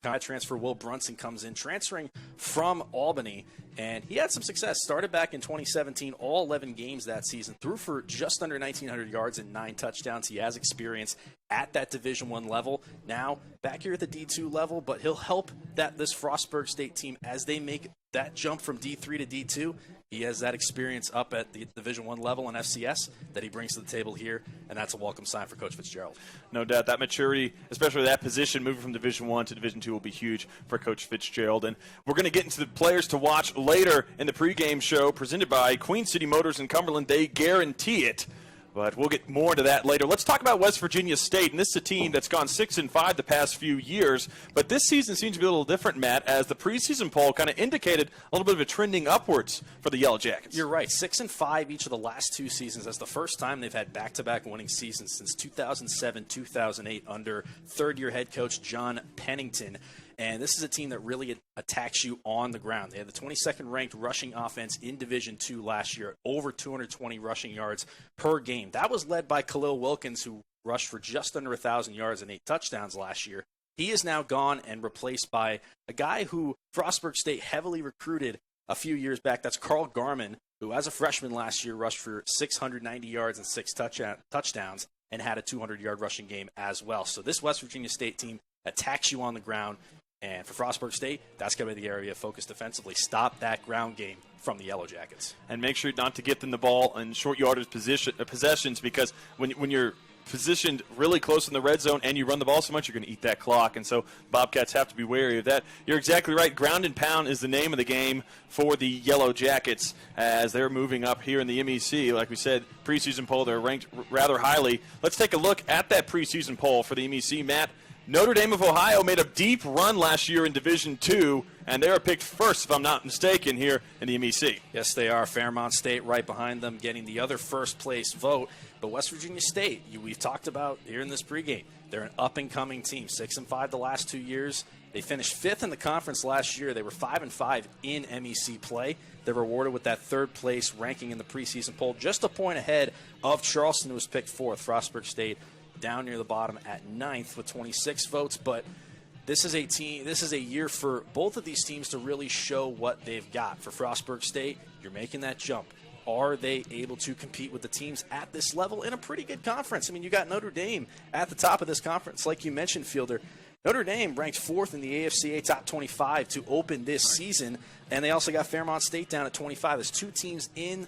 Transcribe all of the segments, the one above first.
transfer Will Brunson comes in, transferring from Albany, and he had some success. Started back in 2017, all 11 games that season, threw for just under 1,900 yards and 9 touchdowns. He has experience at that Division I level. Now, back here at the D2 level, but he'll help this Frostburg State team as they make that jump from D3 to D2. He has that experience up at the Division I level in FCS that he brings to the table here, and that's a welcome sign for Coach Fitzgerald. No doubt. That maturity, especially that position, moving from Division I to Division II, will be huge for Coach Fitzgerald. And we're going to get into the players to watch later in the pregame show presented by Queen City Motors in Cumberland. They guarantee it. But we'll get more into that later. Let's talk about West Virginia State. And this is a team that's gone 6-5 the past few years. But this season seems to be a little different, Matt, as the preseason poll kind of indicated a little bit of a trending upwards for the Yellow Jackets. You're right. 6-5 each of the last 2 seasons. That's the first time they've had back-to-back winning seasons since 2007-2008 under third-year head coach John Pennington. And this is a team that really attacks you on the ground. They had the 22nd ranked rushing offense in Division II last year, over 220 rushing yards per game. That was led by Khalil Wilkins, who rushed for just under 1,000 yards and 8 touchdowns last year. He is now gone and replaced by a guy who Frostburg State heavily recruited a few years back. That's Carl Garman, who as a freshman last year rushed for 690 yards and 6 touchdowns and had a 200-yard rushing game as well. So this West Virginia State team attacks you on the ground. And for Frostburg State, that's going to be the area of focus defensively. Stop that ground game from the Yellow Jackets. And make sure not to get them the ball in short yardage possessions, because when you're positioned really close in the red zone and you run the ball so much, you're going to eat that clock. And so Bobcats have to be wary of that. You're exactly right. Ground and pound is the name of the game for the Yellow Jackets as they're moving up here in the MEC. Like we said, preseason poll, they're ranked rather highly. Let's take a look at that preseason poll for the MEC. Matt, Notre Dame of Ohio made a deep run last year in Division II, and they are picked first, if I'm not mistaken, here in the MEC. Yes, they are. Fairmont State right behind them, getting the other first-place vote. But West Virginia State, we've talked about here in this pregame, they're an up-and-coming team. 6-5 the last 2 years. They finished 5th in the conference last year. They were 5-5 in MEC play. They're rewarded with that third-place ranking in the preseason poll, just a point ahead of Charleston, who was picked 4th. Frostburg State down near the bottom at 9th with 26 votes. But this is a year for both of these teams to really show what they've got. For Frostburg State, you're making that jump. Are they able to compete with the teams at this level in a pretty good conference? I mean, you got Notre Dame at the top of this conference, like you mentioned, Fielder. Notre Dame ranked 4th in the AFCA Top 25 to open this season, and they also got Fairmont State down at 25. There's 2 teams in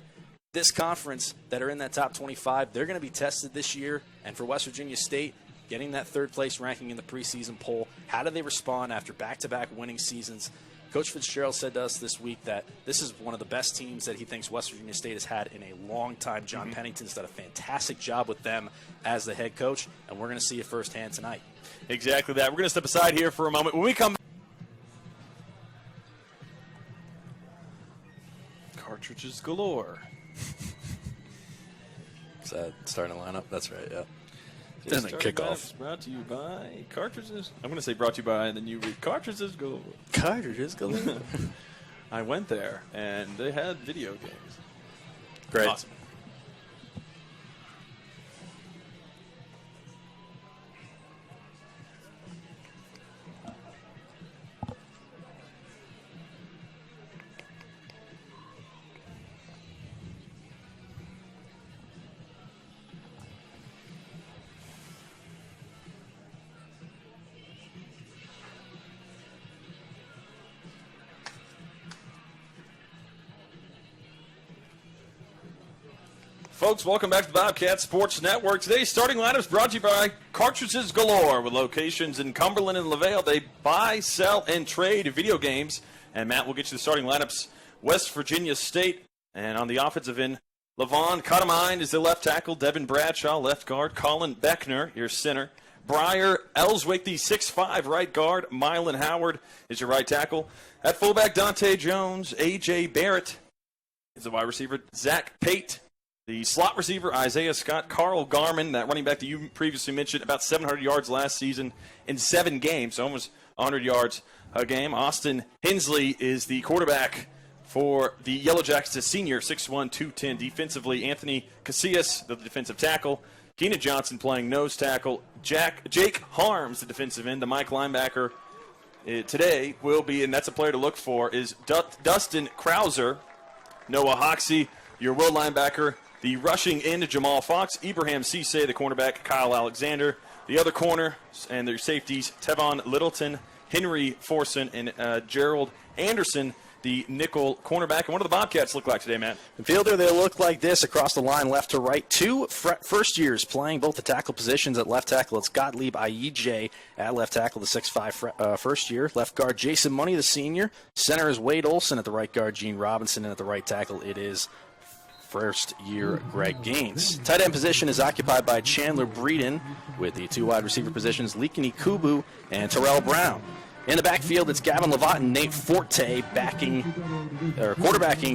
this conference that are in that top 25. They're going to be tested this year. And for West Virginia State, getting that third-place ranking in the preseason poll, how do they respond after back-to-back winning seasons? Coach Fitzgerald said to us this week that this is one of the best teams that he thinks West Virginia State has had in a long time. John Pennington's done a fantastic job with them as the head coach, and we're going to see it firsthand tonight. Exactly that. We're going to step aside here for a moment. When we come back, cartridges galore. Is that starting to line up? That's right, yeah. Then the kickoff. Brought to you by cartridges. I'm going to say brought to you by, and then you read cartridges galore. Cartridges galore. I went there, and they had video games. Great. Awesome. Folks, welcome back to the Bobcats Sports Network. Today's starting lineup is brought to you by Cartridges Galore. With locations in Cumberland and LaVale, they buy, sell, and trade video games. And Matt will get you the starting lineups. West Virginia State, and on the offensive end, Levon Cottamine is the left tackle. Devin Bradshaw, left guard. Colin Beckner, your center. Briar Ellswick, the 6'5 right guard. Mylan Howard is your right tackle. At fullback, Dante Jones. A.J. Barrett is the wide receiver. Zach Pate, the slot receiver. Isaiah Scott. Carl Garman, that running back that you previously mentioned, about 700 yards last season in 7 games, so almost 100 yards a game. Austin Hensley is the quarterback for the Yellow Jackets, a senior, 6'1", 210. Defensively, Anthony Casillas, the defensive tackle. Keenan Johnson playing nose tackle. Jake Harms, the defensive end. The Mike linebacker today will be, and that's a player to look for, is Dustin Krauser, Noah Hoxie, your will linebacker, the rushing end, Jamal Fox, Ibrahim Cisse, the cornerback, Kyle Alexander, the other corner, and their safeties, Tevon Littleton, Henry Forson, and Gerald Anderson, the nickel cornerback. And what do the Bobcats look like today, Matt? Fielder, they look like this across the line, left to right. Two first years playing both the tackle positions at left tackle. It's Gottlieb Ayej at left tackle, the 6'5" first year. Left guard, Jason Money, the senior. Center is Wade Olson at the right guard, Gene Robinson. And at the right tackle, it is first-year Greg Gaines. Tight end position is occupied by Chandler Breeden, with the two wide receiver positions, Likini Kubu and Terrell Brown. In the backfield, it's Gavin Lavatt and Nate Forte quarterbacking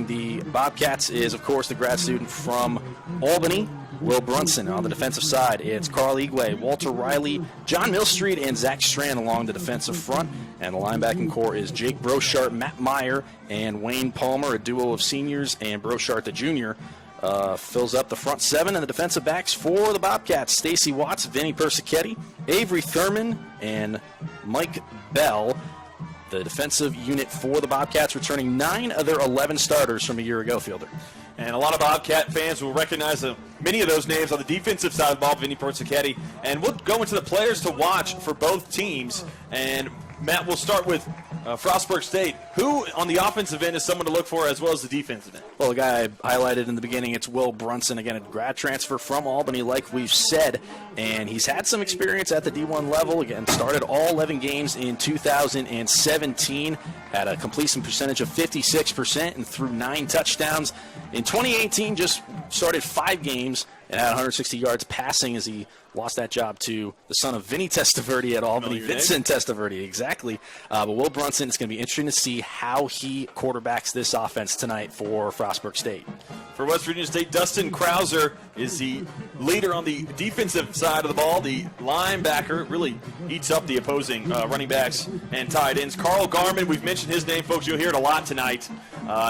the Bobcats is, of course, the grad student from Albany, Will Brunson. On the defensive side, it's Carl Igwe, Walter Riley, John Millstreet, and Zach Strand along the defensive front. And the linebacking core is Jake Brochart, Matt Meyer, and Wayne Palmer, a duo of seniors, and Brochart, the junior, fills up the front seven. And the defensive backs for the Bobcats, Stacy Watts, Vinny Persichetti, Avery Thurman, and Mike Bell. The defensive unit for the Bobcats, returning 9 of their 11 starters from a year ago, Fielder. And a lot of Bobcat fans will recognize many of those names on the defensive side of the ball, Vinny Persichetti. And we'll go into the players to watch for both teams. And Matt, we'll start with Frostburg State. Who on the offensive end is someone to look for as well as the defensive end? Well, the guy I highlighted in the beginning, it's Will Brunson. Again, a grad transfer from Albany, like we've said. And he's had some experience at the D1 level. Again, started all 11 games in 2017. Had a completion percentage of 56% and threw 9 touchdowns. In 2018, just started 5 games and had 160 yards passing as he lost that job to the son of Vinny Testaverde at Albany, Vincent Testaverde, exactly. But Will Brunson, it's going to be interesting to see how he quarterbacks this offense tonight for Frostburg State. For West Virginia State, Dustin Krauser is the leader on the defensive side of the ball. The linebacker really eats up the opposing running backs and tight ends. Carl Garman, we've mentioned his name, folks. You'll hear it a lot tonight.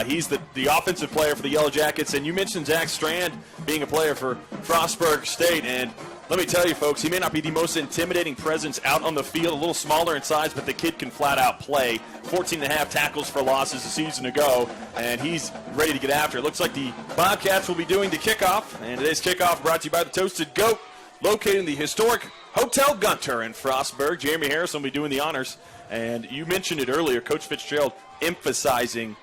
He's the offensive player for the Yellow Jackets. And you mentioned Zach Strand being a player for Frostburg State. And let me tell you, folks, he may not be the most intimidating presence out on the field, a little smaller in size, but the kid can flat out play. 14.5 tackles for losses a season ago, and he's ready to get after it. Looks like the Bobcats will be doing the kickoff, and today's kickoff brought to you by the Toasted Goat, located in the historic Hotel Gunter in Frostburg. Jeremy Harrison will be doing the honors, and you mentioned it earlier, Coach Fitzgerald emphasizing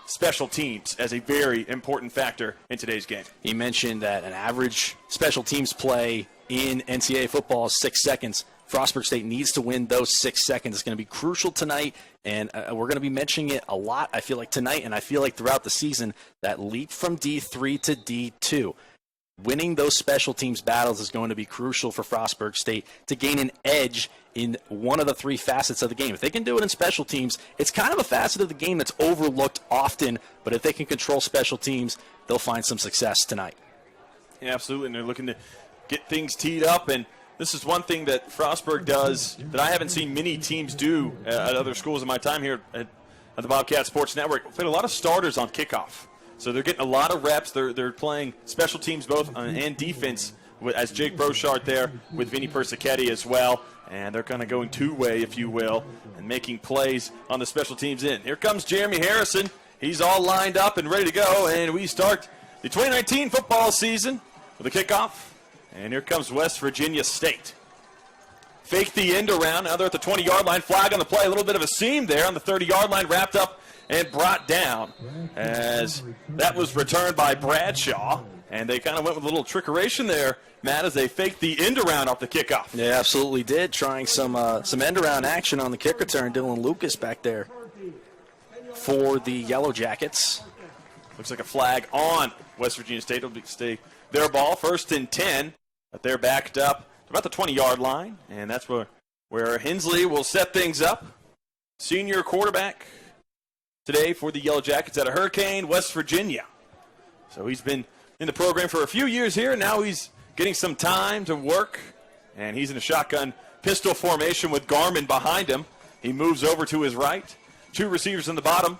special teams as a very important factor in today's game. He mentioned that an average special teams play in NCAA football is 6 seconds. Frostburg State needs to win those 6 seconds. It's going to be crucial tonight, and we're going to be mentioning it a lot, I feel like, tonight, and I feel like throughout the season, that leap from D3 to D2. Winning those special teams battles is going to be crucial for Frostburg State to gain an edge in one of the 3 facets of the game. If they can do it in special teams, it's kind of a facet of the game that's overlooked often, but if they can control special teams, they'll find some success tonight. Yeah, absolutely, and they're looking to get things teed up, and this is one thing that Frostburg does that I haven't seen many teams do at other schools in my time here at the Bobcat Sports Network. We've had a lot of starters on kickoff. So they're getting a lot of reps. They're playing special teams both and defense, as Jake Brochart there with Vinny Persichetti as well. And they're kind of going two-way, if you will, and making plays on the special teams end. Here comes Jeremy Harrison. He's all lined up and ready to go. And we start the 2019 football season with a kickoff. And here comes West Virginia State. Fake the end around. Now they're at the 20-yard line. Flag on the play. A little bit of a seam there on the 30-yard line. Wrapped up and brought down as that was returned by Bradshaw. And they kind of went with a little trickeration there, Matt, as they faked the end around off the kickoff. They absolutely did, trying some end around action on the kick return. Dylan Lucas back there for the Yellow Jackets. Looks like a flag on West Virginia State. It'll stay their ball, 1st and 10, but they're backed up to about the 20-yard line, and that's where Hensley will set things up. Senior quarterback today for the Yellow Jackets out of Hurricane, West Virginia. So he's been in the program for a few years here. Now he's getting some time to work, and he's in a shotgun pistol formation with Garmin behind him. He moves over to his right. 2 receivers in the bottom,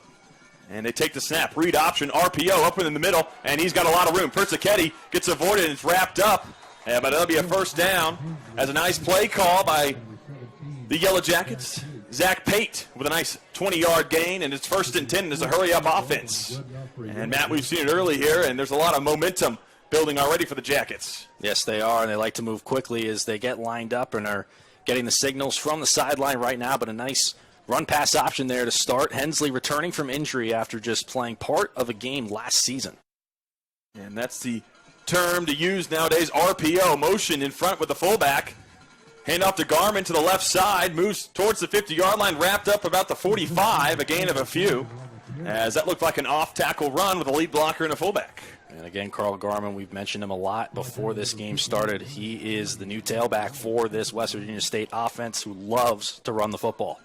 and they take the snap. Read option, RPO up in the middle, and he's got a lot of room. Persichetti gets avoided and it's wrapped up, but it'll be a first down as a nice play call by the Yellow Jackets. Zach Pate with a nice 20-yard gain, and it's 1st and 10 as a hurry-up offense. And, Matt, we've seen it early here, and there's a lot of momentum building already for the Jackets. Yes, they are, and they like to move quickly as they get lined up and are getting the signals from the sideline right now, but a nice run-pass option there to start. Hensley returning from injury after just playing part of a game last season. And that's the term to use nowadays, RPO, motion in front with the fullback. Hand off to Garmin to the left side, moves towards the 50-yard line, wrapped up about the 45, a gain of a few, as that looked like an off-tackle run with a lead blocker and a fullback. And again, Carl Garmin, we've mentioned him a lot before this game started. He is the new tailback for this West Virginia State offense who loves to run the football.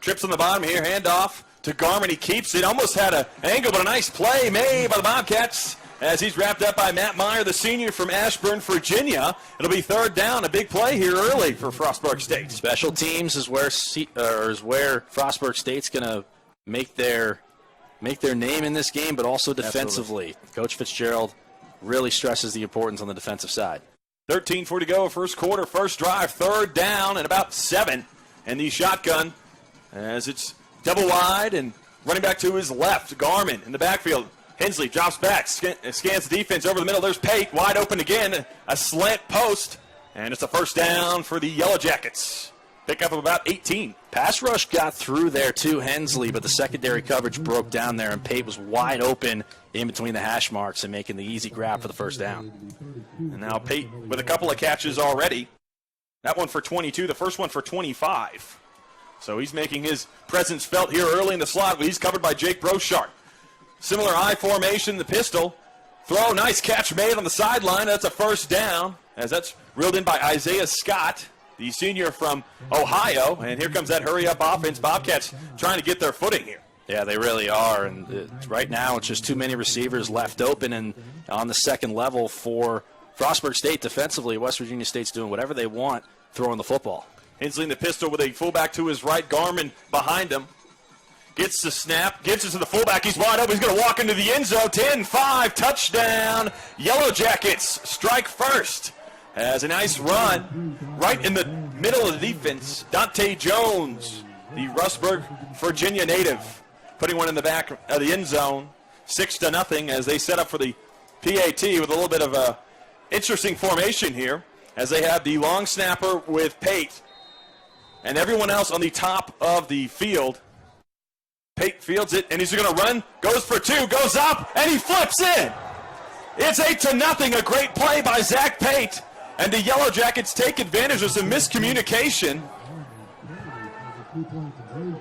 Trips on the bottom here, handoff to Garmin. He keeps it, almost had an angle, but a nice play made by the Bobcats as he's wrapped up by Matt Meyer, the senior from Ashburn, Virginia. It'll be 3rd down, a big play here early for Frostburg State. Special teams is where Frostburg State's going to make their name in this game, but also defensively. Absolutely. Coach Fitzgerald really stresses the importance on the defensive side. 13:40 to go, first quarter, first drive, 3rd down and about 7. And the shotgun as it's double wide and running back to his left. Garmin in the backfield. Hensley drops back, scans the defense over the middle. There's Pate, wide open again, a slant post, and it's a 1st down for the Yellow Jackets. Pick up of about 18. Pass rush got through there to Hensley, but the secondary coverage broke down there, and Pate was wide open in between the hash marks and making the easy grab for the 1st down. And now Pate with a couple of catches already. That one for 22, the first one for 25. So he's making his presence felt here early in the slot. He's covered by Jake Brochart. Similar I formation, the pistol. Throw, nice catch made on the sideline. That's a 1st down, as that's reeled in by Isaiah Scott, the senior from Ohio. And here comes that hurry-up offense. Bobcats trying to get their footing here. Yeah, they really are. And right now it's just too many receivers left open. And on the second level for Frostburg State defensively, West Virginia State's doing whatever they want throwing the football. Hensley in the pistol with a fullback to his right, Garmin behind him. Gets the snap, gives it to the fullback. He's wide open. He's going to walk into the end zone. 10-5, touchdown. Yellow Jackets strike first. As a nice run right in the middle of the defense. Dante Jones, the Frostburg, Virginia native, putting one in the back of the end zone. 6-0 as they set up for the PAT with a little bit of a interesting formation here as they have the long snapper with Pate and everyone else on the top of the field. Pate fields it, and he's going to run, goes for 2, goes up, and he flips in. It's 8-0, a great play by Zach Pate, and the Yellow Jackets take advantage of some miscommunication.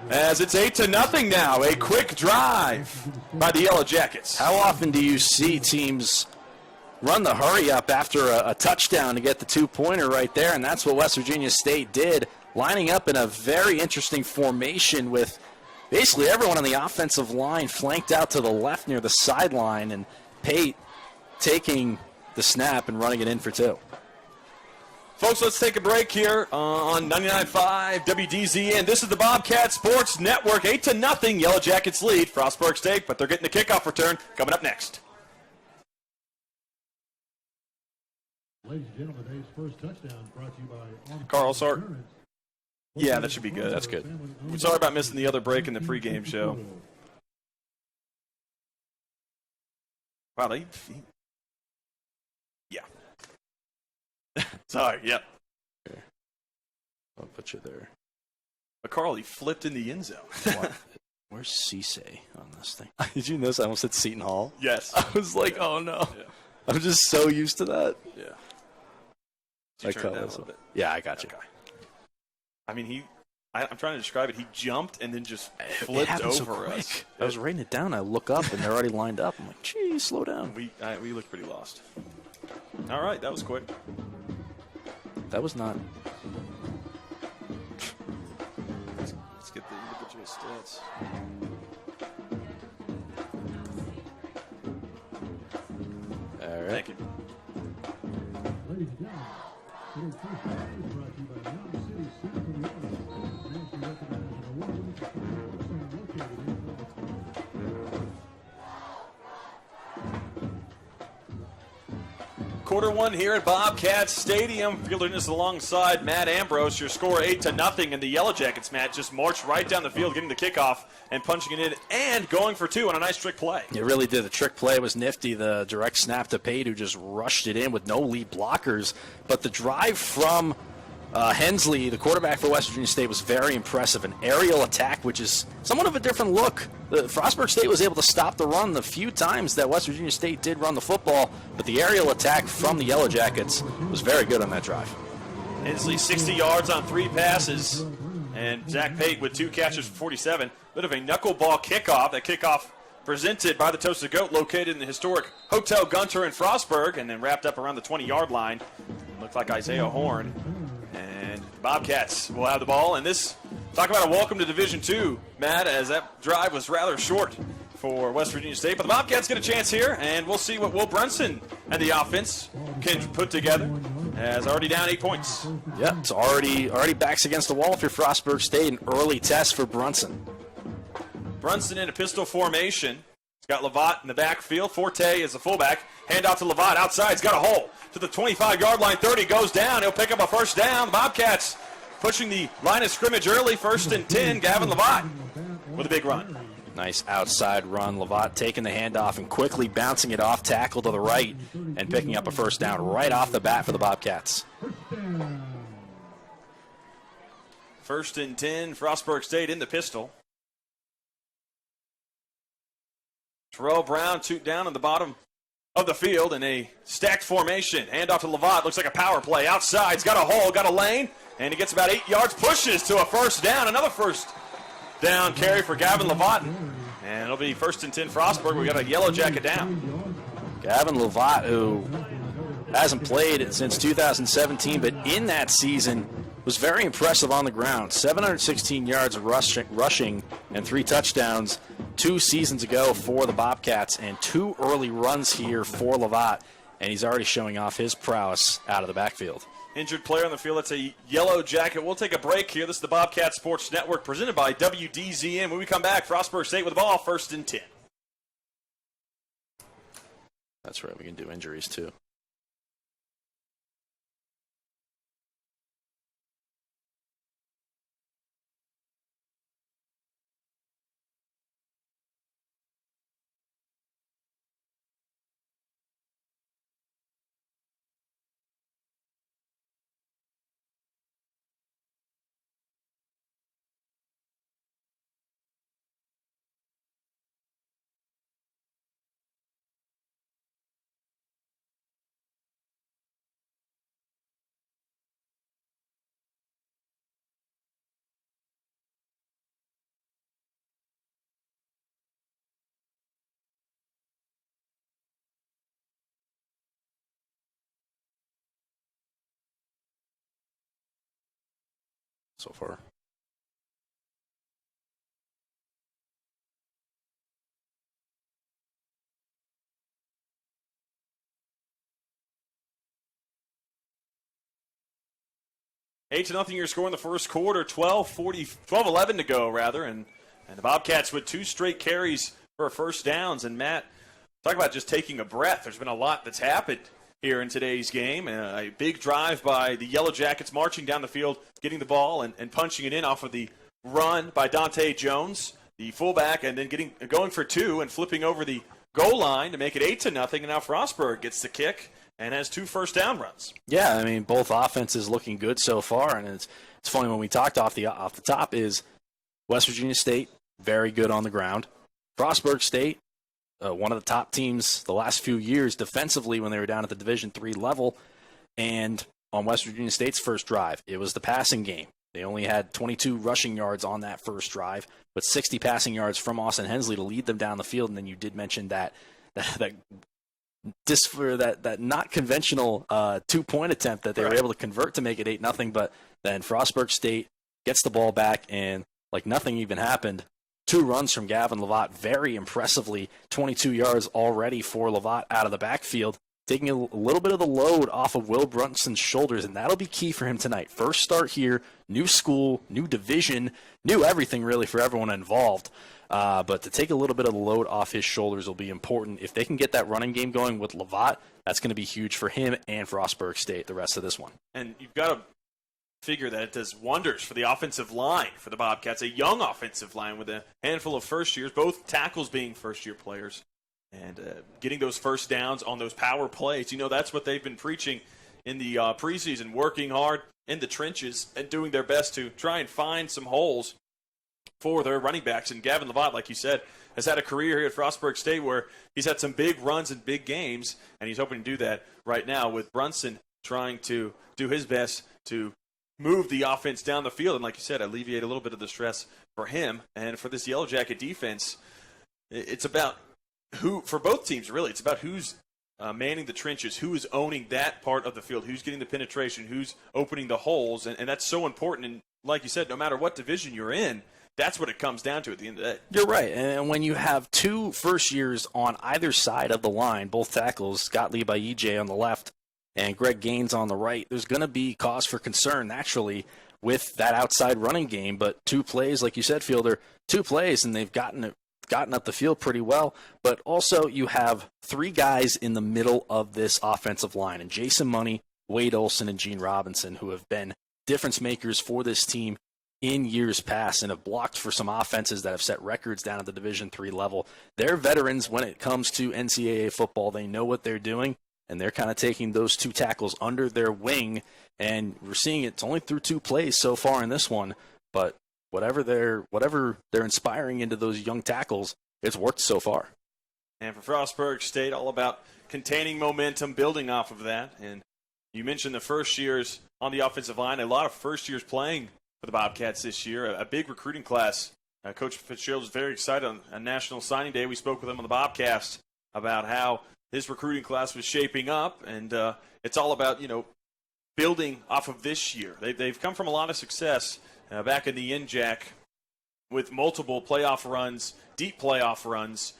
As it's 8-0 now, a quick drive by the Yellow Jackets. How often do you see teams run the hurry-up after a touchdown to get the 2-pointer right there, and that's what West Virginia State did, lining up in a very interesting formation with basically everyone on the offensive line flanked out to the left near the sideline, and Pate taking the snap and running it in for 2. Folks, let's take a break here on 99.5 WDZN. This is the Bobcat Sports Network. 8-0, Yellow Jackets lead Frostburg State, but they're getting the kickoff return coming up next. Ladies and gentlemen, today's first touchdown brought to you by Carl Sart. Yeah, that should be good. That's good. I'm sorry about missing the other break in the pregame show. Wow, yeah. Sorry, yep. Okay. I'll put you there. But Carl, he flipped in the end zone. Where's Cisse on this thing? Did you notice I almost said Seton Hall? Yes. I was like, oh no. Yeah. I'm just so used to that. Yeah. I turn down a little bit. Yeah, I got you. Okay. I mean, I'm trying to describe it. He jumped and then just flipped over us. I was writing it down. I look up, and they're already lined up. I'm like, geez, slow down. We looked pretty lost. All right, that was quick. That was not. Let's get the individual stats. All right. Thank you. Ladies and gentlemen, today's first touchdown is brought to you by Mountain City Symphony Orchestra, nationally recognized and award-winning performing center located in Charlottesville. quarter one here at Bobcats Stadium. Fielding this alongside Matt Ambrose. Your score 8-0, and the Yellow Jackets, Matt, just marched right down the field, getting the kickoff and punching it in and going for two on a nice trick play. It really did. The trick play was nifty. The direct snap to Pate, who just rushed it in with no lead blockers. But the drive from Hensley, the quarterback for West Virginia State, was very impressive. An aerial attack, which is somewhat of a different look. Frostburg State was able to stop the run the few times that West Virginia State did run the football, but the aerial attack from the Yellow Jackets was very good on that drive. Hensley 60 yards on 3 passes, and Zach Pate with 2 catches for 47. Bit of a knuckleball kickoff. That kickoff presented by the Toasted Goat, located in the historic Hotel Gunter in Frostburg, and then wrapped up around the 20-yard line. Looked like Isaiah Horn. And Bobcats will have the ball. And this, talk about a welcome to Division II, Matt, as that drive was rather short for West Virginia State. But the Bobcats get a chance here, and we'll see what Will Brunson and the offense can put together, as already down 8 points. Yep, it's already backs against the wall if you're Frostburg State. An early test for Brunson. Brunson in a pistol formation. He's got Lavatt in the backfield. Forte is the fullback. Hand out to Lavatt outside. He's got a hole to the 25-yard line. 30 goes down. He'll pick up a first down. The Bobcats pushing the line of scrimmage early. 1st and 10. Gavin Lavatt with a big run. Nice outside run. Lavatt taking the handoff and quickly bouncing it off tackle to the right and picking up a first down right off the bat for the Bobcats. 1st and 10. Frostburg State in the pistol. Terrell Brown down on the bottom of the field in a stacked formation. Handoff to Lavatt. Looks like a power play. Outside. He's got a hole, got a lane, and he gets about 8 yards. Pushes to a first down. Another first down carry for Gavin Lavatt. And it'll be 1st and 10 Frostburg. We got a Yellow Jacket down. Gavin Lavatt, who hasn't played since 2017, but in that season was very impressive on the ground. 716 yards rushing and 3 touchdowns 2 seasons ago for the Bobcats, and 2 early runs here for Lavatt, and he's already showing off his prowess out of the backfield. Injured player on the field. That's a Yellow Jacket. We'll take a break here. This is the Bobcat Sports Network presented by WDZM. When we come back, Frostburg State with the ball, 1st and 10. That's right. We can do injuries too. So far. Eight to nothing. Your score in the first quarter. 12:11 to go, rather, and the Bobcats with 2 straight carries for first downs. And Matt, talk about just taking a breath. There's been a lot that's happened here in today's game. A big drive by the Yellow Jackets, marching down the field, getting the ball and punching it in off of the run by Dante Jones, the fullback, and then going for 2 and flipping over the goal line to make it 8-0. And now Frostburg gets the kick and has 2 first down runs. Yeah, I mean, both offenses looking good so far, and it's funny when we talked off the top is West Virginia State very good on the ground. Frostburg State, one of the top teams the last few years defensively when they were down at the Division III level. And on West Virginia State's first drive, it was the passing game. They only had 22 rushing yards on that first drive, but 60 passing yards from Austin Hensley to lead them down the field. And then you did mention that not conventional 2-point attempt that they were able to convert to make it 8-0. But then Frostburg State gets the ball back, and like nothing even happened. 2 runs from Gavin Lavatt, very impressively, 22 yards already for Lavatt out of the backfield, taking a little bit of the load off of Will Brunson's shoulders, and that'll be key for him tonight. First start here, new school, new division, new everything really for everyone involved. But to take a little bit of the load off his shoulders will be important. If they can get that running game going with Lovat, that's going to be huge for him and Frostburg State the rest of this one. And you've got to figure that it does wonders for the offensive line for the Bobcats, a young offensive line with a handful of first years, both tackles being first-year players, and getting those first downs on those power plays. That's what they've been preaching in the preseason, working hard in the trenches and doing their best to try and find some holes for their running backs. And Gavin Lovat, like you said, has had a career here at Frostburg State where he's had some big runs and big games, and he's hoping to do that right now with Brunson trying to do his best to move the offense down the field and, like you said, alleviate a little bit of the stress for him. And for this Yellow Jacket defense, it's about for both teams, really, it's about who's manning the trenches, who is owning that part of the field, who's getting the penetration, who's opening the holes, and that's so important. And like you said, no matter what division you're in, that's what it comes down to at the end of the day. You're right. And when you have two first years on either side of the line, both tackles, Scott Lee-Baije on the left and Greg Gaines on the right, there's going to be cause for concern, naturally, with that outside running game. But two plays, like you said, Fielder, two plays, and they've gotten up the field pretty well. But also you have three guys in the middle of this offensive line, and Jason Money, Wade Olson, and Gene Robinson, who have been difference makers for this team in years past and have blocked for some offenses that have set records down at the Division III level. They're veterans when it comes to NCAA football. They know what they're doing, and they're kind of taking those two tackles under their wing, and we're seeing it's only through two plays so far in this one, but whatever they're inspiring into those young tackles, it's worked so far. And for Frostburg State, all about containing momentum, building off of that. And you mentioned the first years on the offensive line, a lot of first years playing for the Bobcats this year, a big recruiting class. Coach Fitzgerald was very excited on National Signing Day. We spoke with him on the Bobcast about how his recruiting class was shaping up, and it's all about, building off of this year. They've come from a lot of success back in the NJAC with multiple playoff runs, deep playoff runs,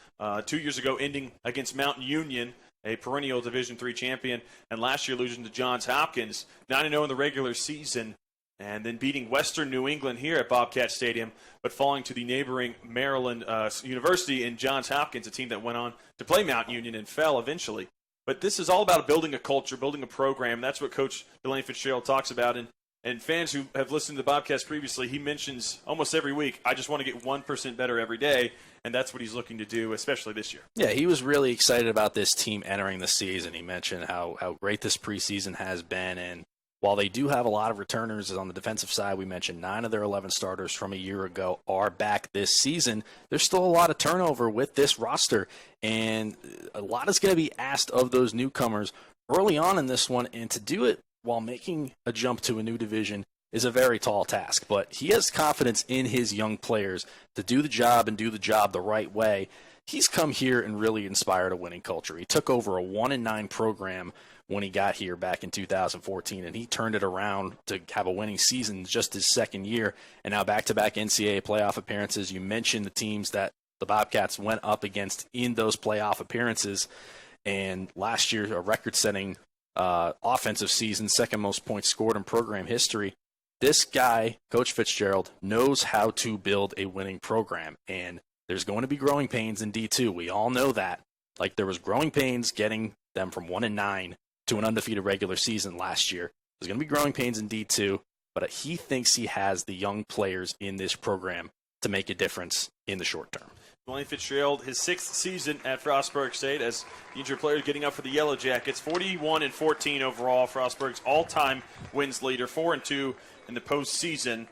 2 years ago ending against Mountain Union, a perennial Division III champion, and last year losing to Johns Hopkins, 9-0 in the regular season, and then beating Western New England here at Bobcat Stadium, but falling to the neighboring Maryland University in Johns Hopkins, a team that went on to play Mount Union and fell eventually. But this is all about building a culture, building a program. That's what Coach Delaney Fitzgerald talks about. And fans who have listened to the Bobcast previously, he mentions almost every week, I just want to get 1% better every day, and that's what he's looking to do, especially this year. Yeah, he was really excited about this team entering the season. He mentioned how great this preseason has been, and while they do have a lot of returners on the defensive side, we mentioned 9 of their 11 starters from a year ago are back this season. There's still a lot of turnover with this roster, and a lot is going to be asked of those newcomers early on in this one, and to do it while making a jump to a new division is a very tall task. But he has confidence in his young players to do the job and do the job the right way. He's come here and really inspired a winning culture. He took over a 1-9 program when he got here back in 2014, and he turned it around to have a winning season just his second year, and now back-to-back NCAA playoff appearances. You mentioned the teams that the Bobcats went up against in those playoff appearances, and last year a record-setting offensive season, second most points scored in program history. This guy, Coach Fitzgerald, knows how to build a winning program, and there's going to be growing pains in D2. We all know that. Like there was growing pains getting them from 1-9 to an undefeated regular season last year. There's going to be growing pains in D2, but he thinks he has the young players in this program to make a difference in the short term. Delaney Fitzgerald, his 6th season at Frostburg State as the injured player getting up for the Yellow Jackets. 41-14 overall, Frostburg's all-time wins leader. 4-2 in the postseason,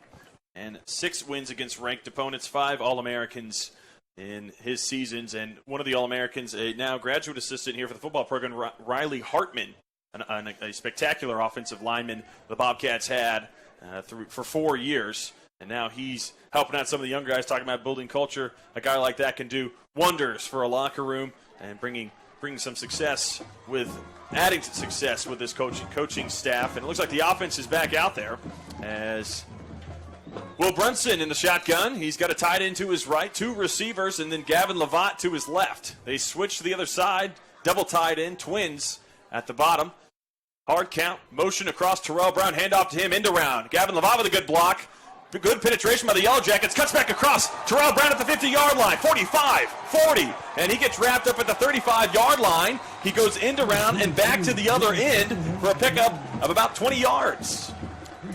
and 6 wins against ranked opponents. 5 All-Americans in his seasons, and one of the All-Americans, a now graduate assistant here for the football program, Riley Hartman, a spectacular offensive lineman the Bobcats had for 4 years. And now he's helping out some of the young guys, talking about building culture. A guy like that can do wonders for a locker room and bringing some success adding to success with this coaching staff. And it looks like the offense is back out there as Will Brunson in the shotgun. He's got a tight end to his right, 2 receivers, and then Gavin Lovat to his left. They switch to the other side, double tight end, twins at the bottom. Hard count, motion across Terrell Brown, handoff to him, end around. Gavin Lovat with a good block. Good penetration by the Yellow Jackets. Cuts back across. Terrell Brown at the 50-yard line. 45, 40. And he gets wrapped up at the 35-yard line. He goes end around and back to the other end for a pickup of about 20 yards.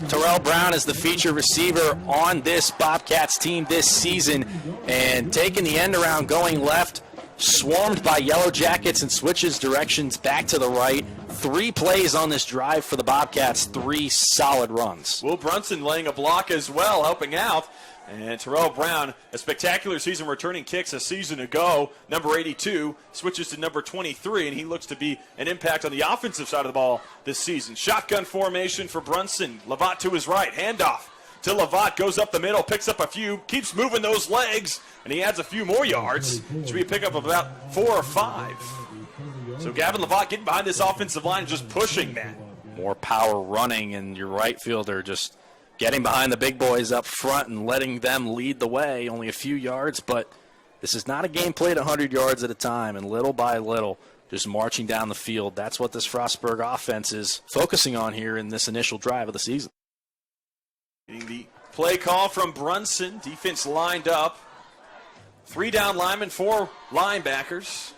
Terrell Brown is the feature receiver on this Bobcats team this season. And taking the end around, going left, swarmed by Yellow Jackets and switches directions back to the right. 3 plays on this drive for the Bobcats, 3 solid runs. Will Brunson laying a block as well, helping out. And Terrell Brown, a spectacular season returning kicks a season ago. Number 82 switches to number 23, and he looks to be an impact on the offensive side of the ball this season. Shotgun formation for Brunson. Lavatt to his right, handoff to Lavatt, goes up the middle, picks up a few, keeps moving those legs, and he adds a few more yards. Should be a pickup of about 4 or 5. So Gavin Lavatt getting behind this offensive line, just pushing that. More power running, and your right fielder just getting behind the big boys up front and letting them lead the way. Only a few yards, but this is not a game played 100 yards at a time, and little by little, just marching down the field. That's what this Frostburg offense is focusing on here in this initial drive of the season. Getting the play call from Brunson. Defense lined up. 3 down linemen, 4 linebackers.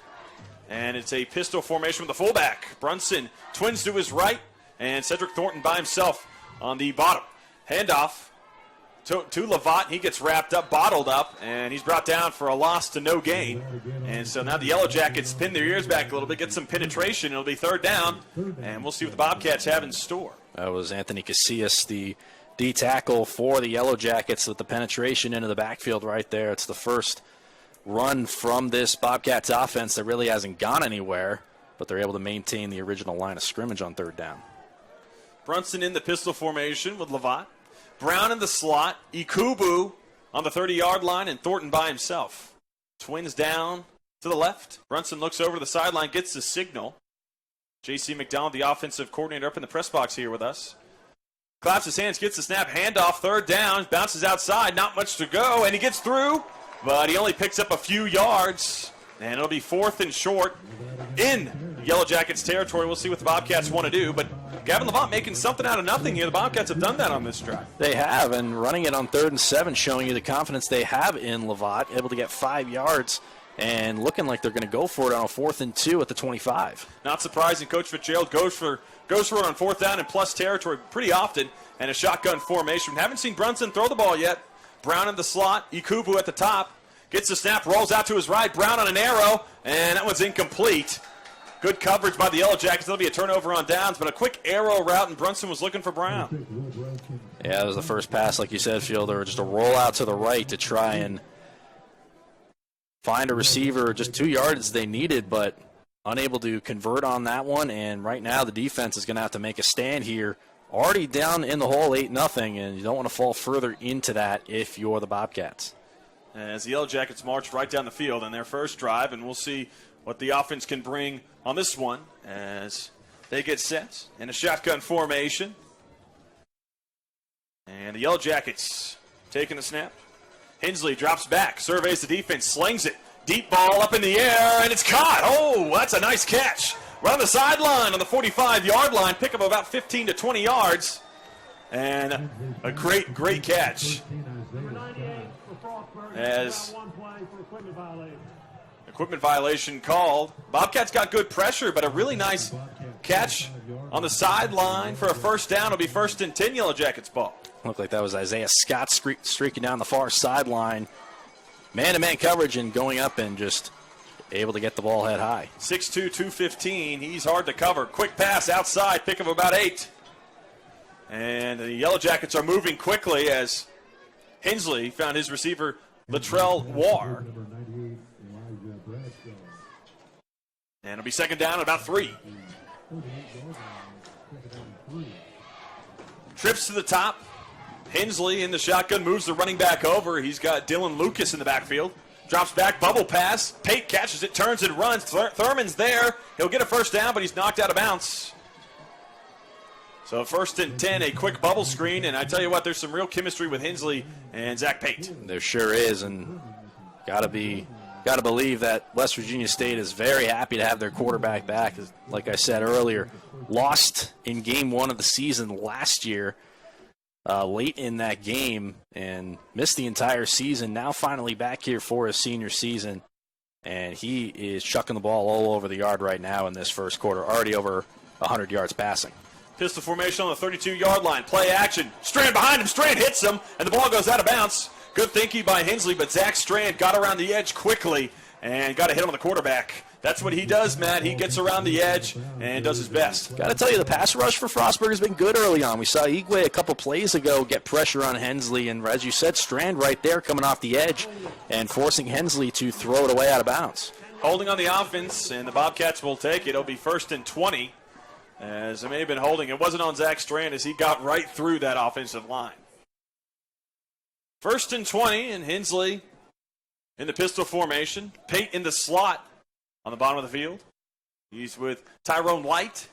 And it's a pistol formation with the fullback. Brunson twins to his right, and Cedric Thornton by himself on the bottom. Handoff to Lavatt. He gets wrapped up, bottled up, and he's brought down for a loss to no gain. And so now the Yellow Jackets spin their ears back a little bit, get some penetration. It'll be 3rd down, and we'll see what the Bobcats have in store. That was Anthony Casillas, the D tackle for the Yellow Jackets, with the penetration into the backfield right there. It's the first run from this Bobcats offense that really hasn't gone anywhere, but they're able to maintain the original line of scrimmage on 3rd down. Brunson in the pistol formation with Lavatt. Brown in the slot. Ikubu on the 30-yard line, and Thornton by himself. Twins down to the left. Brunson looks over the sideline, gets the signal. J.C. McDonald, the offensive coordinator, up in the press box here with us. Claps his hands, gets the snap, handoff, 3rd down, bounces outside, not much to go, and he gets through, but he only picks up a few yards, and it'll be 4th and short in Yellow Jackets territory. We'll see what the Bobcats want to do, but Gavin Lavatt making something out of nothing here. The Bobcats have done that on this drive. They have, and running it on 3rd and 7, showing you the confidence they have in Lavatt, able to get 5 yards, and looking like they're going to go for it on a 4th and 2 at the 25. Not surprising, Coach Fitzgerald goes for it on 4th down and plus territory pretty often, and a shotgun formation. Haven't seen Brunson throw the ball yet. Brown in the slot, Ikubu at the top, gets the snap, rolls out to his right. Brown on an arrow, and that one's incomplete. Good coverage by the Yellow Jackets. That'll be a turnover on downs, but a quick arrow route, and Brunson was looking for Brown. Yeah, that was the first pass, like you said, Fielder, just a roll out to the right to try and find a receiver. Just 2 yards they needed, but unable to convert on that one, and right now the defense is going to have to make a stand here. Already down in the hole 8-0, and you don't want to fall further into that if you're the Bobcats. As the Yellow Jackets march right down the field on their first drive, and we'll see what the offense can bring on this one as they get set in a shotgun formation. And the Yellow Jackets taking the snap. Hensley drops back, surveys the defense, slings it. Deep ball up in the air, and it's caught. Oh, that's a nice catch. Right on the sideline on the 45-yard line. Pick up about 15 to 20 yards. And a great, great catch. As equipment violation called. Bobcats got good pressure, but a really nice catch on the sideline for a 1st down. It'll be 1st and 10 Yellow Jackets ball. Looked like that was Isaiah Scott streaking down the far sideline. Man-to-man coverage and going up and just able to get the ball head high. 6'2", 215. He's hard to cover. Quick pass outside, pick of about 8. And the Yellow Jackets are moving quickly as Hensley found his receiver, Latrell War. And it'll be 2nd down at about 3. Trips to the top. Hensley in the shotgun, moves the running back over. He's got Dylan Lucas in the backfield. Drops back, bubble pass. Pate catches it, turns and runs. Thurman's there. He'll get a 1st down, but he's knocked out of bounds. So 1st and 10, a quick bubble screen. And I tell you what, there's some real chemistry with Hensley and Zach Pate. There sure is, and got to believe that West Virginia State is very happy to have their quarterback back. Like I said earlier, lost in game 1 of the season last year late in that game and missed the entire season. Now finally back here for his senior season, and he is chucking the ball all over the yard right now in this first quarter, already over 100 yards passing. Pistol formation on the 32-yard line. Play action. Strand behind him. Strand hits him, and the ball goes out of bounds. Good thinking by Hensley, but Zach Strand got around the edge quickly and got a hit on the quarterback. That's what he does, Matt. He gets around the edge and does his best. Got to tell you, the pass rush for Frostburg has been good early on. We saw Igwe a couple plays ago get pressure on Hensley, and as you said, Strand right there coming off the edge and forcing Hensley to throw it away out of bounds. Holding on the offense, and the Bobcats will take it. It'll be 1st and 20, as it may have been holding. It wasn't on Zach Strand as he got right through that offensive line. 1st and 20, and Hensley in the pistol formation. Pate in the slot on the bottom of the field. He's with Tyrone Light,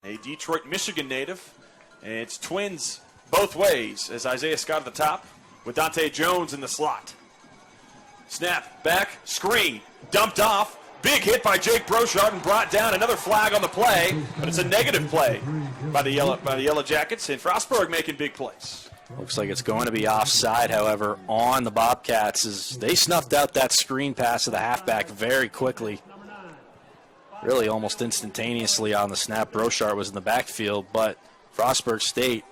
a Detroit, Michigan native. And it's twins both ways as Isaiah Scott at the top with Dante Jones in the slot. Snap, back, screen, dumped off. Big hit by Jake Brochard and brought down. Another flag on the play, but it's a negative play by the Yellow Jackets, and Frostburg making big plays. Looks like it's going to be offside, however, on the Bobcats as they snuffed out that screen pass to the halfback very quickly. Really almost instantaneously on the snap. Brochard was in the backfield, but Frostburg State,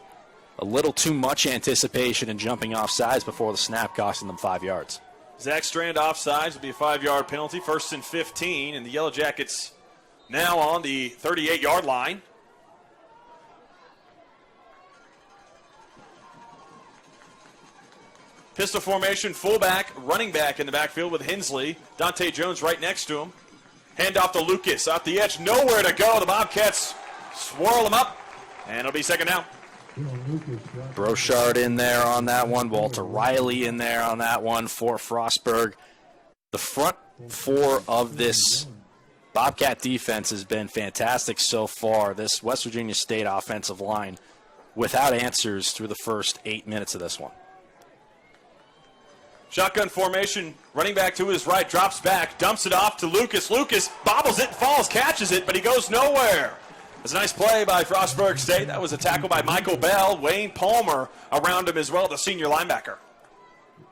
a little too much anticipation in jumping off sides before the snap, costing them 5 yards. Zach Strand offsides will be a 5-yard penalty. 1st and 15, and the Yellow Jackets now on the 38-yard line. Pistol formation, fullback, running back in the backfield with Hensley. Dante Jones right next to him. Hand off to Lucas, off the edge, nowhere to go. The Bobcats swirl him up, and it'll be 2nd down. Brochard in there on that one. Walter Riley in there on that one for Frostburg. The front four of this Bobcat defense has been fantastic so far. This West Virginia State offensive line without answers through the first 8 minutes of this one. Shotgun formation, running back to his right, drops back, dumps it off to Lucas. Lucas bobbles it, falls, catches it, but he goes nowhere. It's a nice play by Frostburg State. That was a tackle by Michael Bell. Wayne Palmer around him as well, the senior linebacker.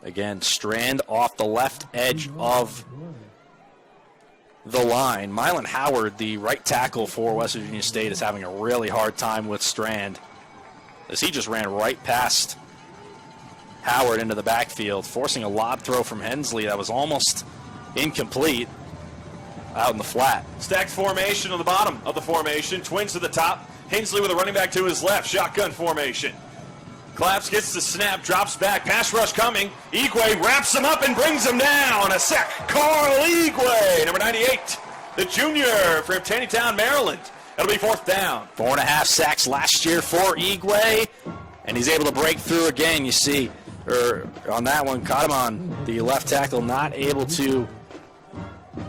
Again, Strand off the left edge of the line. Mylan Howard, the right tackle for West Virginia State, is having a really hard time with Strand as he just ran right past Howard into the backfield, forcing a lob throw from Hensley that was almost incomplete out in the flat. Stacked formation on the bottom of the formation. Twins to the top. Hensley with a running back to his left. Shotgun formation. Claps gets the snap, drops back. Pass rush coming. Igwe wraps him up and brings him down. A sack. Carl Igwe, number 98, the junior from Taneytown, Maryland. That'll be 4th down. 4.5 sacks last year for Igwe, and he's able to break through again. You see, on that one, caught him on the left tackle, not able to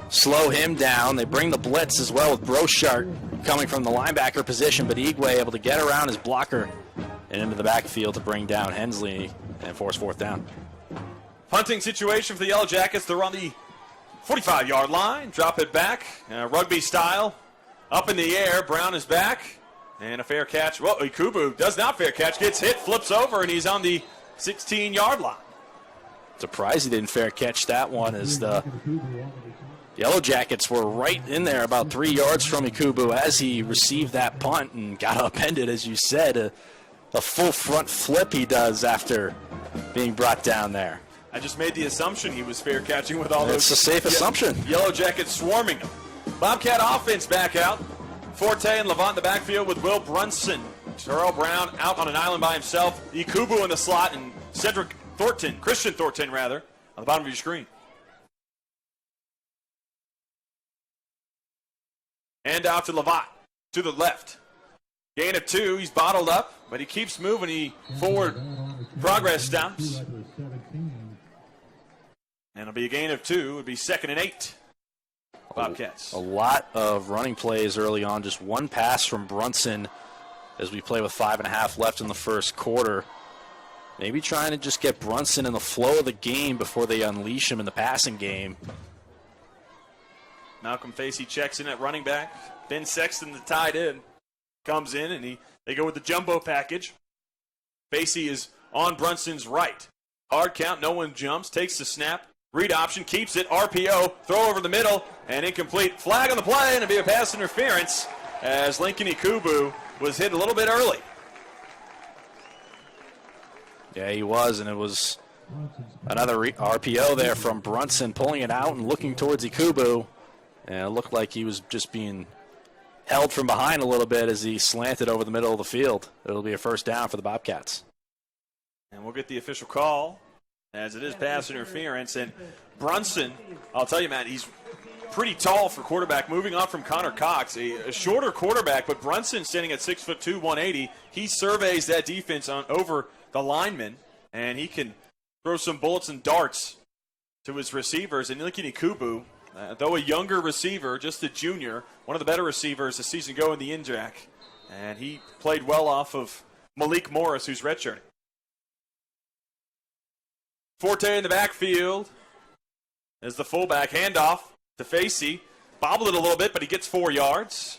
slow him down. They bring the blitz as well with Brochard coming from the linebacker position, but Igwe able to get around his blocker and into the backfield to bring down Hensley and force 4th down. Punting situation for the Yellow Jackets. They're on the 45-yard line. Drop it back, rugby style. Up in the air, Brown is back. And a fair catch. Well, Ikubu does not fair catch. Gets hit, flips over, and he's on the 16-yard line. Surprised he didn't fair catch that one as the Yellow Jackets were right in there about 3 yards from Ikubu as he received that punt and got upended, as you said. A full front flip he does after being brought down there. I just made the assumption he was fair catching with all those. It's a safe assumption. Yellow Jackets swarming him. Bobcat offense back out. Forte and Levant in the backfield with Will Brunson. Terrell Brown out on an island by himself. Ikubu in the slot and Christian Thornton, on the bottom of your screen. And out to Levant to the left. Gain of 2. He's bottled up, but he keeps moving. He forward progress stops. And it'll be a gain of 2. It would be 2nd and 8. Bobcats. A lot of running plays early on. Just one pass from Brunson as we play with 5.5 left in the first quarter. Maybe trying to just get Brunson in the flow of the game before they unleash him in the passing game. Malcolm Facey checks in at running back. Ben Sexton, the tight end, comes in, and they go with the jumbo package. Facey is on Brunson's right. Hard count, no one jumps, takes the snap. Read option, keeps it, RPO, throw over the middle, and incomplete. Flag on the play, and it'll be a pass interference as Lincoln Ikubu was hit a little bit early. Yeah, he was, and it was another RPO there from Brunson, pulling it out and looking towards Ikubu. And it looked like he was just being held from behind a little bit as he slanted over the middle of the field. It'll be a first down for the Bobcats. And we'll get the official call, as it is pass interference. And Brunson, I'll tell you, Matt, he's pretty tall for quarterback, moving on from Connor Cox, a shorter quarterback, but Brunson standing at 6'2", 180. He surveys that defense over the lineman, and he can throw some bullets and darts to his receivers. And Lincoln Ikubu, though a younger receiver, just a junior, one of the better receivers this season go in the NJAC, and he played well off of Malik Morris, who's redshirting. Forte in the backfield as the fullback. Handoff to Facey. Bobbled it a little bit, but he gets 4 yards.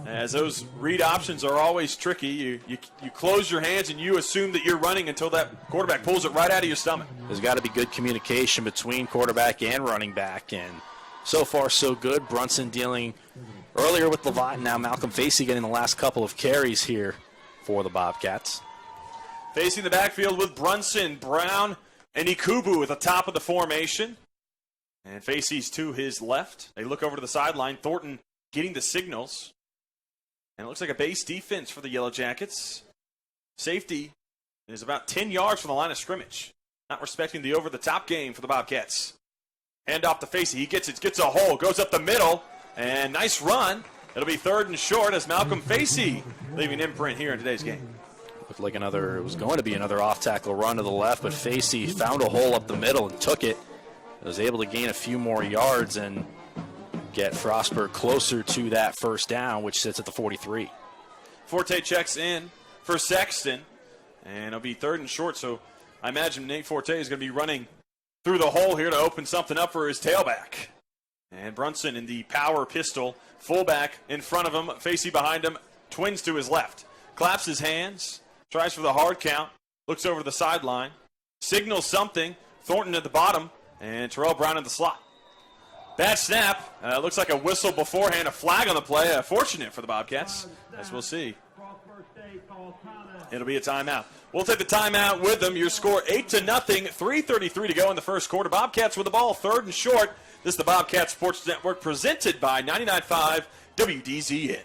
As those read options are always tricky. You close your hands and you assume that you're running until that quarterback pulls it right out of your stomach. There's got to be good communication between quarterback and running back, and so far so good. Brunson dealing earlier with Lovat, and now Malcolm Facey getting the last couple of carries here for the Bobcats. Facing the backfield with Brunson, Brown, and Ikubu at the top of the formation. And Facey's to his left. They look over to the sideline. Thornton getting the signals. And it looks like a base defense for the Yellow Jackets. Safety is about 10 yards from the line of scrimmage. Not respecting the over-the-top game for the Bobcats. Hand off to Facey. He gets it, gets a hole, goes up the middle, and nice run. It'll be 3rd and short as Malcolm Facey leaving imprint here in today's game. Looked like it was going to be another off-tackle run to the left, but Facey found a hole up the middle and took it. Was able to gain a few more yards and get Frostburg closer to that first down, which sits at the 43. Forte checks in for Sexton, and it'll be 3rd and short, so I imagine Nate Forte is going to be running through the hole here to open something up for his tailback. And Brunson in the power pistol, fullback in front of him, Facey behind him, twins to his left. Claps his hands, tries for the hard count, looks over to the sideline, signals something, Thornton at the bottom, and Terrell Brown in the slot. Bad snap. Looks like a whistle beforehand, a flag on the play. Fortunate for the Bobcats, as we'll see. It'll be a timeout. We'll take the timeout with them. Your score 8-0, 3:33 to go in the first quarter. Bobcats with the ball, 3rd and short. This is the Bobcat Sports Network presented by 99.5 WDZN.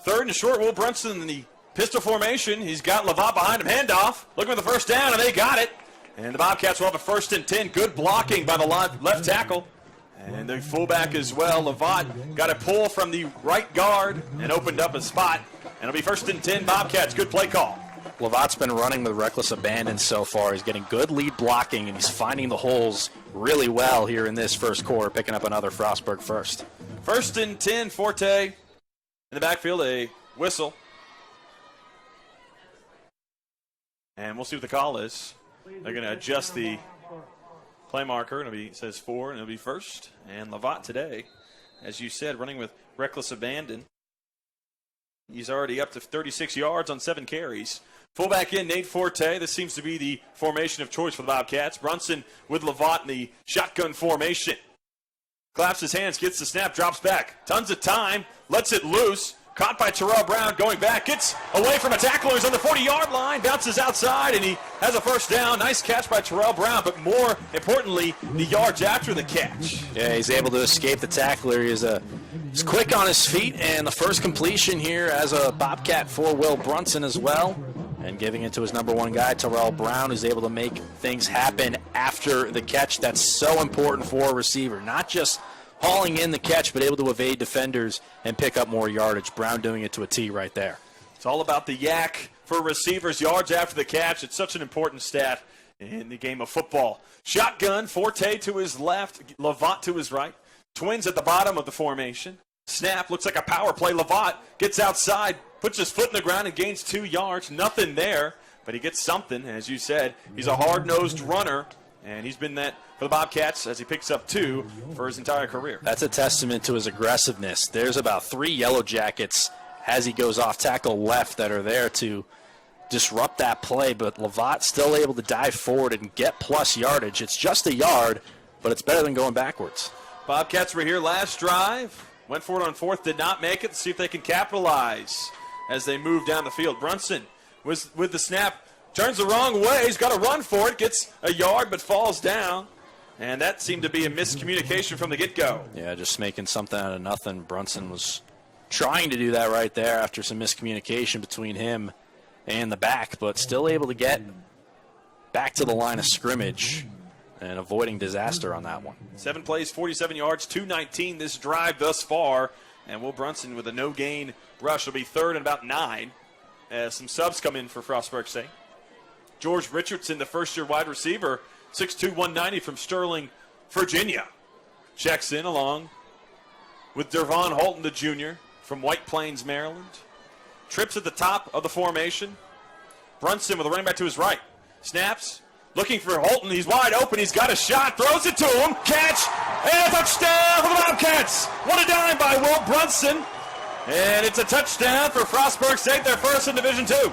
Third and short, Will Brunson in the pistol formation. He's got Lovat behind him. Handoff. Looking for the first down, and they got it. And the Bobcats will have a 1st and 10. Good blocking by the left tackle. And the fullback as well. Lovat got a pull from the right guard and opened up a spot. And it'll be 1st and 10 Bobcats. Good play call. Lavat's been running with reckless abandon so far. He's getting good lead blocking, and he's finding the holes really well here in this first quarter, picking up another Frostburg first. 1st and 10, Forte in the backfield, a whistle. And we'll see what the call is. They're going to adjust the play marker, and it says 4, and it'll be 1st. And Lovat today, as you said, running with reckless abandon. He's already up to 36 yards on 7 carries. Fullback in, Nate Forte. This seems to be the formation of choice for the Bobcats. Brunson with Lovat in the shotgun formation. Claps his hands, gets the snap, drops back. Tons of time, lets it loose. Caught by Terrell Brown, going back, gets away from a tackler. He's on the 40-yard line, bounces outside, and he has a first down. Nice catch by Terrell Brown, but more importantly, the yards after the catch. Yeah, he's able to escape the tackler. He's quick on his feet, and the first completion here as a Bobcat for Will Brunson as well. And giving it to his number one guy, Terrell Brown, who's able to make things happen after the catch. That's so important for a receiver, not just hauling in the catch, but able to evade defenders and pick up more yardage. Brown doing it to a T right there. It's all about the yak for receivers, yards after the catch. It's such an important stat in the game of football. Shotgun, Forte to his left, Lovat to his right. Twins at the bottom of the formation. Snap, looks like a power play. Lovat gets outside, puts his foot in the ground and gains 2 yards. Nothing there, but he gets something. As you said, he's a hard-nosed runner, and he's been that for the Bobcats as he picks up 2 for his entire career. That's a testament to his aggressiveness. There's about 3 Yellow Jackets as he goes off tackle left that are there to disrupt that play, but Lovat still able to dive forward and get plus yardage. It's just a yard, but it's better than going backwards. Bobcats were here last drive. Went for it on 4th, did not make it. Let's see if they can capitalize as they move down the field. Brunson was with the snap. Turns the wrong way. He's got to run for it. Gets a yard but falls down. And that seemed to be a miscommunication from the get-go. Yeah, just making something out of nothing. Brunson was trying to do that right there after some miscommunication between him and the back, but still able to get back to the line of scrimmage and avoiding disaster on that one. 7 plays, 47 yards, 219 this drive thus far. And Will Brunson with a no-gain rush will be 3rd and about 9 as some subs come in for Frostburg State. George Richardson, the first-year wide receiver, 6'2", 190 from Sterling, Virginia. Checks in along with Dervon Holton, the junior, from White Plains, Maryland. Trips at the top of the formation. Brunson with a running back to his right. Snaps, looking for Holton. He's wide open. He's got a shot. Throws it to him. Catch, and a touchdown for the Bobcats. What a dime by Will Brunson. And it's a touchdown for Frostburg State, their first in Division II.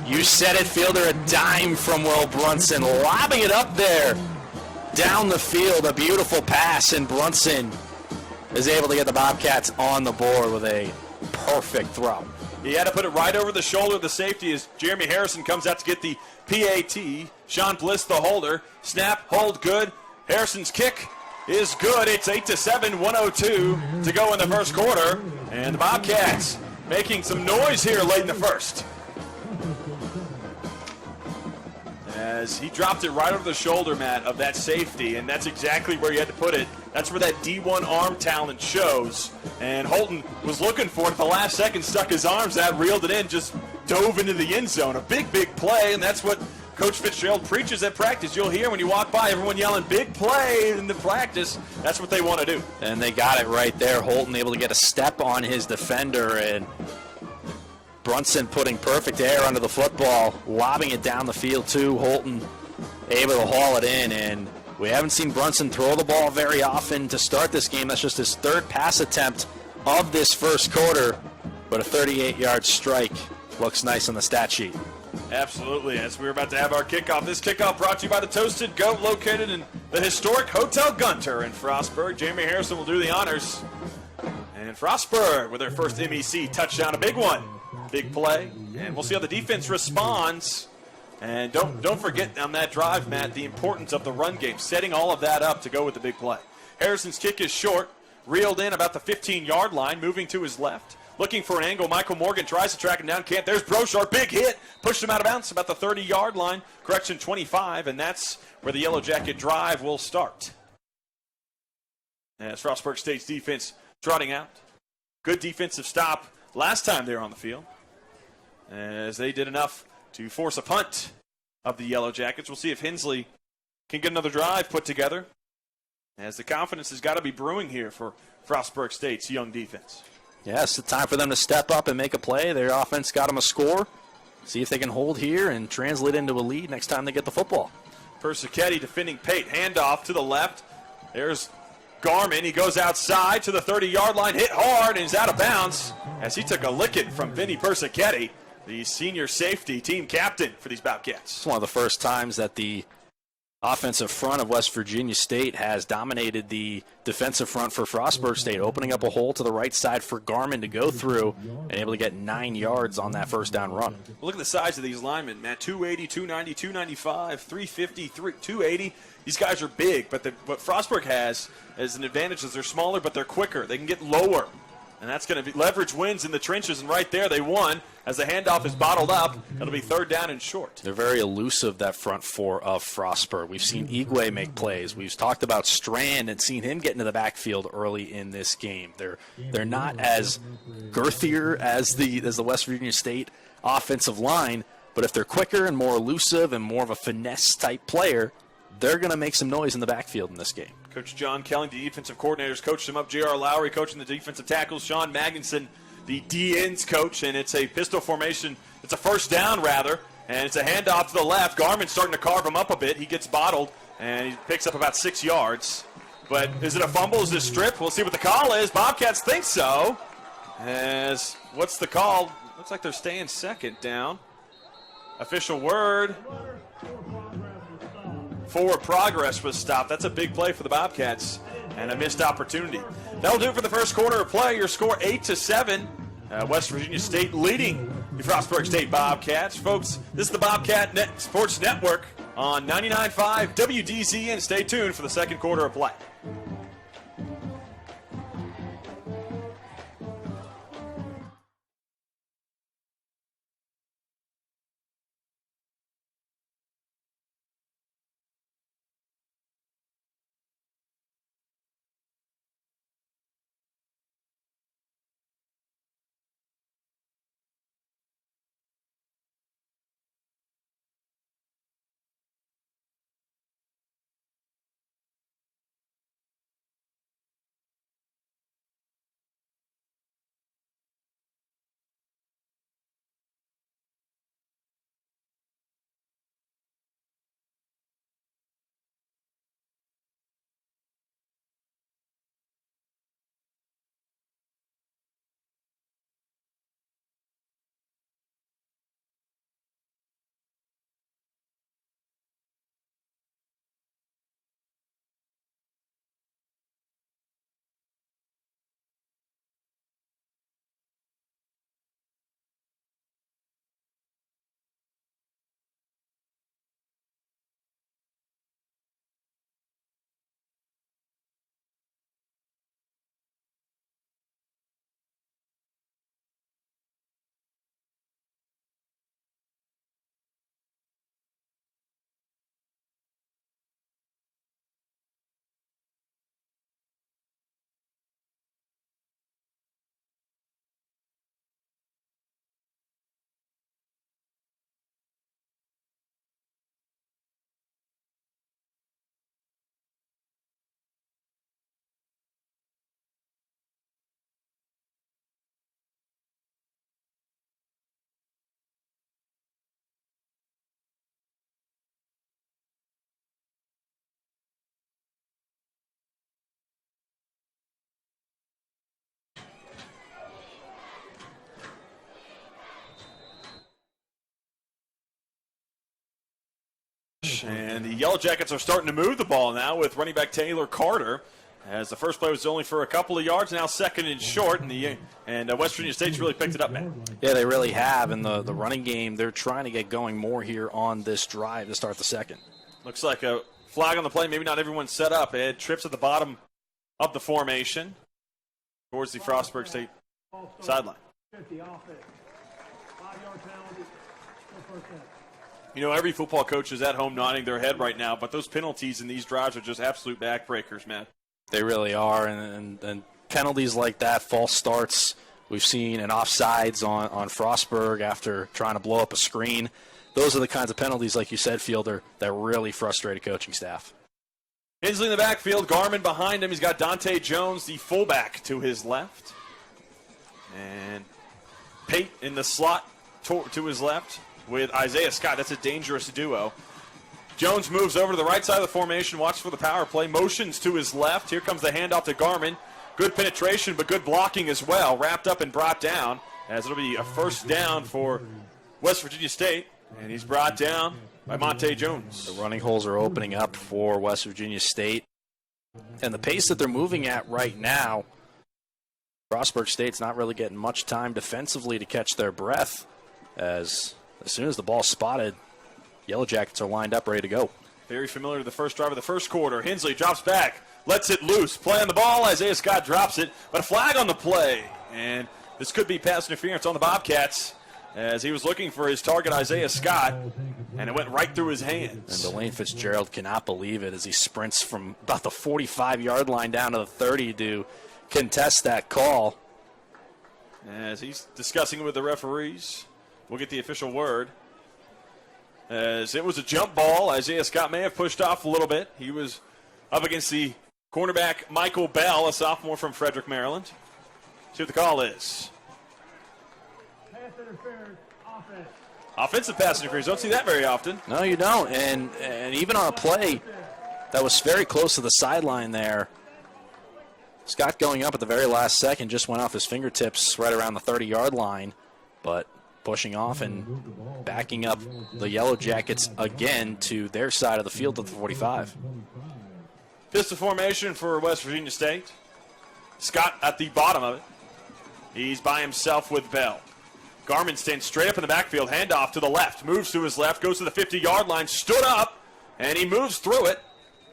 You said it, Fielder, a dime from Will Brunson, lobbing it up there down the field. A beautiful pass, and Brunson is able to get the Bobcats on the board with a perfect throw. He had to put it right over the shoulder of the safety as Jeremy Harrison comes out to get the PAT. Sean Bliss, the holder. Snap, hold, good. Harrison's kick is good. It's 8-7, 1:02 to go in the first quarter. And the Bobcats making some noise here late in the first. As he dropped it right over the shoulder, Matt, of that safety, and that's exactly where you had to put it. That's where that D1 arm talent shows. And Holton was looking for it at the last second, stuck his arms out, reeled it in, just dove into the end zone. A big, big play, and that's what Coach Fitzgerald preaches at practice. You'll hear when you walk by everyone yelling, big play in the practice. That's what they want to do. And they got it right there. Holton able to get a step on his defender, and Brunson putting perfect air under the football, lobbing it down the field too. Holton able to haul it in, and we haven't seen Brunson throw the ball very often to start this game. That's just his 3rd pass attempt of this first quarter, but a 38-yard strike looks nice on the stat sheet. Absolutely. As we're about to have our kickoff, this kickoff brought to you by the Toasted Goat, located in the historic Hotel Gunter in Frostburg. Jeremy Harrison will do the honors. And Frostburg with their first MEC touchdown, a big one. Big play, and we'll see how the defense responds. And don't forget on that drive, Matt, the importance of the run game, setting all of that up to go with the big play. Harrison's kick is short, reeled in about the 15-yard line, moving to his left. Looking for an angle, Michael Morgan tries to track him down, can't. There's Brochard, big hit, pushed him out of bounds about the 30-yard line, correction 25, and that's where the Yellow Jacket drive will start. As Frostburg State's defense trotting out. Good defensive stop last time they were on the field, as they did enough to force a punt of the Yellow Jackets. We'll see if Hensley can get another drive put together, as the confidence has got to be brewing here for Frostburg State's young defense. Yes, it's time for them to step up and make a play. Their offense got them a score. See if they can hold here and translate into a lead next time they get the football. Persichetti defending Pate. Handoff to the left. There's Garmin. He goes outside to the 30-yard line, hit hard, and is out of bounds as he took a licking from Vinny Persichetti, the senior safety team captain for these Bobcats. It's one of the first times that the offensive front of West Virginia State has dominated the defensive front for Frostburg State, opening up a hole to the right side for Garmin to go through and able to get 9 yards on that first down run. Well, look at the size of these linemen, Matt. 280, 290, 295, 350, 280. These guys are big, but what Frostburg has as an advantage is they're smaller, but they're quicker. They can get lower, and that's going to be leverage wins in the trenches, and right there they won. As the handoff is bottled up, it'll be 3rd down and short. They're very elusive, that front four of Frostburg. We've seen Igwe make plays. We've talked about Strand and seen him get into the backfield early in this game. They're not as girthier as the West Virginia State offensive line, but if they're quicker and more elusive and more of a finesse-type player, they're going to make some noise in the backfield in this game. Coach John Kelly, the defensive coordinators, coached him up. J.R. Lowry coaching the defensive tackles. Sean Magnuson, the D-ends coach, and it's a pistol formation. It's a first down, rather, and it's a handoff to the left. Garmin's starting to carve him up a bit. He gets bottled, and he picks up about 6 yards. But is it a fumble? Is it a strip? We'll see what the call is. Bobcats think so. What's the call? Looks like they're staying second down. Official word. Forward progress was stopped. That's a big play for the Bobcats and a missed opportunity. That'll do it for the first quarter of play. Your score 8-7. West Virginia State leading the Frostburg State Bobcats. Folks, this is the Bobcat Sports Network on 99.5 WDZN. Stay tuned for the second quarter of play. And the Yellow Jackets are starting to move the ball now with running back Taylor Carter. As the first play was only for a couple of yards, now second and short, and West Virginia State's really picked it up, man. Yeah, they really have. In the running game, they're trying to get going more here on this drive to start the second. Looks like a flag on the play. Maybe not everyone's set up. It trips at the bottom of the formation towards the Frostburg State sideline. You know, every football coach is at home nodding their head right now, but those penalties in these drives are just absolute backbreakers, man. They really are, and penalties like that, false starts, we've seen, and offsides on Frostburg after trying to blow up a screen. Those are the kinds of penalties, like you said, Fielder, that really frustrate a coaching staff. Hensley in the backfield, Garmin behind him. He's got Dante Jones, the fullback, to his left. And Pate in the slot to his left with Isaiah Scott. That's a dangerous duo. Jones moves over to the right side of the formation, watches for the power play, motions to his left. Here comes the handoff to Garmin. Good penetration, but good blocking as well. Wrapped up and brought down, as it'll be a first down for West Virginia State. And he's brought down by Monte Jones. The running holes are opening up for West Virginia State. And the pace that they're moving at right now, Frostburg State's not really getting much time defensively to catch their breath. As soon as the ball's spotted, Yellow Jackets are lined up, ready to go. Very familiar to the first drive of the first quarter. Hensley drops back, lets it loose. Play on the ball. Isaiah Scott drops it, but a flag on the play. And this could be pass interference on the Bobcats as he was looking for his target, Isaiah Scott, and it went right through his hands. And Delane Fitzgerald cannot believe it as he sprints from about the 45-yard line down to the 30 to contest that call. As he's discussing with the referees, we'll get the official word. As it was a jump ball, Isaiah Scott may have pushed off a little bit. He was up against the cornerback Michael Bell, a sophomore from Frederick, Maryland. See what the call is. Pass interference, offense. Offensive pass interference. Don't see that very often. No, you don't. And even on a play that was very close to the sideline there, Scott going up at the very last second just went off his fingertips right around the 30-yard line, but pushing off and backing up the Yellow Jackets again to their side of the field at the 45. Pistol formation for West Virginia State. Scott at the bottom of it. He's by himself with Bell. Garmin stands straight up in the backfield, handoff to the left, moves to his left, goes to the 50-yard line, stood up, and he moves through it.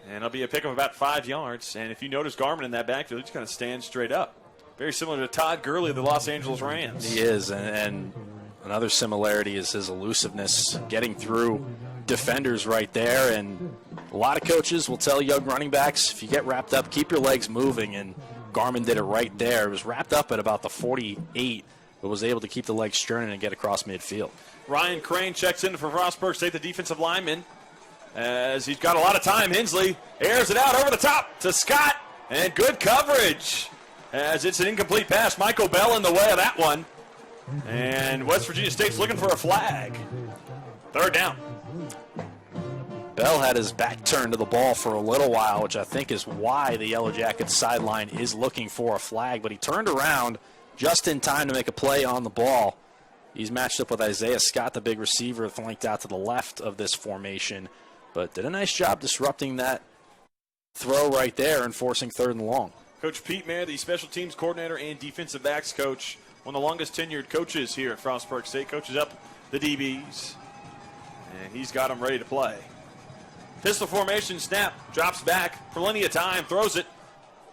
And it'll be a pick of about 5 yards. And if you notice Garmin in that backfield, he's going to stand straight up. Very similar to Todd Gurley of the Los Angeles Rams. He is, and another similarity is his elusiveness, getting through defenders right there. And a lot of coaches will tell young running backs, if you get wrapped up, keep your legs moving. And Garmin did it right there. It was wrapped up at about the 48, but was able to keep the legs churning and get across midfield. Ryan Crane checks in for Frostburg State, the defensive lineman. As he's got a lot of time, Hensley airs it out over the top to Scott, and good coverage as it's an incomplete pass. Michael Bell in the way of that one, and West Virginia State's looking for a flag. Third down. Bell had his back turned to the ball for a little while, which I think is why the Yellow Jackets sideline is looking for a flag, but he turned around just in time to make a play on the ball. He's matched up with Isaiah Scott, the big receiver, flanked out to the left of this formation, but did a nice job disrupting that throw right there and forcing 3rd and long. Coach Pete Mayer, the special teams coordinator and defensive backs coach, one of the longest tenured coaches here at Frostburg State, coaches up the DBs, and he's got them ready to play. Pistol formation, snap, drops back, plenty of time, throws it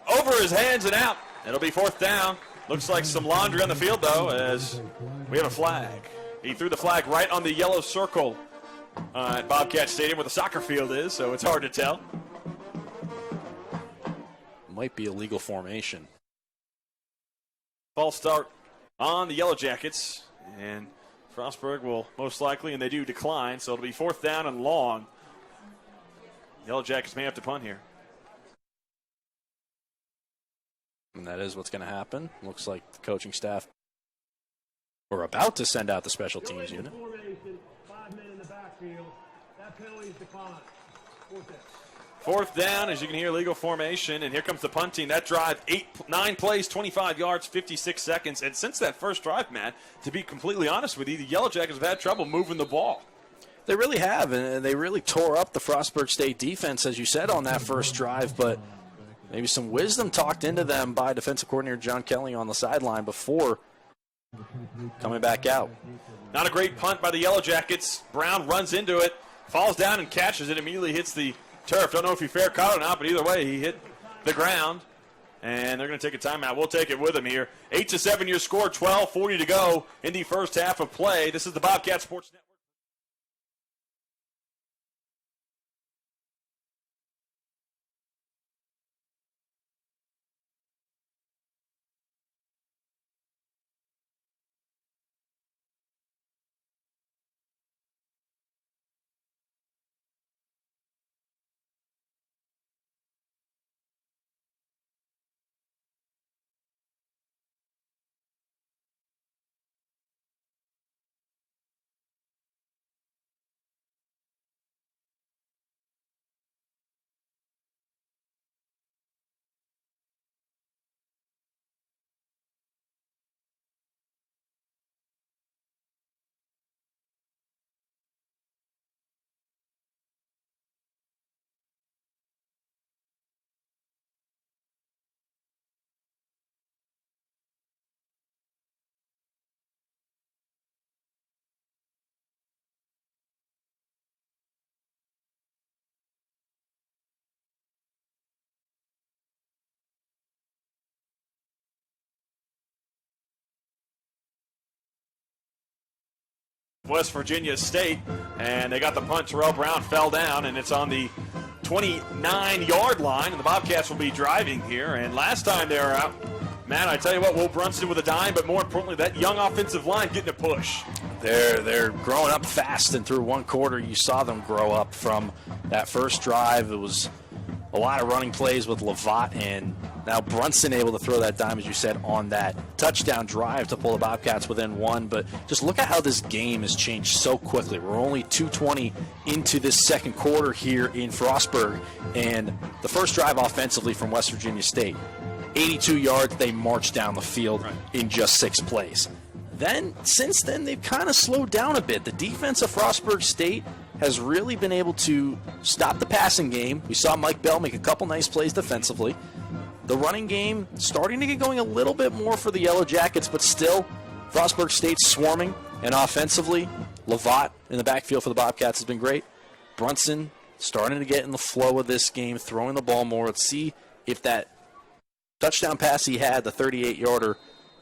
over his hands and out. It'll be 4th down. Looks like some laundry on the field, though, as we have a flag. He threw the flag right on the yellow circle at Bobcat Stadium where the soccer field is, so it's hard to tell. Might be a legal formation. False start on the Yellow Jackets, and Frostburg will most likely, and they do, decline, so it'll be 4th down and long. Yellow Jackets may have to punt here. And that is what's going to happen. Looks like the coaching staff are about to send out the special teams unit. Formation, 5 men in the backfield. That penalty is declined. 4th down. 4th down, as you can hear, legal formation, and here comes the punting. That drive, 9 plays, 25 yards, 56 seconds. And since that first drive, Matt, to be completely honest with you, the Yellow Jackets have had trouble moving the ball. They really have, and they really tore up the Frostburg State defense, as you said, on that first drive, but maybe some wisdom talked into them by defensive coordinator John Kelly on the sideline before coming back out. Not a great punt by the Yellow Jackets. Brown runs into it, falls down and catches it, immediately hits the turf. Don't know if he fair caught it or not, but either way, he hit the ground, and they're going to take a timeout. We'll take it with him here. 8-7 your score, 12:40 to go in the first half of play. This is the Bobcat Sports Network. West Virginia State, and they got the punt. Terrell Brown fell down, and it's on the 29-yard line, and the Bobcats will be driving here. And last time they were out, Matt, I tell you what, Will Brunson with a dime, but more importantly, that young offensive line getting a push. They're growing up fast, and through one quarter, you saw them grow up from that first drive. It was a lot of running plays with Lovat, and now Brunson able to throw that dime, as you said, on that touchdown drive to pull the Bobcats within one. But just look at how this game has changed so quickly. We're only 2:20 into this second quarter here in Frostburg, and the first drive offensively from West Virginia State, 82 yards, they marched down the field in just 6 plays. Then, since then, they've kind of slowed down a bit. The defense of Frostburg State has really been able to stop the passing game. We saw Mike Bell make a couple nice plays defensively. The running game starting to get going a little bit more for the Yellow Jackets, but still, Frostburg State swarming, and offensively, Lovat in the backfield for the Bobcats has been great. Brunson starting to get in the flow of this game, throwing the ball more. Let's see if that touchdown pass he had, the 38-yarder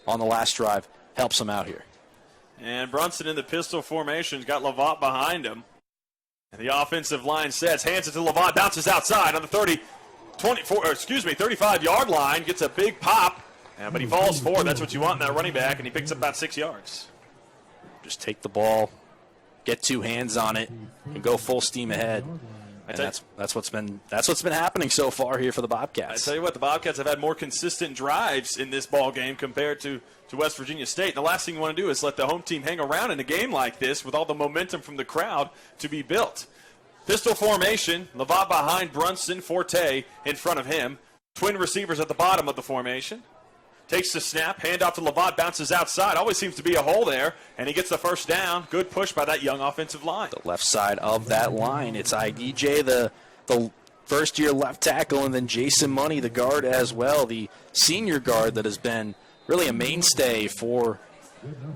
on the last drive, helps him out here. And Brunson in the pistol formation, got Lovat behind him. And the offensive line sets, hands it to Lovat, bounces outside on the 35-yard line, gets a big pop, but he falls forward. That's what you want in that running back, and he picks up about 6 yards. Just take the ball, get 2 hands on it, and go full steam ahead. And that's what's been happening so far here for the Bobcats. I tell you what, the Bobcats have had more consistent drives in this ball game compared to West Virginia State. And the last thing you want to do is let the home team hang around in a game like this with all the momentum from the crowd to be built. Pistol formation, Lovat behind Brunson, Forte in front of him. Twin receivers at the bottom of the formation. Takes the snap, handoff to Lovat, bounces outside. Always seems to be a hole there, and he gets the first down. Good push by that young offensive line. The left side of that line, it's IDJ, the first-year left tackle, and then Jason Money, the guard as well, the senior guard that has been really a mainstay for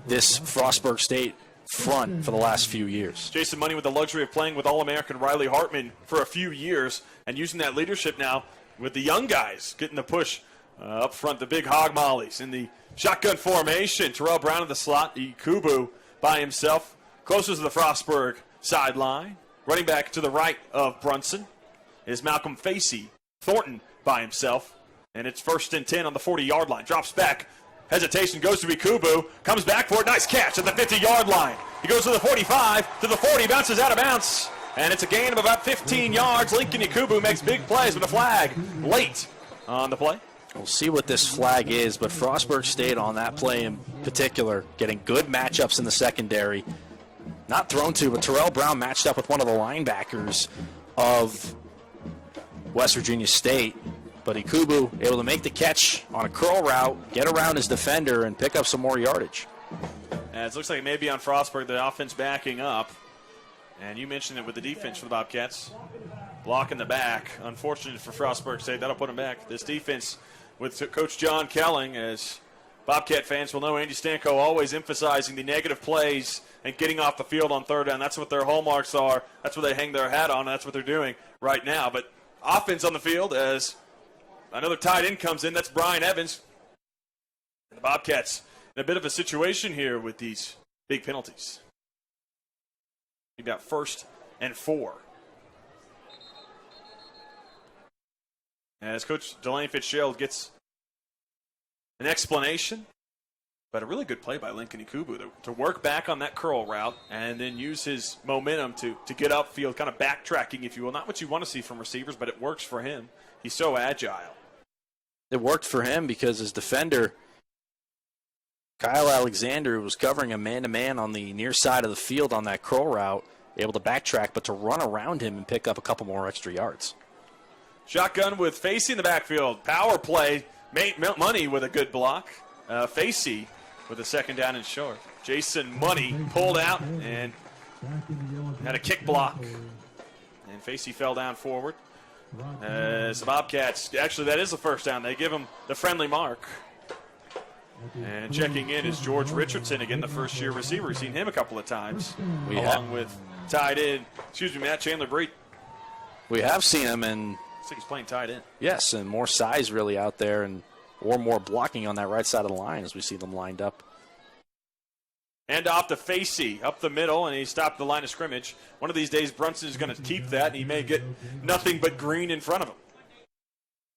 this Frostburg State front for the last few years. Jason Money with the luxury of playing with All-American Riley Hartman for a few years and using that leadership now with the young guys getting the push up front, the big hog mollies in the shotgun formation. Terrell Brown in the slot, Ikubu by himself, closest to the Frostburg sideline. Running back to the right of Brunson is Malcolm Facey. Thornton by himself, and it's 1st and 10 on the 40-yard line. Drops back, hesitation, goes to Ikubu, comes back for a nice catch at the 50-yard line. He goes to the 45, to the 40, bounces out of bounds, and it's a gain of about 15 yards. Lincoln Ikubu makes big plays with a flag late on the play. We'll see what this flag is, but Frostburg State on that play in particular, getting good matchups in the secondary. Not thrown to, but Terrell Brown matched up with one of the linebackers of West Virginia State. But Ikubu able to make the catch on a curl route, get around his defender, and pick up some more yardage. It looks like maybe on Frostburg, the offense backing up. And you mentioned it with the defense for the Bobcats. Blocking the back. Unfortunate for Frostburg State. That'll put them back. This defense with Coach John Kelling, as Bobcat fans will know, Andy Stanko always emphasizing the negative plays and getting off the field on third down. That's what their hallmarks are. That's what they hang their hat on. That's what they're doing right now. But offense on the field as another tight end comes in. That's Brian Evans. And the Bobcats in a bit of a situation here with these big penalties. You've got 1st and 4. As Coach Delaney Fitzgerald gets an explanation, but a really good play by Lincoln Ikubu to work back on that curl route and then use his momentum to get upfield, kind of backtracking, if you will. Not what you want to see from receivers, but it works for him. He's so agile. It worked for him because his defender, Kyle Alexander, was covering a man-to-man on the near side of the field on that curl route, able to backtrack, but to run around him and pick up a couple more extra yards. Shotgun with Facey in the backfield. Power play. Money with a good block. Facey with a 2nd down and short. Jason Money pulled out and had a kick block. And Facey fell down forward. As the Bobcats, actually that is the 1st down. They give him the friendly mark. And checking in is George Richardson, again, the first-year receiver. We've seen him a couple of times, along with tight end, Matt Chandler-Breed. We have seen him, and looks like he's playing tight end. Yes, and more size really out there, or more blocking on that right side of the line as we see them lined up. Hand off to Facey up the middle, and he stopped the line of scrimmage. One of these days, Brunson is going to keep that, and he may get nothing but green in front of him.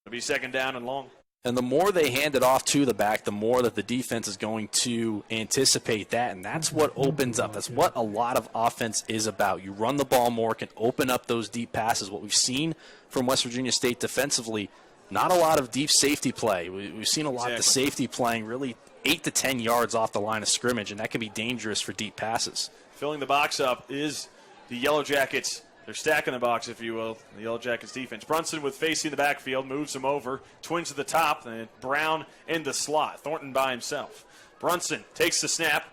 It'll be second down and long. And the more they hand it off to the back, the more that the defense is going to anticipate that, and that's what opens up. That's what a lot of offense is about. You run the ball more, can open up those deep passes. What we've seen from West Virginia State defensively, not a lot of deep safety play. We've seen a lot of the safety playing really 8 to 10 yards off the line of scrimmage, and that can be dangerous for deep passes. Filling the box up is the Yellow Jackets. They're stacking the box, if you will, the Yellow Jackets defense. Brunson with Facey in the backfield, moves him over, twins to the top, and Brown in the slot. Thornton by himself. Brunson takes the snap,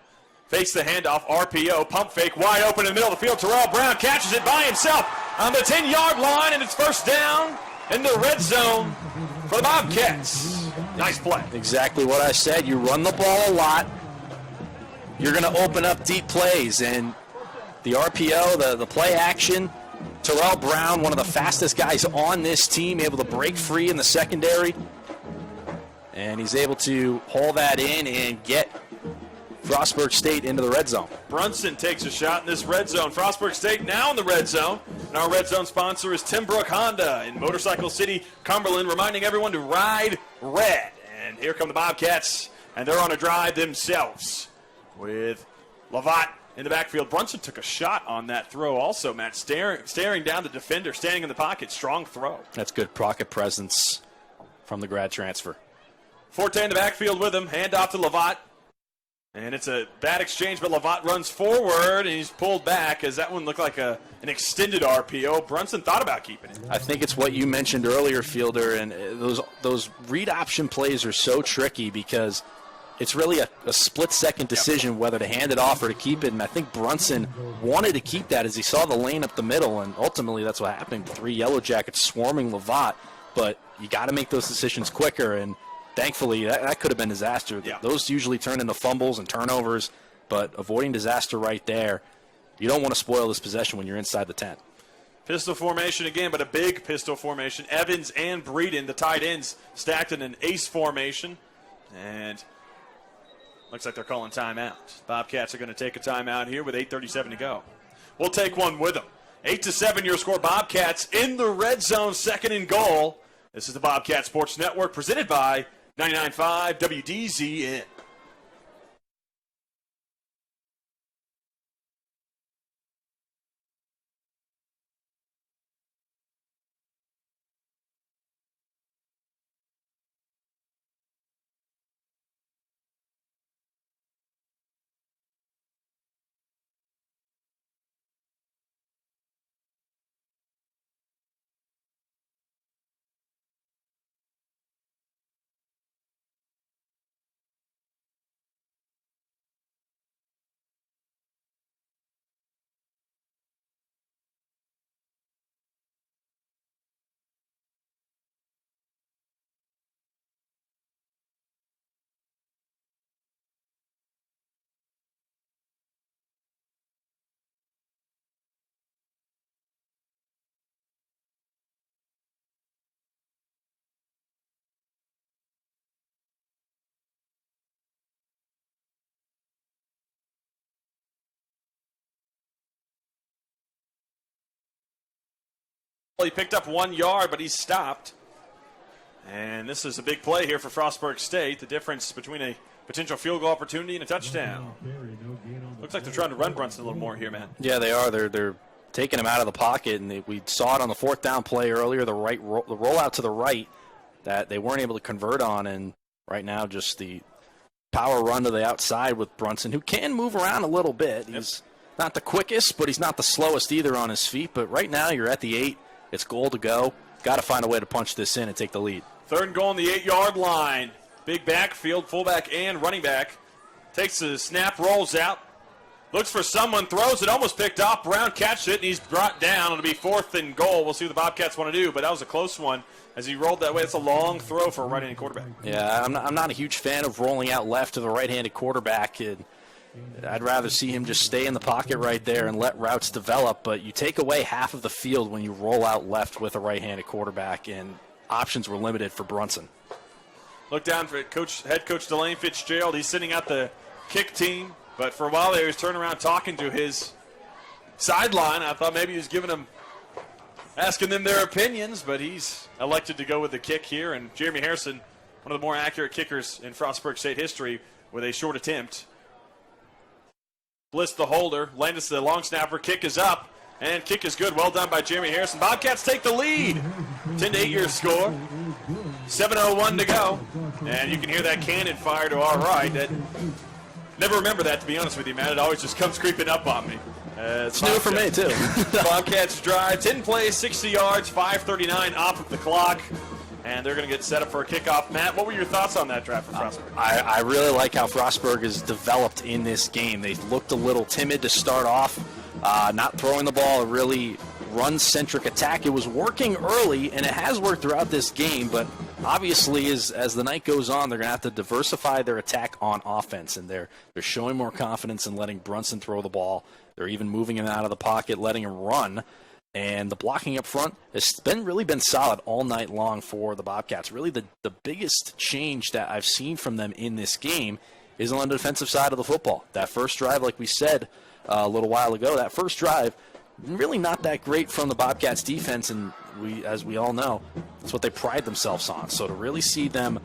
fakes the handoff, RPO, pump fake, wide open in the middle of the field. Terrell Brown catches it by himself on the 10-yard line, and it's first down in the red zone for the Bobcats. Nice play. Exactly what I said. You run the ball a lot, you're going to open up deep plays, and the RPO, the play action, Terrell Brown, one of the fastest guys on this team, able to break free in the secondary, and he's able to haul that in and get Frostburg State into the red zone. Brunson takes a shot in this red zone. Frostburg State now in the red zone. And our red zone sponsor is Timbrook Honda in Motorcycle City, Cumberland, reminding everyone to ride red. And here come the Bobcats, and they're on a drive themselves with Lovat in the backfield. Brunson took a shot on that throw also, Matt, staring down the defender, standing in the pocket. Strong throw. That's good pocket presence from the grad transfer. Forte in the backfield with him. Hand off to Lovat. And it's a bad exchange, but Lovat runs forward, and he's pulled back as that one looked like an extended RPO. Brunson thought about keeping it. I think it's what you mentioned earlier, Fielder, and those read option plays are so tricky because it's really a split-second decision whether to hand it off or to keep it, and I think Brunson wanted to keep that as he saw the lane up the middle, and ultimately that's what happened. 3 Yellow Jackets swarming Lovat, but you got to make those decisions quicker, and thankfully, that could have been disaster. Yeah. Those usually turn into fumbles and turnovers, but avoiding disaster right there, you don't want to spoil this possession when you're inside the 10. Pistol formation again, but a big pistol formation. Evans and Breeden, the tight ends, stacked in an ace formation. And looks like they're calling timeout. Bobcats are going to take a timeout here with 8:37 to go. We'll take one with them. 8-7 your score. Bobcats in the red zone, second and goal. This is the Bobcat Sports Network presented by 99.5 WDZN. He picked up 1 yard, but he's stopped. And this is a big play here for Frostburg State. The difference between a potential field goal opportunity and a touchdown. Looks like they're trying to run Brunson a little more here, man. Yeah, they are. They're taking him out of the pocket, and we saw it on the 4th down play earlier, the rollout to the right that they weren't able to convert on, and right now just the power run to the outside with Brunson, who can move around a little bit. He's not the quickest, but he's not the slowest either on his feet. But right now you're at the 8. It's goal to go. Got to find a way to punch this in and take the lead. Third and goal on the 8-yard line. Big backfield, fullback and running back. Takes the snap, rolls out. Looks for someone, throws it, almost picked off. Brown catches it, and he's brought down. It'll be 4th and goal. We'll see what the Bobcats want to do, but that was a close one as he rolled that way. It's a long throw for a right-handed quarterback. Yeah, I'm not a huge fan of rolling out left to the right-handed quarterback. I'd rather see him just stay in the pocket right there and let routes develop, but you take away half of the field when you roll out left with a right-handed quarterback, and options were limited for Brunson. Look down for head coach Delane Fitzgerald. He's sitting out the kick team, But for a while there, he was turning around talking to his sideline. I thought maybe he was asking them their opinions, but he's elected to go with the kick here. And Jeremy Harrison, one of the more accurate kickers in Frostburg State history, with a short attempt. Bliss the holder. Landis the long snapper. Kick is up. And kick is good. Well done by Jeremy Harrison. Bobcats take the lead. 10-8 your score. 7:01 to go. And you can hear that cannon fire to our right. Never remember that, to be honest with you, man. It always just comes creeping up on me. It's new for me, too. Bobcats drive. 10 plays, 60 yards, 5:39 off of the clock. And they're going to get set up for a kickoff. Matt, what were your thoughts on that drive for Frostburg? I really like how Frostburg has developed in this game. They looked a little timid to start off, not throwing the ball, a really run-centric attack. It was working early, and it has worked throughout this game, but obviously as the night goes on, they're going to have to diversify their attack on offense, and they're showing more confidence in letting Brunson throw the ball. They're even moving him out of the pocket, letting him run. And the blocking up front has really been solid all night long for the Bobcats. Really, the biggest change that I've seen from them in this game is on the defensive side of the football. That first drive, like we said a little while ago, that first drive, really not that great from the Bobcats defense, and as we all know, that's what they pride themselves on. So to really see them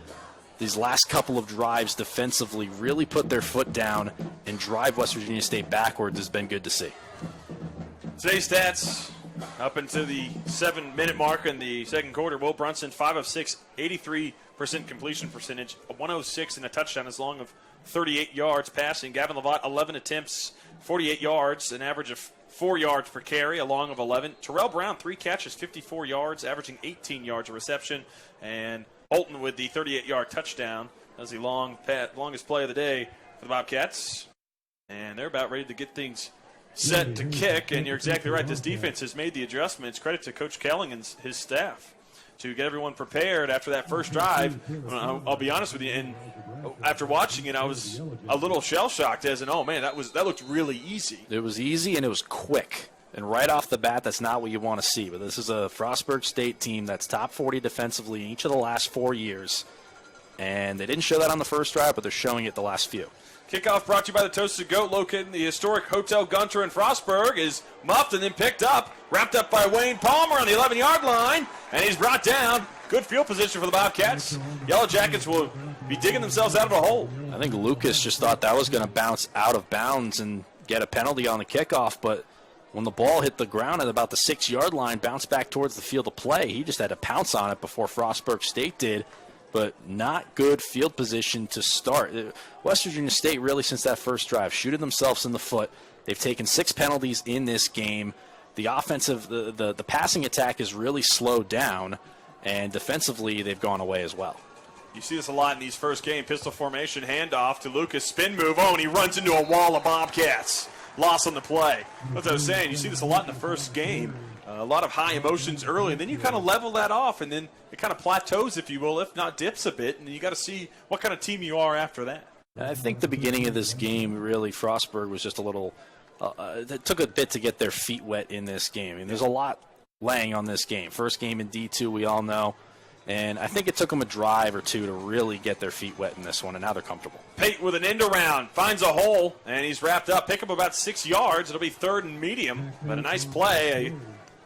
these last couple of drives defensively really put their foot down and drive West Virginia State backwards has been good to see. Today's stats. Up into the 7-minute mark in the second quarter, Will Brunson, 5 of 6, 83% completion percentage, a 106 and a touchdown as long of 38 yards passing. Gavin Lavatte, 11 attempts, 48 yards, an average of 4 yards per carry, a long of 11. Terrell Brown, 3 catches, 54 yards, averaging 18 yards a reception. And Holton with the 38-yard touchdown. That was the longest play of the day for the Bobcats. And they're about ready to get things set to kick, and you're exactly right. This defense has made the adjustments. Credit to Coach Kelling and his staff to get everyone prepared after that first drive. I'll be honest with you, and after watching it, I was a little shell-shocked as in, oh, man, that looked really easy. It was easy, and it was quick. And right off the bat, that's not what you want to see. But this is a Frostburg State team that's top 40 defensively in each of the last 4 years. And they didn't show that on the first drive, but they're showing it the last few. Kickoff brought to you by the Toasted Goat, located in the historic Hotel Gunter in Frostburg, is muffed and then picked up, wrapped up by Wayne Palmer on the 11-yard line, and he's brought down. Good field position for the Bobcats. Yellow Jackets will be digging themselves out of a hole. I think Lucas just thought that was going to bounce out of bounds and get a penalty on the kickoff, but when the ball hit the ground at about the 6-yard line, bounced back towards the field of play, he just had to pounce on it before Frostburg State did. But not good field position to start. West Virginia State really, since that first drive, shooting themselves in the foot. They've taken 6 penalties in this game. The offensive, the passing attack is really slowed down, and defensively they've gone away as well. You see this a lot in these first game. Pistol formation, handoff to Lucas, spin move. Oh, and he runs into a wall of Bobcats. Loss on the play. That's what I was saying. You see this a lot in the first game. A lot of high emotions early, and then you kind of level that off, and then it kind of plateaus, if you will, if not dips a bit, and you got to see what kind of team you are after that. I think the beginning of this game, really, Frostburg was just a little it took a bit to get their feet wet in this game. I mean, there's a lot laying on this game. First game in D2, we all know, and I think it took them a drive or two to really get their feet wet in this one, and now they're comfortable. Pate with an end around, finds a hole, and he's wrapped up. Pick up about 6 yards. It'll be 3rd and medium, but a nice play,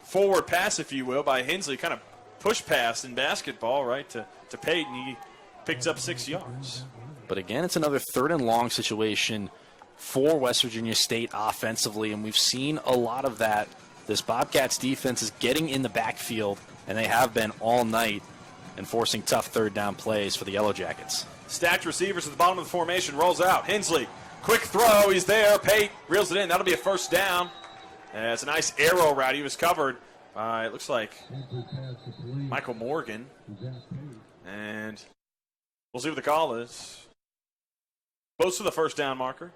forward pass, if you will, by Hensley, kind of push pass in basketball, right, to Peyton. He picks up 6 yards. But again, it's another 3rd and long situation for West Virginia State offensively, and we've seen a lot of that. This Bobcats defense is getting in the backfield, and they have been all night, and forcing tough 3rd down plays for the Yellow Jackets. Stacked receivers at the bottom of the formation, rolls out. Hensley, quick throw, he's there. Pate reels it in. That'll be a 1st down. It's a nice arrow route. He was covered by, it looks like, Michael Morgan. And we'll see what the call is. Close to the 1st down marker.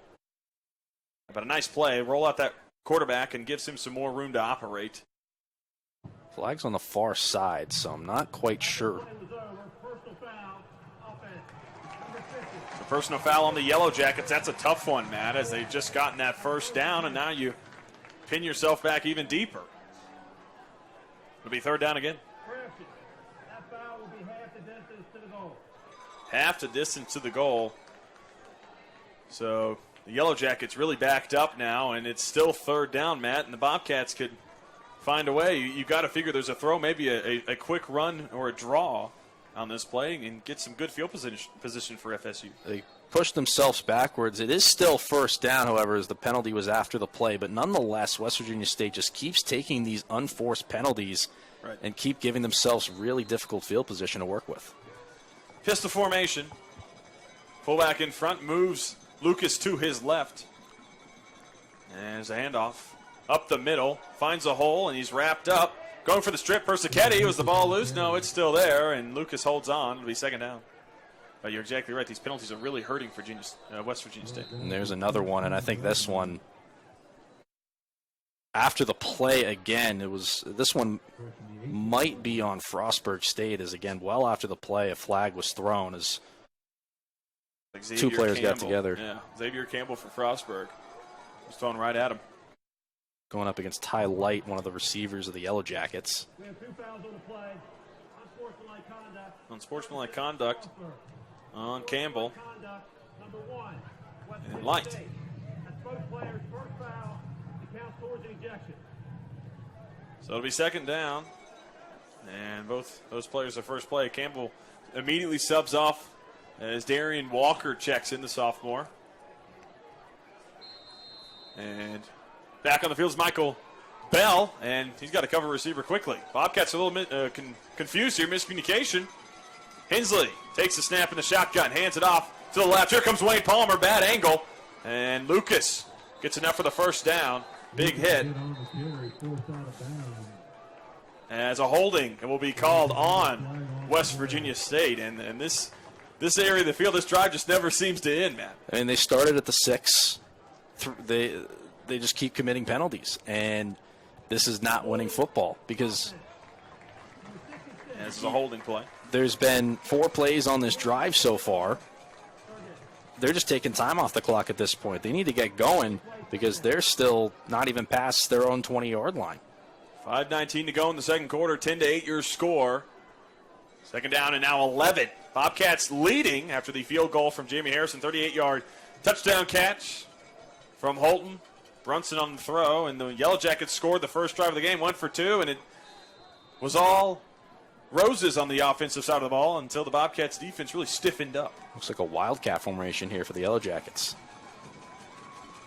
But a nice play. Roll out that quarterback and gives him some more room to operate. Flag's on the far side, so I'm not quite sure. The personal foul on the Yellow Jackets. That's a tough one, Matt, as they've just gotten that 1st down, and now you pin yourself back even deeper. It'll be 3rd down again. That foul will be half the distance to the goal. Half the distance to the goal. So The Yellow Jackets really backed up now, and it's still third down, Matt, and the Bobcats could find a way. You got to figure there's a throw, maybe a quick run or a draw on this play and get some good field position for FSU. They pushed themselves backwards. It is still first down, however, as the penalty was after the play. But nonetheless, West Virginia State just keeps taking these unforced penalties and keep giving themselves really difficult field position to work with. Pistol formation. Fullback in front moves Lucas to his left. And there's a handoff. Up the middle. Finds a hole, and he's wrapped up. Going for the strip. Persichetti. Was the ball loose? No, it's still there, and Lucas holds on. It'll be second down. But you're exactly right. These penalties are really hurting West Virginia State. And there's another one, and I think this one, after the play again, this one might be on Frostburg State, as again, well after the play, a flag was thrown as two players got together. Yeah, Xavier Campbell for Frostburg. Was thrown right at him. Going up against Ty Light, one of the receivers of the Yellow Jackets. We have 2 fouls on the play. Unsportsmanlike conduct. Unsportsmanlike conduct on Campbell. Conduct number 1. And Light. That's both players' first foul. It counts towards an ejection. So it'll be second down. And both those players, the first play. Campbell immediately subs off as Darian Walker checks in, the sophomore. And back on the field is Michael Bell, and he's got to cover receiver quickly. Bobcats a little bit confused here, miscommunication. Hensley takes the snap in the shotgun, hands it off to the left. Here comes Wayne Palmer, bad angle. And Lucas gets enough for the first down. Big hit. As a holding, it will be called on West Virginia State. And this area of the field, this drive just never seems to end, man. I mean, they started at the 6. They just keep committing penalties, and this is not winning football because this is a holding play. There's been 4 plays on this drive so far. They're just taking time off the clock at this point. They need to get going because they're still not even past their own 20-yard line. 5:19 to go in the second quarter, 10-8 your score. Second down and now 11. Bobcats leading after the field goal from Jamie Harrison, 38-yard touchdown catch from Holton. Brunson on the throw, and the Yellow Jackets scored the first drive of the game, 1 for 2, and it was all roses on the offensive side of the ball until the Bobcats defense really stiffened up. Looks like a wildcat formation here for the Yellow Jackets.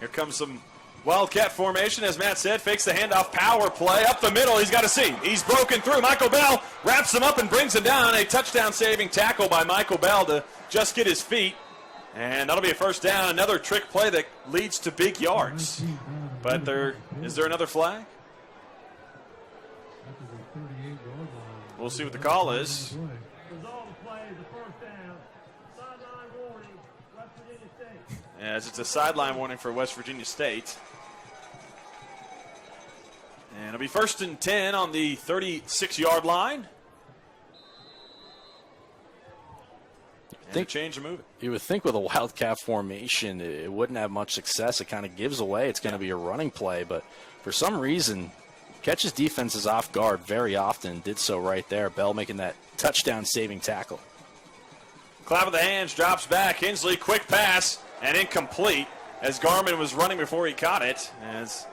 Here comes some wildcat formation, as Matt said, fakes the handoff, power play up the middle. He's got a seam. He's broken through. Michael Bell wraps him up and brings him down. A touchdown-saving tackle by Michael Bell to just get his feet. And that'll be a first down. Another trick play that leads to big yards. But is there another flag? We'll see what the call is. As it's a sideline warning for West Virginia State. And it'll be 1st and 10 on the 36-yard line. Change and move it. You would think with a wildcat formation, it wouldn't have much success. It kind of gives away. It's going to be a running play. But for some reason, catches defenses off guard very often. Did so right there. Bell making that touchdown-saving tackle. Clap of the hands, drops back. Hensley, quick pass, and incomplete as Garmin was running before he caught it. As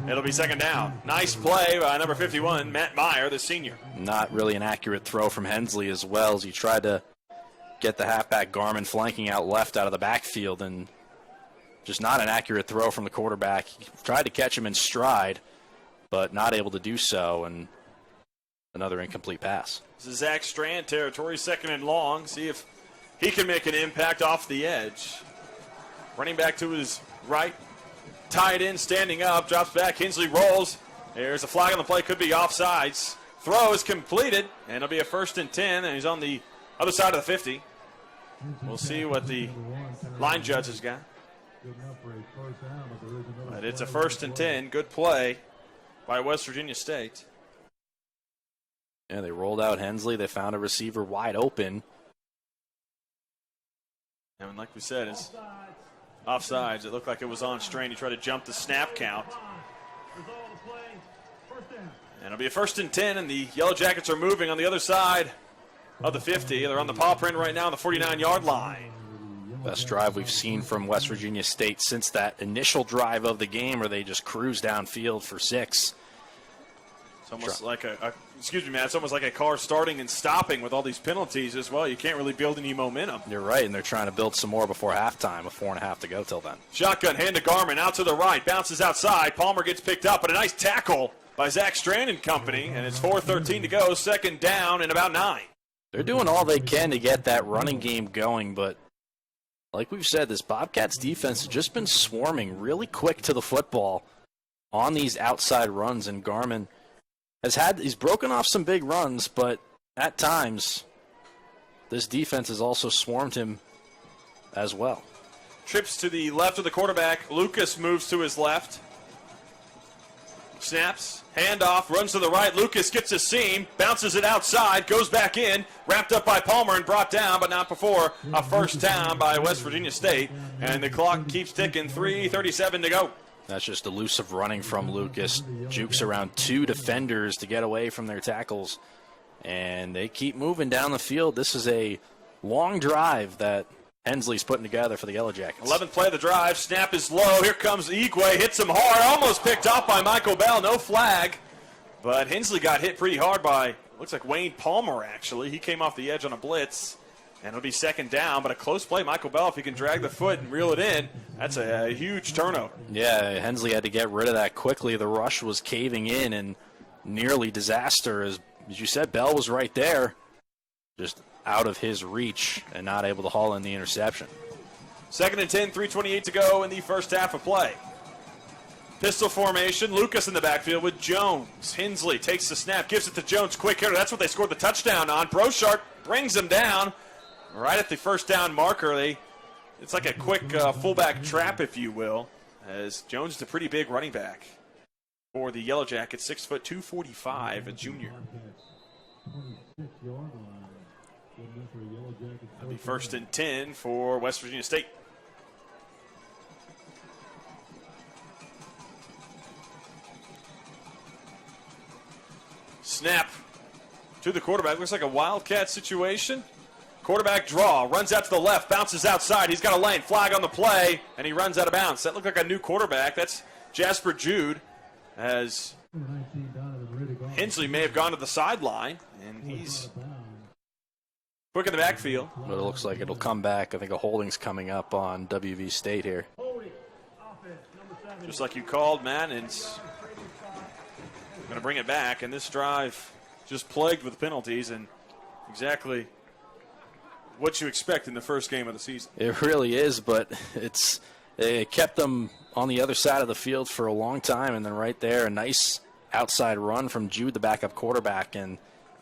it'll be second down. Nice play by number 51, Matt Meyer, the senior. Not really an accurate throw from Hensley as well, as he tried to get the halfback Garmin flanking out left out of the backfield, and just not an accurate throw from the quarterback. He tried to catch him in stride, but not able to do so, and another incomplete pass. This is Zach Strand territory, 2nd and long. See if he can make an impact off the edge. Running back to his right, tied in, standing up, drops back. Hensley rolls. There's a flag on the play, could be offsides. Throw is completed, and it'll be a 1st and 10, and he's on the other side of the 50. We'll see what the line judge has got. But it's a 1st and 10. Good play by West Virginia State. Yeah, they rolled out Hensley. They found a receiver wide open. And like we said, it's offsides. It looked like it was on Strain. He tried to jump the snap count. And it'll be a 1st and 10, and the Yellow Jackets are moving on the other side of the 50. They're on the paw print right now on the 49-yard line. Best drive we've seen from West Virginia State since that initial drive of the game where they just cruised downfield for 6. It's almost like excuse me, Matt, it's almost like a car starting and stopping with all these penalties as well. You can't really build any momentum. You're right, and they're trying to build some more before halftime, with 4.5 to go till then. Shotgun, hand to Garmin, out to the right, bounces outside. Palmer gets picked up, but a nice tackle by Zach Strand and company, and it's 4:13 to go, second down and about 9. They're doing all they can to get that running game going, but like we've said, this Bobcats defense has just been swarming really quick to the football on these outside runs, and Garmin he's broken off some big runs, but at times this defense has also swarmed him as well. Trips to the left of the quarterback. Lucas moves to his left. Snaps, handoff, runs to the right. Lucas gets a seam, bounces it outside, goes back in, wrapped up by Palmer and brought down, but not before a first down by West Virginia State. And the clock keeps ticking, 3:37 to go. That's just elusive running from Lucas. Jukes around 2 defenders to get away from their tackles. And they keep moving down the field. This is a long drive that Hensley's putting together for the Yellow Jackets. 11th play of the drive. Snap is low. Here comes Igwe. Hits him hard. Almost picked off by Michael Bell. No flag. But Hensley got hit pretty hard by, looks like Wayne Palmer, actually. He came off the edge on a blitz. And it'll be second down, but a close play. Michael Bell, if he can drag the foot and reel it in, that's a huge turnover. Yeah, Hensley had to get rid of that quickly. The rush was caving in and nearly disaster. As you said, Bell was right there, just out of his reach and not able to haul in the interception. Second and 10, 3:28 to go in the first half of play. Pistol formation, Lucas in the backfield with Jones. Hensley takes the snap, gives it to Jones, quick hitter. That's what they scored the touchdown on. Brochart brings him down. Right at the first down marker, it's like a quick fullback trap, if you will, as Jones is a pretty big running back for the Yellow Jackets, 6 foot 245, a junior. That'll be first and 10 for West Virginia State. Snap to the quarterback. Looks like a Wildcat situation. Quarterback draw, runs out to the left, bounces outside. He's got a lane, flag on the play, and he runs out of bounds. That looked like a new quarterback. That's Jasper Jude, as Hensley may have gone to the sideline, and he's quick in the backfield. But it looks like it'll come back. I think a holding's coming up on WV State here. Just like you called, Matt, and it's going to bring it back. And this drive just plagued with penalties, and exactly what you expect in the first game of the season. It really is, but it kept them on the other side of the field for a long time, and then right there, a nice outside run from Jude, the backup quarterback, and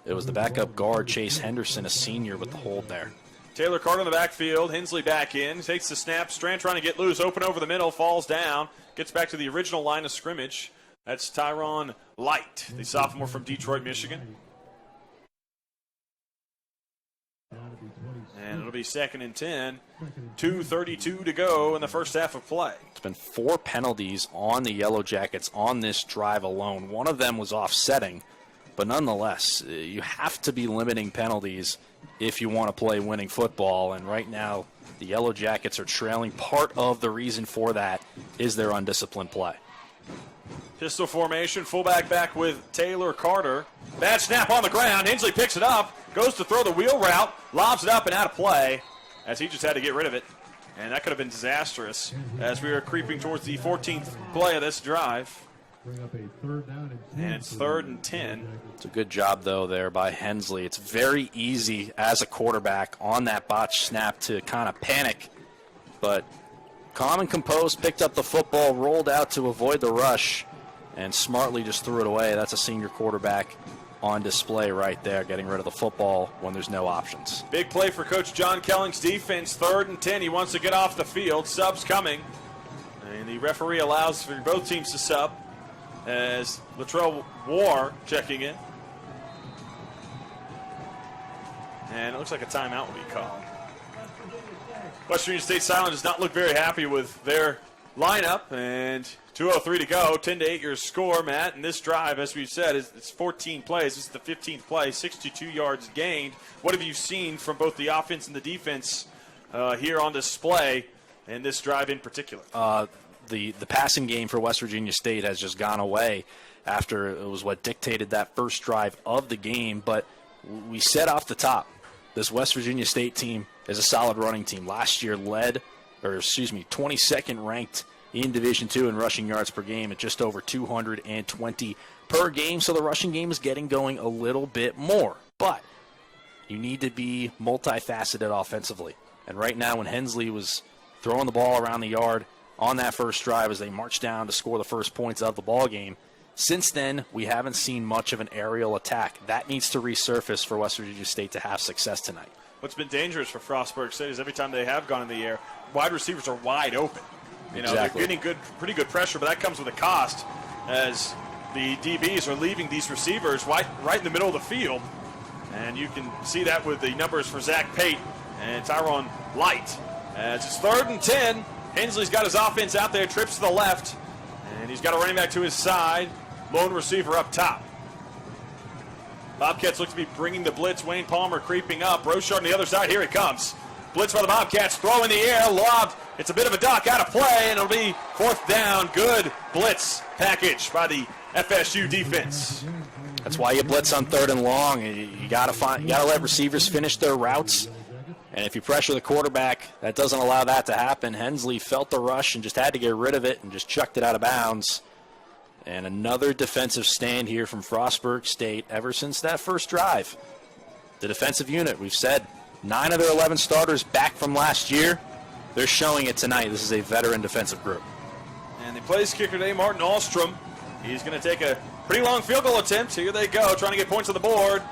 it was the backup guard, Chase Henderson, a senior, with the hold there. Taylor Carter in the backfield, Hensley back in, takes the snap, Strand trying to get loose, open over the middle, falls down, gets back to the original line of scrimmage. That's Tyron Light, the sophomore from Detroit, Michigan. And it'll be second and 10, 2:32 to go in the first half of play. It's been 4 penalties on the Yellow Jackets on this drive alone. One of them was offsetting, but nonetheless, you have to be limiting penalties if you want to play winning football. And right now, the Yellow Jackets are trailing. Part of the reason for that is their undisciplined play. Pistol formation, fullback back with Taylor Carter. Bad snap on the ground. Hensley picks it up, goes to throw the wheel route, lobs it up and out of play as he just had to get rid of it. And that could have been disastrous as we are creeping towards the 14th play of this drive. And it's 3rd and 10. It's a good job, though, there by Hensley. It's very easy as a quarterback on that botch snap to kind of panic. But calm and composed, picked up the football, rolled out to avoid the rush, and smartly just threw it away. That's a senior quarterback on display right there, getting rid of the football when there's no options. Big play for Coach John Kelling's defense, 3rd and 10. He wants to get off the field. Subs coming. And the referee allows for both teams to sub as Latrell War checking in. And it looks like a timeout will be called. West Virginia State Silent does not look very happy with their lineup, and 2:03 to go, 10-8 your score, Matt. And this drive, as we've said, it's 14 plays. This is the 15th play, 62 yards gained. What have you seen from both the offense and the defense here on display in this drive in particular. The passing game for West Virginia State has just gone away after it was what dictated that first drive of the game. But we said off the top, this West Virginia State team is a solid running team. Last year 22nd ranked in Division II in rushing yards per game at just over 220 per game. So the rushing game is getting going a little bit more. But you need to be multifaceted offensively. And right now when Hensley was throwing the ball around the yard on that first drive as they marched down to score the first points of the ball game, since then we haven't seen much of an aerial attack. That needs to resurface for West Virginia State to have success tonight. What's been dangerous for Frostburg State is every time they have gone in the air, wide receivers are wide open. They're getting pretty good pressure, but that comes with a cost as the DBs are leaving these receivers right in the middle of the field. And you can see that with the numbers for Zach Pate and Tyrone Light. As it's 3rd and 10, Hensley's got his offense out there, trips to the left, and he's got a running back to his side, lone receiver up top. Bobcats look to be bringing the blitz. Wayne Palmer creeping up. Rochard on the other side. Here it comes. Blitz by the Bobcats. Throw in the air. Lobbed. It's a bit of a duck out of play, and it'll be 4th down. Good blitz package by the FSU defense. That's why you blitz on 3rd and long. You gotta let receivers finish their routes. And if you pressure the quarterback, that doesn't allow that to happen. Hensley felt the rush and just had to get rid of it and just chucked it out of bounds. And another defensive stand here from Frostburg State ever since that first drive. The defensive unit, we've said 9 of their 11 starters back from last year. They're showing it tonight. This is a veteran defensive group. And the place kicker today, Martin Ahlstrom. He's going to take a pretty long field goal attempt. Here they go, trying to get points on the board.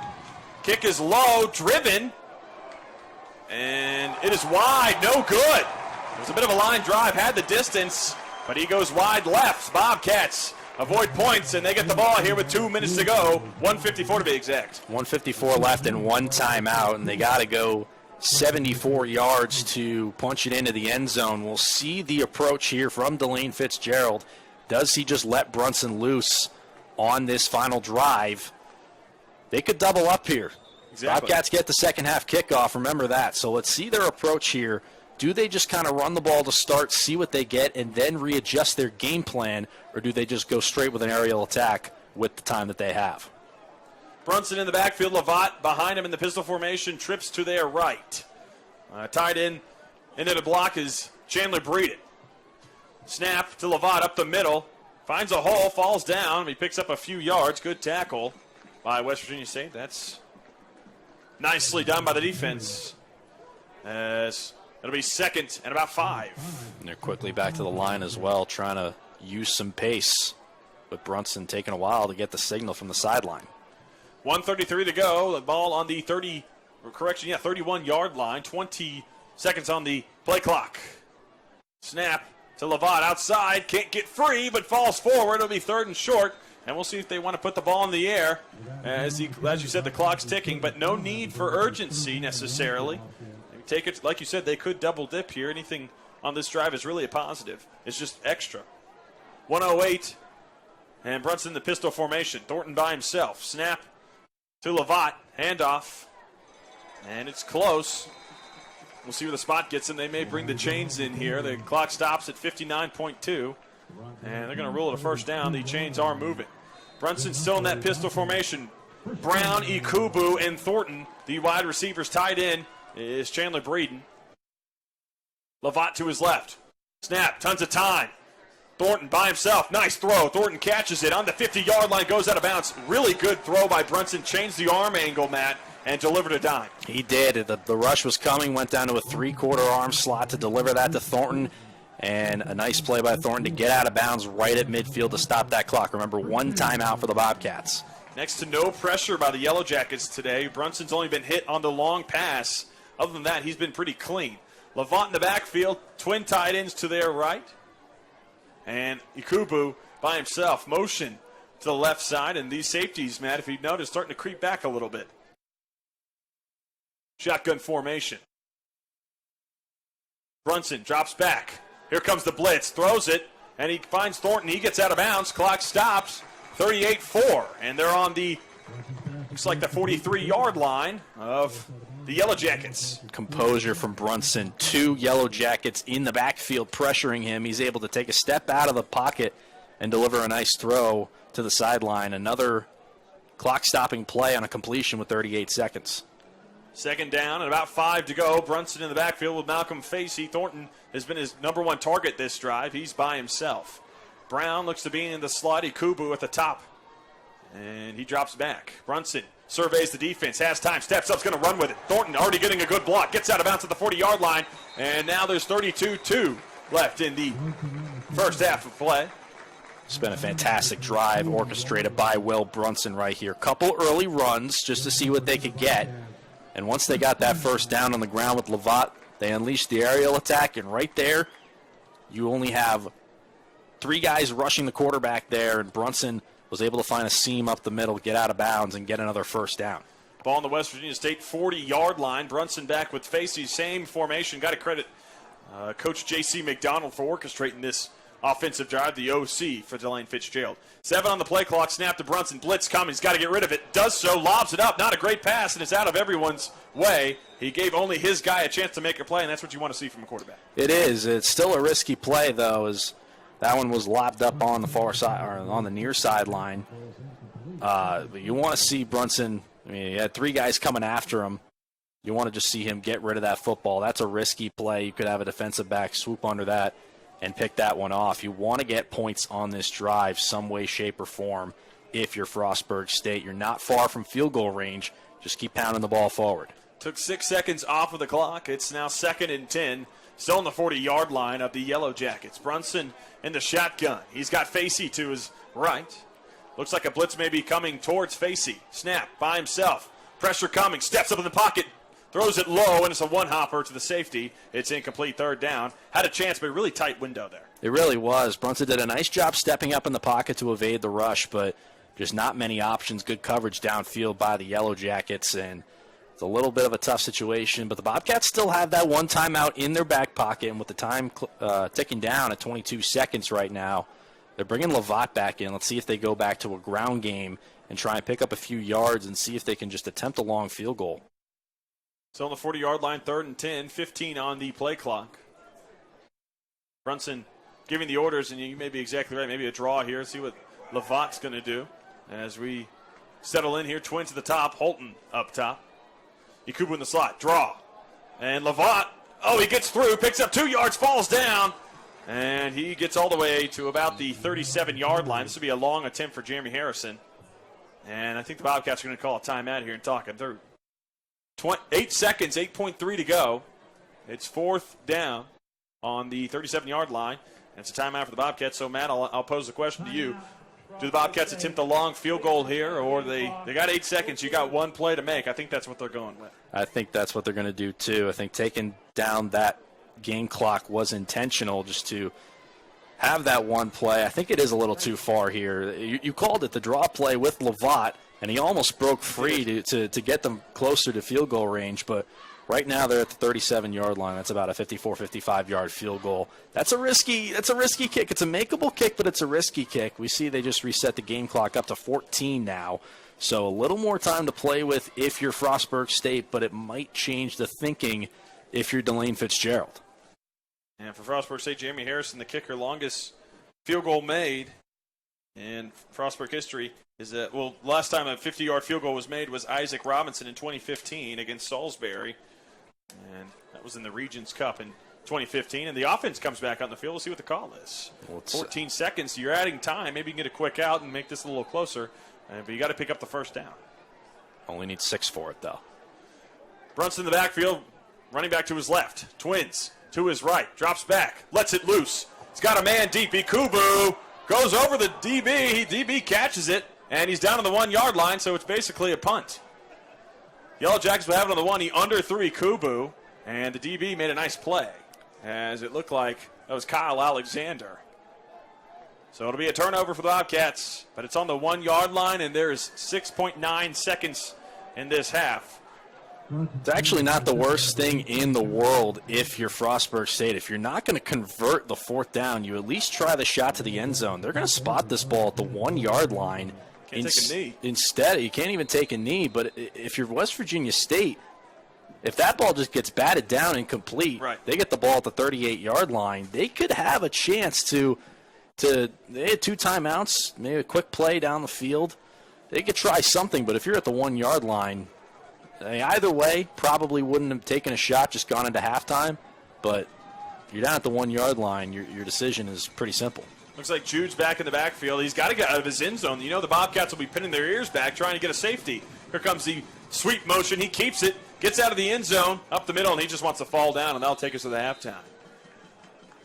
Kick is low, driven. And it is wide, no good. It was a bit of a line drive, had the distance, but he goes wide left. Bobcats avoid points, and they get the ball here with 2 minutes to go. 1:54 to be exact. 1:54 left and 1 timeout, and they got to go 74 yards to punch it into the end zone. We'll see the approach here from Delane Fitzgerald. Does he just let Brunson loose on this final drive? They could double up here. Exactly. Bobcats get the second half kickoff, remember that. So let's see their approach here. Do they just kind of run the ball to start, see what they get, and then readjust their game plan, or do they just go straight with an aerial attack with the time that they have? Brunson in the backfield, Lovat behind him in the pistol formation, trips to their right. Tied in into the block is Chandler Breeden. Snap to Lovat up the middle, finds a hole, falls down, he picks up a few yards. Good tackle by West Virginia State. That's nicely done by the defense. As it'll be 2nd and about 5. And they're quickly back to the line as well, trying to use some pace, but Brunson taking a while to get the signal from the sideline. 1:33 to go. The ball on the 31-yard line. 20 seconds on the play clock. Snap to Lovat outside. Can't get free, but falls forward. It'll be 3rd and short. And we'll see if they want to put the ball in the air. As you said, the clock's ticking, but no need for urgency necessarily. Take it, like you said, they could double dip here. Anything on this drive is really a positive. It's just extra. 1:08, and Brunson in the pistol formation. Thornton by himself. Snap to Lovat. Handoff, and it's close. We'll see where the spot gets him. They may bring the chains in here. The clock stops at 59.2, and they're going to rule it a first down. The chains are moving. Brunson still in that pistol formation. Brown, Ikubu, and Thornton, the wide receivers tied in, is Chandler Breeden. Lovat to his left. Snap, tons of time. Thornton by himself, nice throw. Thornton catches it on the 50-yard line, goes out of bounds. Really good throw by Brunson. Changed the arm angle, Matt, and delivered a dime. He did. The rush was coming, went down to a 3/4 arm slot to deliver that to Thornton. And a nice play by Thornton to get out of bounds right at midfield to stop that clock. Remember, 1 timeout for the Bobcats. Next to no pressure by the Yellow Jackets today. Brunson's only been hit on the long pass. Other than that, he's been pretty clean. Lovat in the backfield, twin tight ends to their right. And Ikubu by himself. Motion to the left side. And these safeties, Matt, if you notice, starting to creep back a little bit. Shotgun formation. Brunson drops back. Here comes the blitz. Throws it. And he finds Thornton. He gets out of bounds. Clock stops. 38-4. And they're on the, looks like the 43-yard line of the Yellow Jackets. Composure from Brunson. 2 Yellow Jackets in the backfield pressuring him. He's able to take a step out of the pocket and deliver a nice throw to the sideline. Another clock-stopping play on a completion with 38 seconds. Second down and about 5 to go. Brunson in the backfield with Malcolm Facey. Thornton has been his number 1 target this drive. He's by himself. Brown looks to be in the slot. Kubu at the top. And he drops back. Brunson surveys the defense, has time, steps up, is going to run with it. Thornton already getting a good block, gets out of bounds at the 40-yard line, and now there's 32-2 left in the first half of play. It's been a fantastic drive orchestrated by Will Brunson right here. Couple early runs just to see what they could get. And once they got that first down on the ground with Lovat, they unleashed the aerial attack, and right there, you only have 3 guys rushing the quarterback there, and Brunson was able to find a seam up the middle, get out of bounds, and get another first down. Ball on the West Virginia State 40-yard line. Brunson back with Facey, same formation. Got to credit Coach J.C. McDonald for orchestrating this offensive drive, the OC for Delane Fitzgerald. 7 on the play clock, snap to Brunson, blitz coming, he's got to get rid of it. Does so, lobs it up, not a great pass, and it's out of everyone's way. He gave only his guy a chance to make a play, and that's what you want to see from a quarterback. It is. It's still a risky play, though, as that one was lobbed up on the far side, or on the near sideline. But you want to see Brunson, I mean, he had 3 guys coming after him. You want to just see him get rid of that football. That's a risky play. You could have a defensive back swoop under that and pick that one off. You want to get points on this drive some way, shape, or form if you're Frostburg State. You're not far from field goal range. Just keep pounding the ball forward. Took 6 seconds off of the clock. It's now 2nd and 10. Still on the 40-yard line of the Yellow Jackets. Brunson in the shotgun. He's got Facey to his right. Looks like a blitz may be coming towards Facey. Snap by himself. Pressure coming. Steps up in the pocket. Throws it low, and it's a one-hopper to the safety. It's incomplete, 3rd down. Had a chance, but a really tight window there. It really was. Brunson did a nice job stepping up in the pocket to evade the rush, but just not many options. Good coverage downfield by the Yellow Jackets, and it's a little bit of a tough situation. But the Bobcats still have that one timeout in their back pocket, and with the time ticking down at 22 seconds right now, they're bringing Lovat back in. Let's see if they go back to a ground game and try and pick up a few yards and see if they can just attempt a long field goal. So on the 40-yard line, 3rd and 10, 15 on the play clock. Brunson giving the orders, and you may be exactly right. Maybe a draw here. See what Lavat's going to do as we settle in here. Twin to the top, Holton up top. Ikubu in the slot, draw. And Lovat, he gets through, picks up 2 yards, falls down. And he gets all the way to about the 37-yard line. This would be a long attempt for Jeremy Harrison. And I think the Bobcats are going to call a timeout here and talk it through. 8 seconds, 8.3 to go. It's 4th down on the 37-yard line. And it's a timeout for the Bobcats. So, Matt, I'll pose the question to you. Do the Bobcats attempt a long field goal here, or they got 8 seconds, you got 1 play to make? I think that's what they're going with. I think that's what they're going to do, too. I think taking down that game clock was intentional just to have that 1 play. I think it is a little too far here. You called it the draw play with Lovat, and he almost broke free to get them closer to field goal range. But right now they're at the 37-yard line. That's about a 54, 55-yard field goal. That's a risky kick. It's a makeable kick, but it's a risky kick. We see they just reset the game clock up to 14 now. So a little more time to play with if you're Frostburg State, but it might change the thinking if you're Delane Fitzgerald. And for Frostburg State, Jeremy Harrison, the kicker, longest field goal made in Frostburg history. Last time a 50-yard field goal was made was Isaac Robinson in 2015 against Salisbury. And that was in the Regions Cup in 2015. And the offense comes back on the field. We'll see what the call is. 14 seconds. You're adding time. Maybe you can get a quick out and make this a little closer. But you got to pick up the first down. Only need 6 for it, though. Brunson in the backfield, running back to his left. Twins to his right. Drops back. Lets it loose. He's got a man deep. Kubu goes over the DB. DB catches it. And he's down on the 1-yard line, so it's basically a punt. Yellow Jackets will have it on the 1. He underthrew Kubu, and the DB made a nice play, as it looked like that was Kyle Alexander. So it'll be a turnover for the Bobcats, but it's on the 1-yard line, and there's 6.9 seconds in this half. It's actually not the worst thing in the world if you're Frostburg State. If you're not going to convert the 4th down, you at least try the shot to the end zone. They're going to spot this ball at the 1-yard line. Can't take a knee. Instead, you can't even take a knee. But if you're West Virginia State, If that ball just gets batted down incomplete, Right. they get the ball at the 38-yard line, they could have a chance to they had 2 timeouts, maybe a quick play down the field. They could try something, but if you're at the 1-yard line, either way, probably wouldn't have taken a shot, just gone into halftime. But if you're down at the 1-yard line, your decision is pretty simple. Looks like Jude's back in the backfield. He's got to get out of his end zone. The Bobcats will be pinning their ears back, trying to get a safety. Here comes the sweep motion. He keeps it, gets out of the end zone, up the middle, and he just wants to fall down, and that'll take us to the halftime.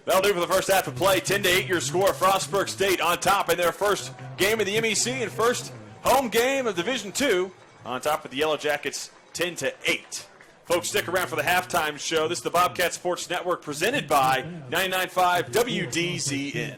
That'll do for the first half of play. 10-8 your score. Frostburg State on top in their first game of the MEC and first home game of Division II. On top of the Yellow Jackets, 10-8. Folks, stick around for the halftime show. This is the Bobcat Sports Network presented by 99.5 WDZN.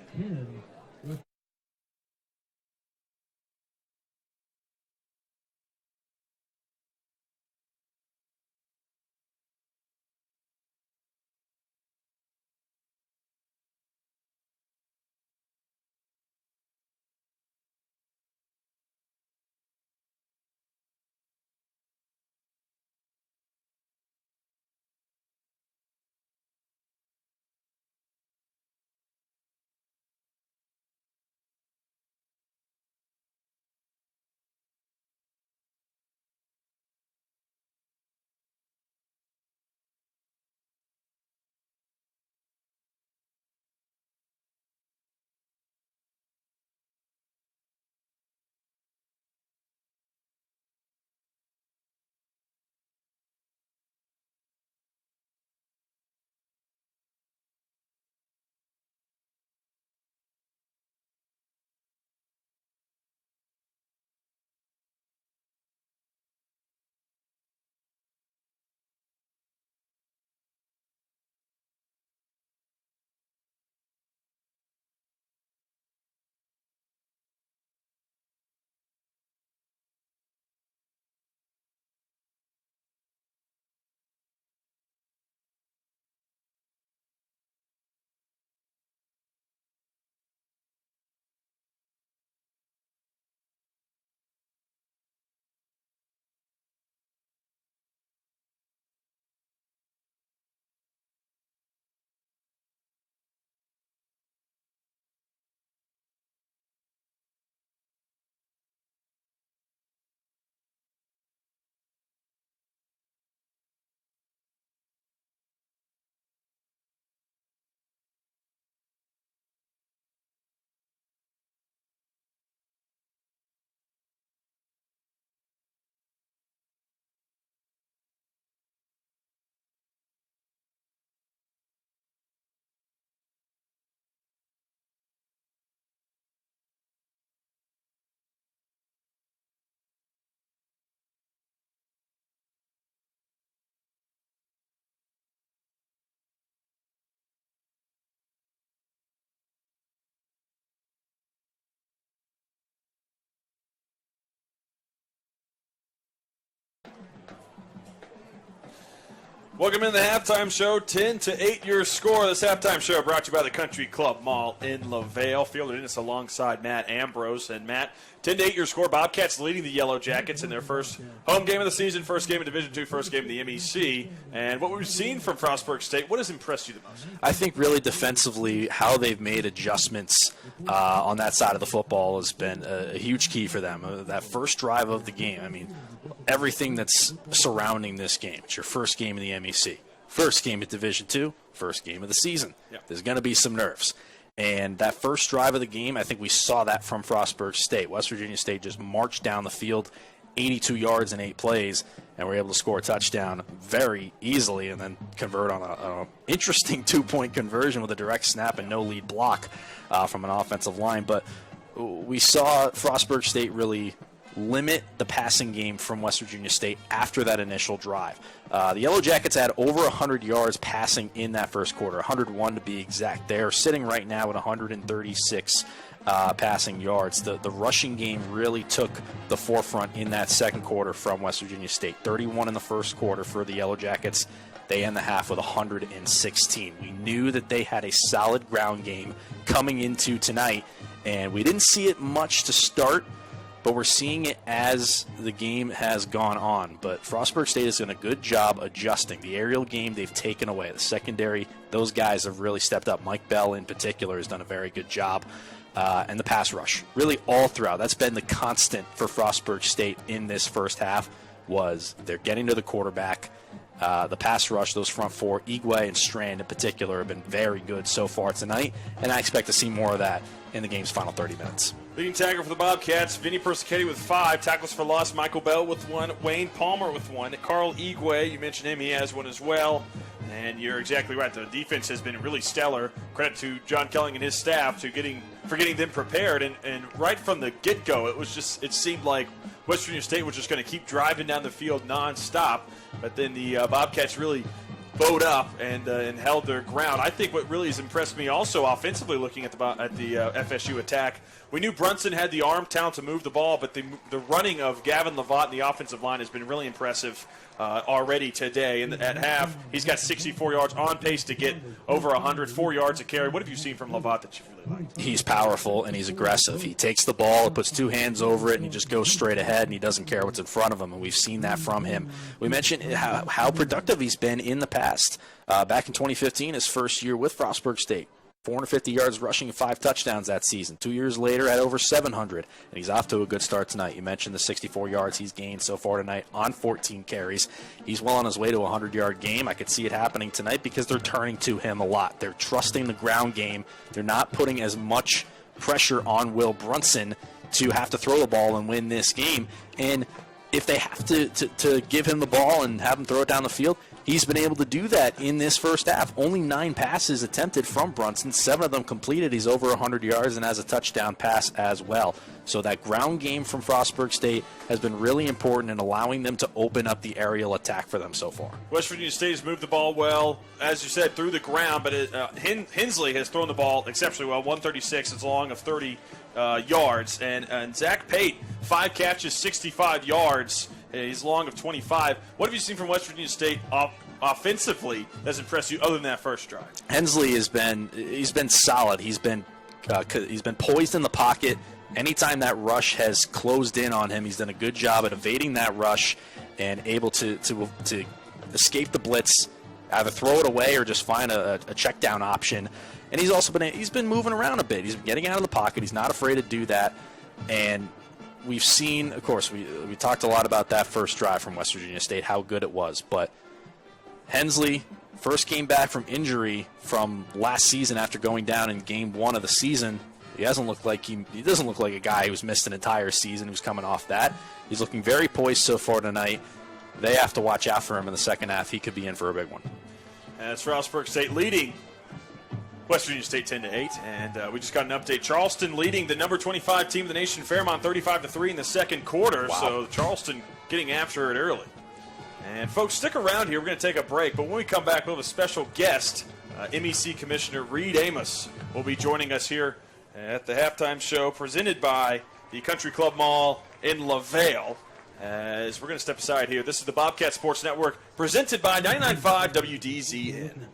Welcome into the halftime show. 10-8 your score. This halftime show brought to you by the Country Club Mall in LaVale. Fielded in us alongside Matt Ambrose. And Matt, 10-8 your score. Bobcats leading the Yellow Jackets in their first home game of the season, first game of Division II, first game of the MEC. And what we've seen from Frostburg State, what has impressed you the most? I think really defensively, how they've made adjustments on that side of the football has been a huge key for them. That first drive of the game, I mean, everything that's surrounding this game. It's your first game in the MEC, first game at Division II, first game of the season. Yep. There's going to be some nerves. And that first drive of the game, I think we saw that from Frostburg State. West Virginia State just marched down the field, 82 yards in 8 plays, and were able to score a touchdown very easily and then convert on an interesting 2-point conversion with a direct snap and no lead block from an offensive line. But we saw Frostburg State really limit the passing game from West Virginia State after that initial drive. The Yellow Jackets had over 100 yards passing in that first quarter, 101 to be exact. They're sitting right now at 136 passing yards. The rushing game really took the forefront in that second quarter from West Virginia State. 31 in the first quarter for the Yellow Jackets. They end the half with 116. We knew that they had a solid ground game coming into tonight, and we didn't see it much to start. but we're seeing it as the game has gone on. But Frostburg State has done a good job adjusting. The aerial game they've taken away. The secondary, those guys have really stepped up. Mike Bell in particular has done a very good job. And the pass rush, really all throughout. That's been the constant for Frostburg State in this first half, was they're getting to the quarterback. The pass rush, those front four, Igwe and Strand in particular, have been very good so far tonight, and I expect to see more of that in the game's final 30 minutes. Leading tackle for the Bobcats, Vinny Persichetti with 5. Tackles for loss, Michael Bell with 1. Wayne Palmer with 1. Carl Igwe, you mentioned him, he has 1 as well. And you're exactly right. The defense has been really stellar. Credit to John Kelling and his staff for getting them prepared. And right from the get-go, it seemed like West Virginia State was just going to keep driving down the field nonstop. But then the Bobcats really bowed up and held their ground. I think what really has impressed me also offensively, looking at the FSU attack, we knew Brunson had the arm talent to move the ball, but the running of Gavin Lavatt in the offensive line has been really impressive already today. And at half, he's got 64 yards, on pace to get over 104 yards a carry. What have you seen from Lavatt that you really like? He's powerful and he's aggressive. He takes the ball, puts 2 hands over it, and he just goes straight ahead, and he doesn't care what's in front of him, and we've seen that from him. We mentioned how productive he's been in the past. Back in 2015, his first year with Frostburg State, 450 yards rushing and 5 touchdowns that season. 2 years later, at over 700, and he's off to a good start tonight. You mentioned the 64 yards he's gained so far tonight on 14 carries. He's well on his way to a 100-yard game. I could see it happening tonight because they're turning to him a lot. They're trusting the ground game. They're not putting as much pressure on Will Brunson to have to throw the ball and win this game. And if they have to give him the ball and have him throw it down the field, he's been able to do that in this first half. Only 9 passes attempted from Brunson, 7 of them completed. He's over 100 yards and has a touchdown pass as well. So that ground game from Frostburg State has been really important in allowing them to open up the aerial attack for them so far. West Virginia State has moved the ball well, as you said, through the ground, but Hensley has thrown the ball exceptionally well, 136. It's long of 30 yards. And Zach Pate, 5 catches, 65 yards. He's long of 25. What have you seen from West Virginia State offensively that's impressed you other than that first drive? Hensley he's been solid. He's been poised in the pocket. Anytime that rush has closed in on him, he's done a good job at evading that rush and able to escape the blitz, either throw it away or just find a check down option. And he's been moving around a bit. He's getting out of the pocket. He's not afraid to do that. And we've seen, of course, we talked a lot about that first drive from West Virginia State, how good it was. But Hensley first came back from injury from last season after going down in game 1 of the season. He doesn't look like a guy who's missed an entire season who's coming off that. He's looking very poised so far tonight. They have to watch out for him in the second half. He could be in for a big one. And it's Frostburg State leading West Virginia State 10-8, and we just got an update. Charleston leading the number 25 team of the nation, Fairmont, 35-3 in the second quarter. Wow. So Charleston getting after it early. And folks, stick around here. We're going to take a break, but when we come back, we'll have a special guest. MEC Commissioner Reed Amos will be joining us here at the halftime show presented by the Country Club Mall in LaVale. As we're going to step aside here, this is the Bobcat Sports Network presented by 99.5 WDZN.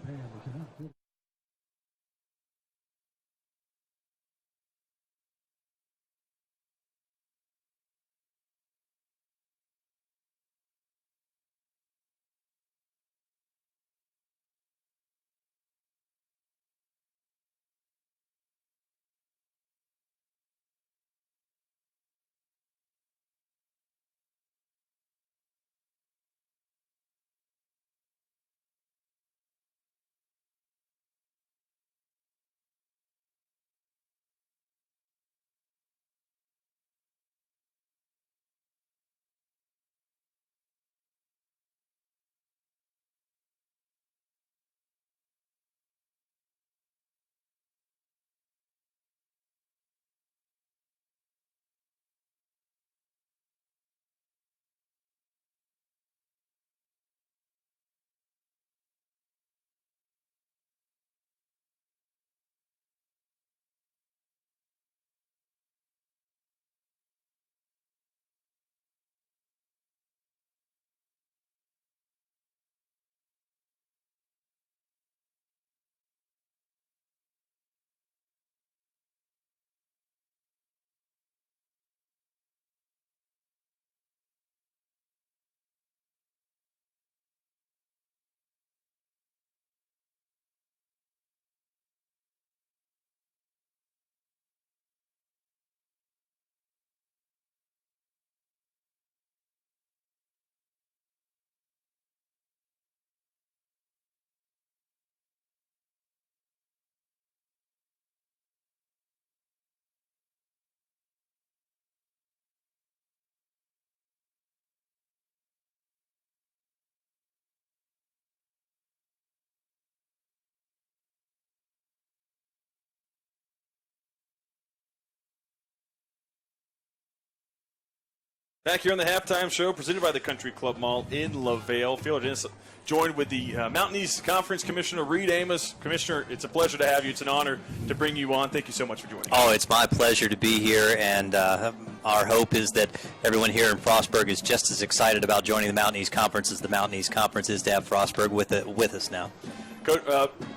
Back here on the halftime show, presented by the Country Club Mall in LaVale. Fielder Dennis joined with the Mountain East Conference Commissioner Reed Amos. Commissioner, it's a pleasure to have you. It's an honor to bring you on. Thank you so much for joining us. Oh, it's my pleasure to be here, and our hope is that everyone here in Frostburg is just as excited about joining the Mountain East Conference as the Mountain East Conference is to have Frostburg with us now.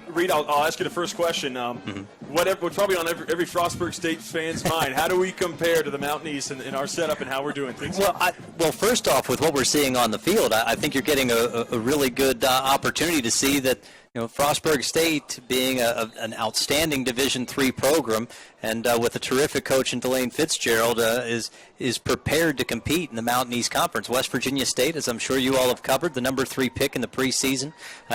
Reed, I'll ask you the first question. What's probably on every Frostburg State fan's mind, how do we compare to the Mountain East in our setup and how we're doing things? Well, first off, with what we're seeing on the field, I think you're getting a really good opportunity to see that Frostburg State being an outstanding Division III program and with a terrific coach in Delane Fitzgerald is prepared to compete in the Mountain East Conference. West Virginia State, as I'm sure you all have covered, the number 3 pick in the preseason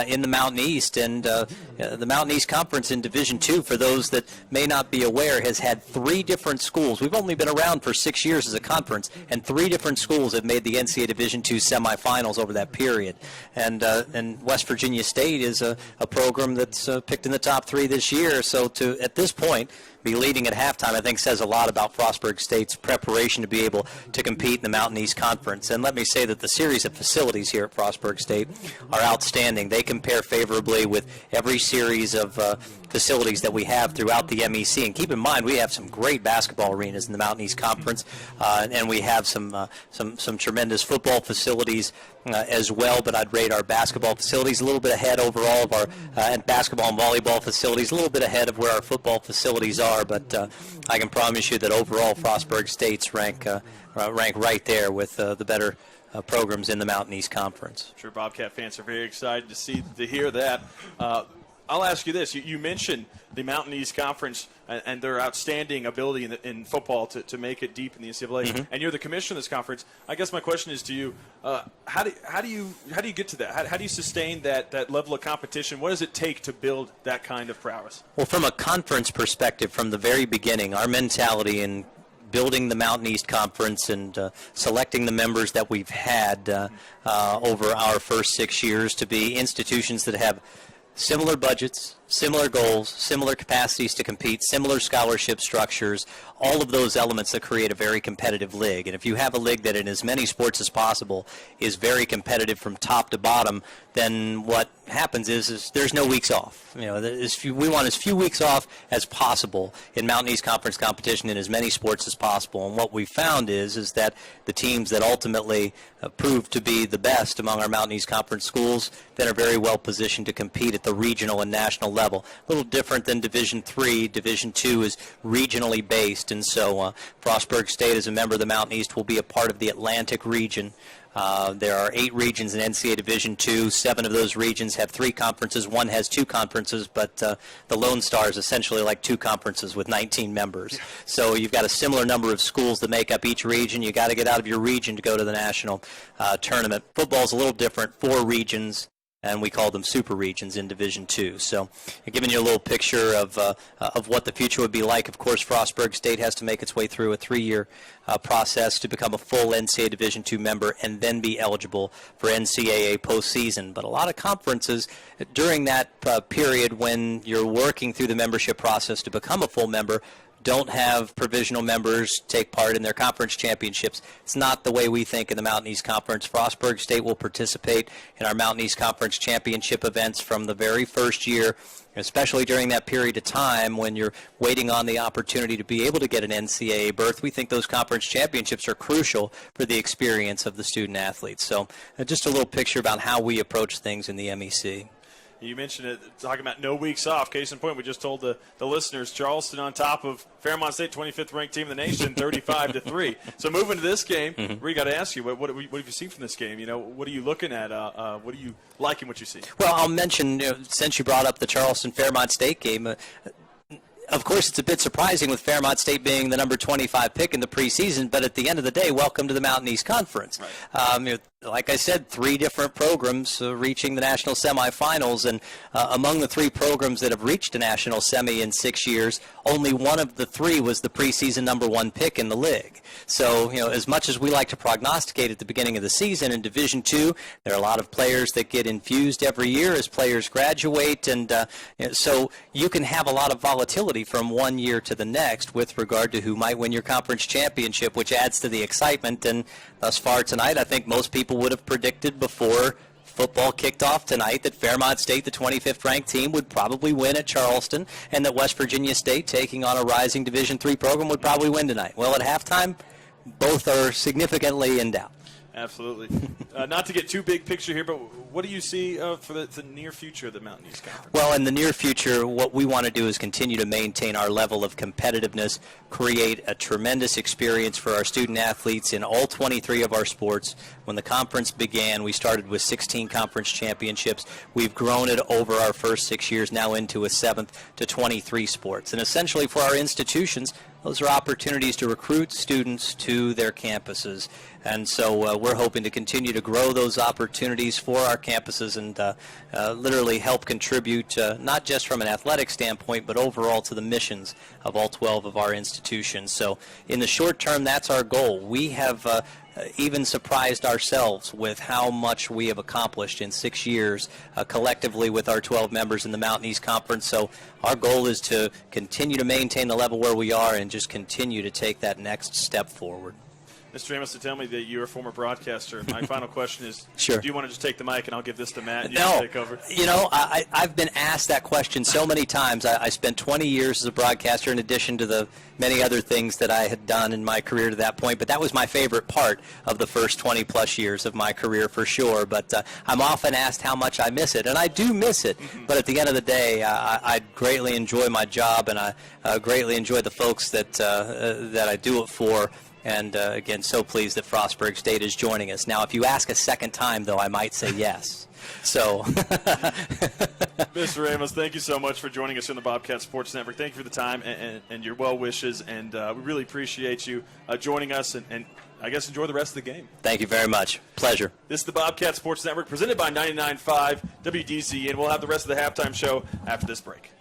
in the Mountain East. And the Mountain East Conference in Division II, for those that may not be aware, has had 3 different schools. We've only been around for 6 years as a conference, and 3 different schools have made the NCAA Division II semifinals over that period. And West Virginia State is a program that's picked in the top 3 this year. So to, at this point, be leading at halftime, I think says a lot about Frostburg State's preparation to be able to compete in the Mountain East Conference. And let me say that the series of facilities here at Frostburg State are outstanding. They compare favorably with every series of facilities that we have throughout the MEC. And keep in mind, we have some great basketball arenas in the Mountain East Conference, and we have some tremendous football facilities as well. But I'd rate our basketball facilities a little bit ahead overall of our and basketball and volleyball facilities a little bit ahead of where our football facilities are. But I can promise you that overall Frostburg State's rank right there with the better programs in the Mountain East Conference. I'm sure Bobcat fans are very excited to hear that. I'll ask you this. You mentioned the Mountain East Conference and their outstanding ability in football to make it deep in the NCAA, and you're the commissioner of this conference. I guess my question is to you, how do you get to that? How do you sustain that level of competition? What does it take to build that kind of prowess? Well, from a conference perspective, from the very beginning, our mentality in building the Mountain East Conference and selecting the members that we've had over our first 6 years to be institutions that have similar budgets, similar goals, similar capacities to compete, similar scholarship structures, all of those elements that create a very competitive league. And if you have a league that in as many sports as possible is very competitive from top to bottom, then what happens is there's no weeks off. We want as few weeks off as possible in Mountain East Conference competition in as many sports as possible. And what we found is that the teams that ultimately prove to be the best among our Mountain East Conference schools then are very well positioned to compete at the regional and national level. A little different than Division III. Division II is regionally based, and so Frostburg State, as a member of the Mountain East, will be a part of the Atlantic region. There are 8 regions in NCAA Division II. 7 of those regions have 3 conferences. 1 has 2 conferences, but the Lone Star is essentially like 2 conferences with 19 members. So you've got a similar number of schools that make up each region. You've got to get out of your region to go to the national tournament. Football's a little different. 4 regions, and we call them super regions in Division II. So giving you a little picture of what the future would be like. Of course, Frostburg State has to make its way through a 3-year process to become a full NCAA Division II member and then be eligible for NCAA postseason. But a lot of conferences during that period when you're working through the membership process to become a full member don't have provisional members take part in their conference championships. It's not the way we think in the Mountain East Conference. Frostburg State will participate in our Mountain East Conference championship events from the very first year, especially during that period of time when you're waiting on the opportunity to be able to get an NCAA berth. We think those conference championships are crucial for the experience of the student athletes. So just a little picture about how we approach things in the MEC. You mentioned it, talking about no weeks off. Case in point, we just told the listeners, Charleston on top of Fairmont State, 25th ranked team in the nation, 35-3. So moving to this game, we got to ask you, what have you seen from this game? What are you looking at? What are you liking what you see? Well, I'll mention, since you brought up the Charleston-Fairmont State game, of course, it's a bit surprising with Fairmont State being the number 25 pick in the preseason, but at the end of the day, welcome to the Mountain East Conference. Right. like I said, 3 different programs reaching the national semifinals, and among the 3 programs that have reached a national semi in 6 years, only one of the 3 was the preseason number 1 pick in the league. So, as much as we like to prognosticate at the beginning of the season in Division II, there are a lot of players that get infused every year as players graduate, and so you can have a lot of volatility from one year to the next with regard to who might win your conference championship, which adds to the excitement. And thus far tonight, I think most people would have predicted before football kicked off tonight that Fairmont State, the 25th ranked team, would probably win at Charleston, and that West Virginia State, taking on a rising Division III program, would probably win tonight. Well, at halftime, both are significantly in doubt. Absolutely. Not to get too big picture here, but what do you see for the near future of the Mountain East Conference? Well, in the near future, what we want to do is continue to maintain our level of competitiveness, create a tremendous experience for our student athletes in all 23 of our sports. When the conference began, we started with 16 conference championships. We've grown it over our first 6 years now into a 7th to 23 sports. And essentially for our institutions, those are opportunities to recruit students to their campuses. And so we're hoping to continue to grow those opportunities for our campuses and literally help contribute not just from an athletic standpoint, but overall to the missions of all 12 of our institutions. So in the short term, that's our goal. We have even surprised ourselves with how much we have accomplished in 6 years collectively with our 12 members in the Mountain East Conference. So our goal is to continue to maintain the level where we are and just continue to take that next step forward. Mr. Amos, to tell me that you're a former broadcaster, my final question is, sure. Do you want to just take the mic and I'll give this to Matt and you No. can take over? I've been asked that question so many times. I spent 20 years as a broadcaster in addition to the many other things that I had done in my career to that point, but that was my favorite part of the first 20-plus years of my career for sure. But I'm often asked how much I miss it, and I do miss it. But at the end of the day, I greatly enjoy my job, and I greatly enjoy the folks that I do it for. And, again, so pleased that Frostburg State is joining us. Now, if you ask a second time, though, I might say yes. So, Mr. Amos, thank you so much for joining us on the Bobcat Sports Network. Thank you for the time and your well wishes, and we really appreciate you joining us, and I guess enjoy the rest of the game. Thank you very much. Pleasure. This is the Bobcat Sports Network presented by 99.5 WDC, and we'll have the rest of the halftime show after this break.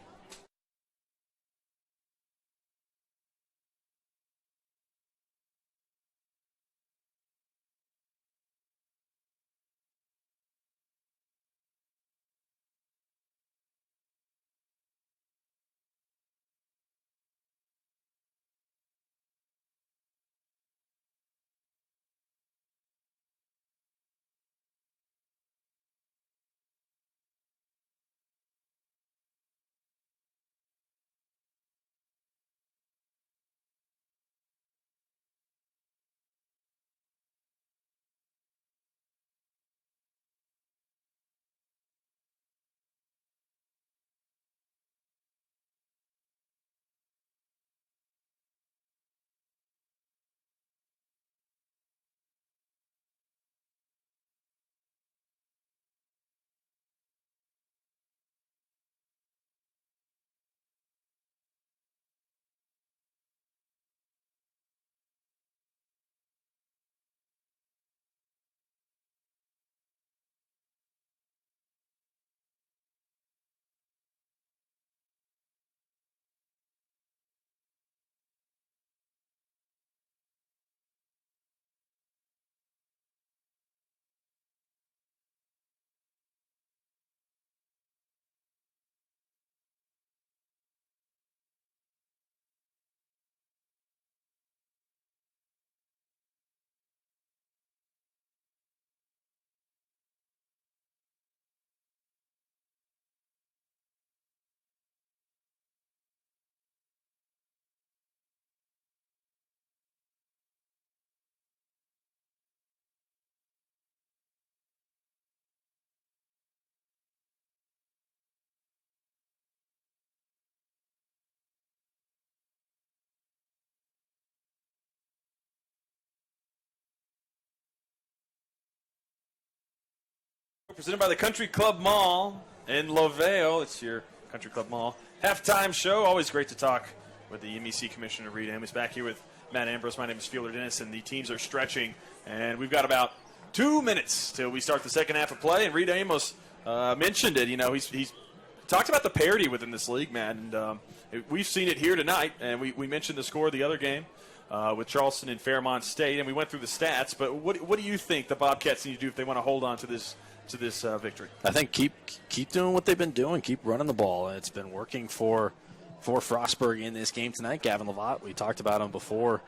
Presented by the Country Club Mall in Lovale. It's your Country Club Mall halftime show. Always great to talk with the MEC Commissioner, Reed Amos. Back here with Matt Ambrose. My name is Fielder Dennis, and the teams are stretching. And we've got about 2 minutes till we start the second half of play, and Reed Amos mentioned it. You know, he's talked about the parity within this league, man, and we've seen it here tonight. And we mentioned the score of the other game with Charleston and Fairmont State, and we went through the stats. But what do you think the Bobcats need to do if they want to hold on to this victory? I think keep doing what they've been doing. Keep running the ball. It's been working for Frostburg in this game tonight. Gavin Lovat, we talked about him before.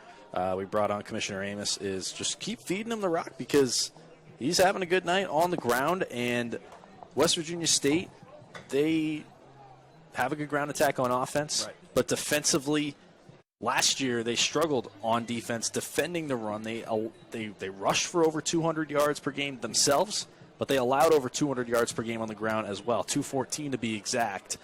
We brought on Commissioner Amos. Is just keep feeding him the rock because he's having a good night on the ground. And West Virginia State, they have a good ground attack on offense, right, but defensively, last year they struggled on defense defending the run. They rushed for over 200 yards per game themselves, but they allowed over 200 yards per game on the ground as well, 214 to be exact,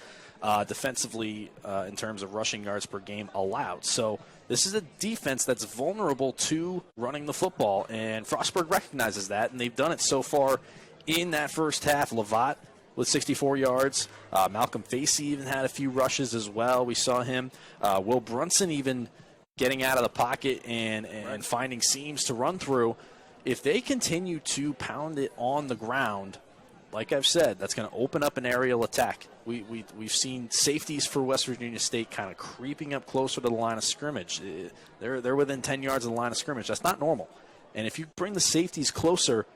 defensively in terms of rushing yards per game allowed. So this is a defense that's vulnerable to running the football, and Frostburg recognizes that, and they've done it so far in that first half. Lovat with 64 yards. Malcolm Facey even had a few rushes as well. We saw him. Will Brunson even getting out of the pocket and finding seams to run through. If they continue to pound it on the ground, like I've said, that's going to open up an aerial attack. We've seen safeties for West Virginia State kind of creeping up closer to the line of scrimmage. They're within 10 yards of the line of scrimmage. That's not normal. And if you bring the safeties closer,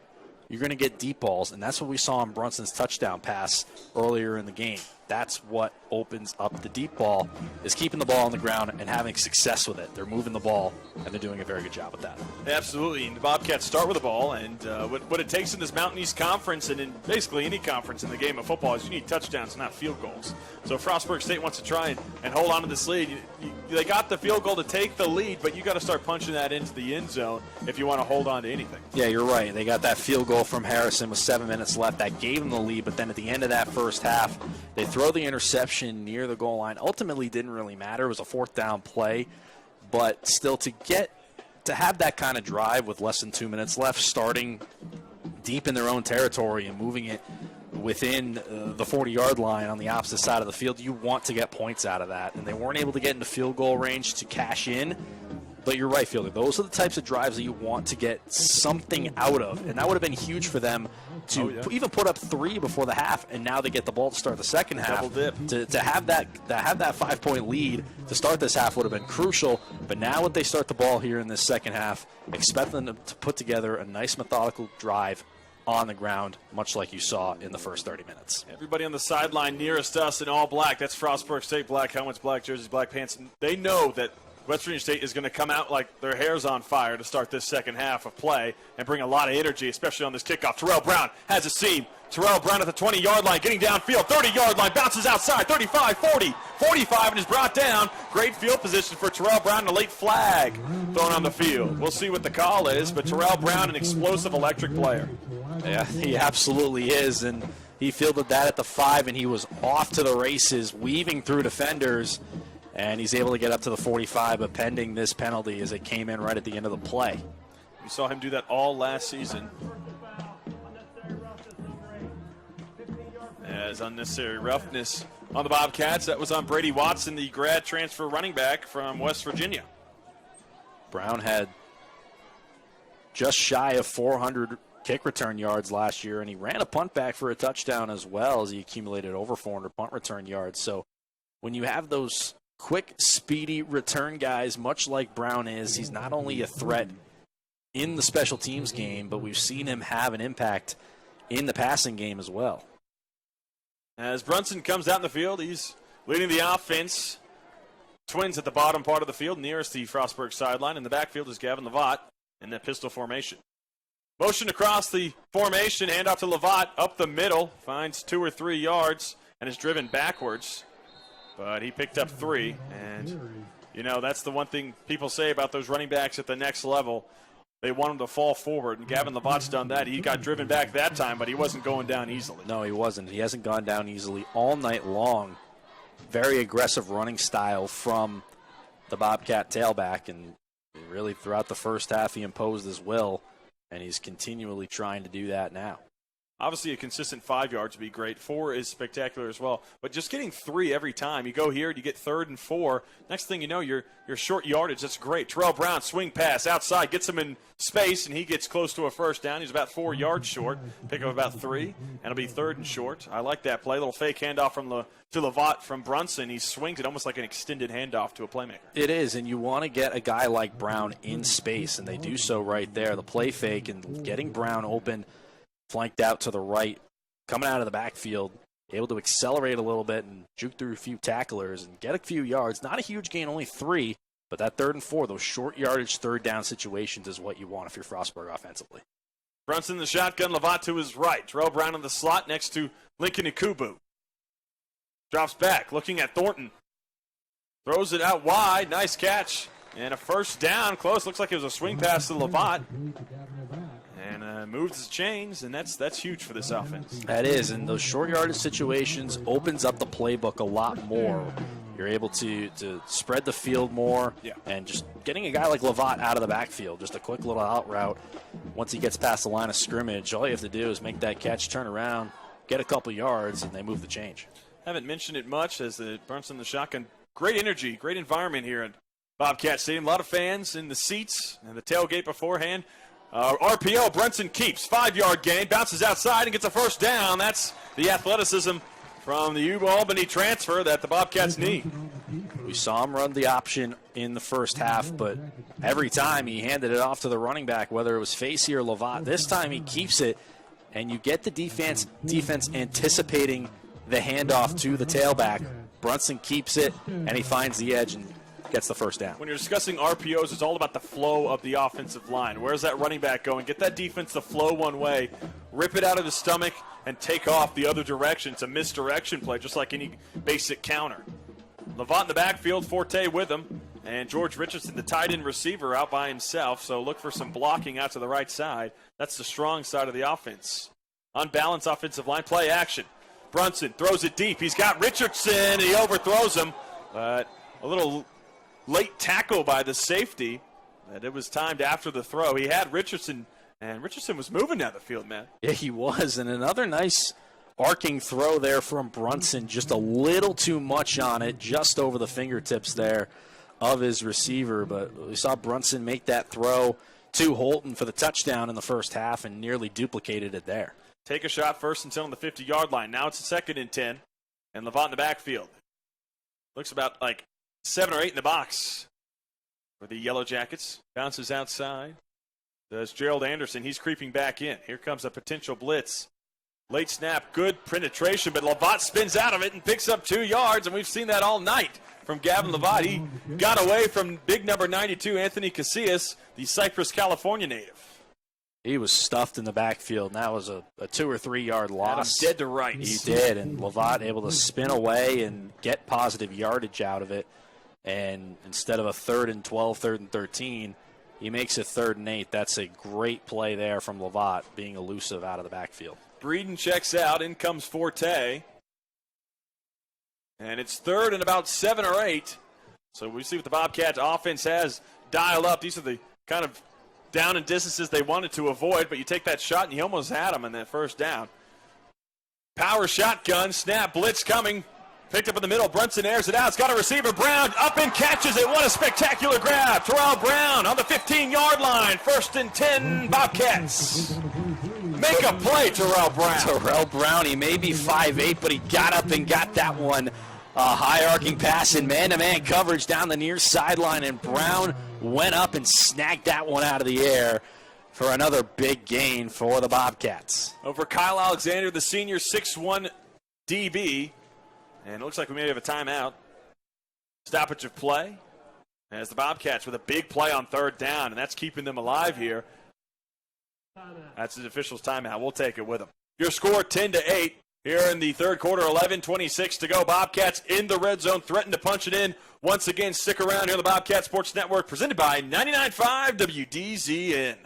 you're going to get deep balls, and that's what we saw in Brunson's touchdown pass earlier in the game. That's what opens up the deep ball, is keeping the ball on the ground and having success with it. They're moving the ball, and they're doing a very good job with that. Absolutely, and the Bobcats start with the ball, and what it takes in this Mountain East Conference and in basically any conference in the game of football is you need touchdowns, not field goals. So if Frostburg State wants to try and hold on to this lead, they got the field goal to take the lead, but you got to start punching that into the end zone if you want to hold on to anything. Yeah, you're right. They got that field goal from Harrison with 7 minutes left. That gave them the lead, but then at the end of that first half, they throw the interception near the goal line. Ultimately didn't really matter. It was a fourth down play, but still to have that kind of drive with less than 2 minutes left, starting deep in their own territory and moving it within the 40-yard line on the opposite side of the field, you want to get points out of that. And they weren't able to get into field goal range to cash in. But you're right, Fielder. Those are the types of drives that you want to get something out of. And that would have been huge for them to even put up 3 before the half, and now they get the ball to start the second half. Double dip. To have that 5-point lead to start this half would have been crucial. But now when they start the ball here in this second half, expect them to put together a nice methodical drive on the ground, much like you saw in the first 30 minutes. Everybody on the sideline nearest us in all black. That's Frostburg State, black helmets, black jerseys, black pants. They know that West Virginia State is going to come out like their hair's on fire to start this second half of play and bring a lot of energy, especially on this kickoff. Terrell Brown has a seam. Terrell Brown at the 20-yard line, getting downfield, 30-yard line, bounces outside, 35, 40, 45, and is brought down. Great field position for Terrell Brown, and a late flag thrown on the field. We'll see what the call is, but Terrell Brown, an explosive electric player. Yeah, he absolutely is, and he fielded that at the 5, and he was off to the races, weaving through defenders, and he's able to get up to the 45, but pending this penalty as it came in right at the end of the play. We saw him do that all last season. As unnecessary roughness on the Bobcats. That was on Brady Watson, the grad transfer running back from West Virginia. Brown had just shy of 400 kick return yards last year, and he ran a punt back for a touchdown as well as he accumulated over 400 punt return yards. So when you have those quick, speedy return guys, much like Brown is, he's not only a threat in the special teams game, but we've seen him have an impact in the passing game as well. As Brunson comes out in the field, he's leading the offense. Twins at the bottom part of the field, nearest the Frostburg sideline. In the backfield is Gavin Lovat in that pistol formation. Motion across the formation, handoff to Lovat, up the middle, finds 2 or 3 yards, and is driven backwards. But he picked up 3, and, you know, that's the one thing people say about those running backs at the next level. They want them to fall forward, and Gavin Lavat's done that. He got driven back that time, but he wasn't going down easily. No, he wasn't. He hasn't gone down easily all night long. Very aggressive running style from the Bobcat tailback, and really throughout the first half he imposed his will, and he's continually trying to do that now. Obviously, a consistent 5 yards would be great. 4 is spectacular as well. But just getting 3 every time. You go here, you get 3rd and 4. Next thing you know, you're short yardage. That's great. Terrell Brown, swing pass outside, gets him in space, and he gets close to a first down. He's about 4 yards short. Pick up about 3, and it'll be 3rd and short. I like that play. A little fake handoff to Lovat from Brunson. He swings it almost like an extended handoff to a playmaker. It is, and you want to get a guy like Brown in space, and they do so right there. The play fake and getting Brown open, flanked out to the right, coming out of the backfield, able to accelerate a little bit and juke through a few tacklers and get a few yards. Not a huge gain, only 3, but that 3rd and 4, those short yardage third down situations is what you want if you're Frostburg offensively. Brunson the shotgun, Lovat to his right. Terrell Brown in the slot next to Lincoln Ikubu. Drops back, looking at Thornton. Throws it out wide, nice catch. And a first down, close. Looks like it was a swing pass to Lovat. And moves his chains, and that's huge for this offense. That is, and those short yardage situations opens up the playbook a lot more. You're able to spread the field more, and just getting a guy like Lovat out of the backfield, just a quick little out route. Once he gets past the line of scrimmage, all you have to do is make that catch, turn around, get a couple yards, and they move the change. Haven't mentioned it much as the Brunson the shotgun. Great energy, great environment here at Bobcat Stadium. A lot of fans in the seats and the tailgate beforehand. RPO, Brunson keeps, 5-yard gain, bounces outside and gets a first down. That's the athleticism from the Albany transfer that the Bobcats need. We saw him run the option in the first half, but every time he handed it off to the running back, whether it was Facey or Lovat. This time he keeps it, and you get the defense anticipating the handoff to the tailback. Brunson keeps it, and he finds the edge and gets the first down. When you're discussing RPOs, it's all about the flow of the offensive line. Where's that running back going? Get that defense to flow one way, rip it out of the stomach, and take off the other direction. It's a misdirection play, just like any basic counter. Lovat in the backfield, Forte with him, and George Richardson, the tight end receiver, out by himself. So look for some blocking out to the right side. That's the strong side of the offense. Unbalanced offensive line, play action. Brunson throws it deep. He's got Richardson, and he overthrows him. But a little late tackle by the safety. And it was timed after the throw. He had Richardson, and Richardson was moving down the field, man. Yeah, he was. And another nice arcing throw there from Brunson. Just a little too much on it, just over the fingertips there of his receiver. But we saw Brunson make that throw to Holton for the touchdown in the first half and nearly duplicated it there. Take a shot, 1st and 10 on the 50-yard line. Now it's a 2nd and 10, and Lovat in the backfield. Looks about like 7 or 8 in the box for the Yellow Jackets. Bounces outside. Does Gerald Anderson. He's creeping back in. Here comes a potential blitz. Late snap, good penetration, but Lovat spins out of it and picks up 2 yards, and we've seen that all night from Gavin Lovat. He got away from big number 92, Anthony Casillas, the Cypress, California native. He was stuffed in the backfield, and that was a 2 or 3 yard loss. Dead to rights. He did, and Lovat able to spin away and get positive yardage out of it. And instead of a 3rd and 12, 3rd and 13, he makes it 3rd and 8. That's a great play there from Lovat, being elusive out of the backfield. Breeden checks out. In comes Forte. And it's 3rd and about 7 or 8. So we see what the Bobcats offense has dialed up. These are the kind of down and distances they wanted to avoid, but you take that shot and you almost had them in that first down. Power shotgun, snap, blitz coming. Picked up in the middle. Brunson airs it out. It's got a receiver. Brown up and catches it. What a spectacular grab. Terrell Brown on the 15-yard line. 1st and 10, Bobcats. Make a play, Terrell Brown. Terrell Brown, he may be 5'8", but he got up and got that one. A high-arcing pass in man-to-man coverage down the near sideline, and Brown went up and snagged that one out of the air for another big gain for the Bobcats. Over Kyle Alexander, the senior 6'1" DB. And it looks like we may have a timeout. Stoppage of play. As the Bobcats with a big play on 3rd down, and that's keeping them alive here. That's the official's timeout. We'll take it with them. Your score 10-8 here in the 3rd quarter, 11:26 to go. Bobcats in the red zone, threaten to punch it in. Once again, stick around here on the Bobcat Sports Network, presented by 99.5 WDZN.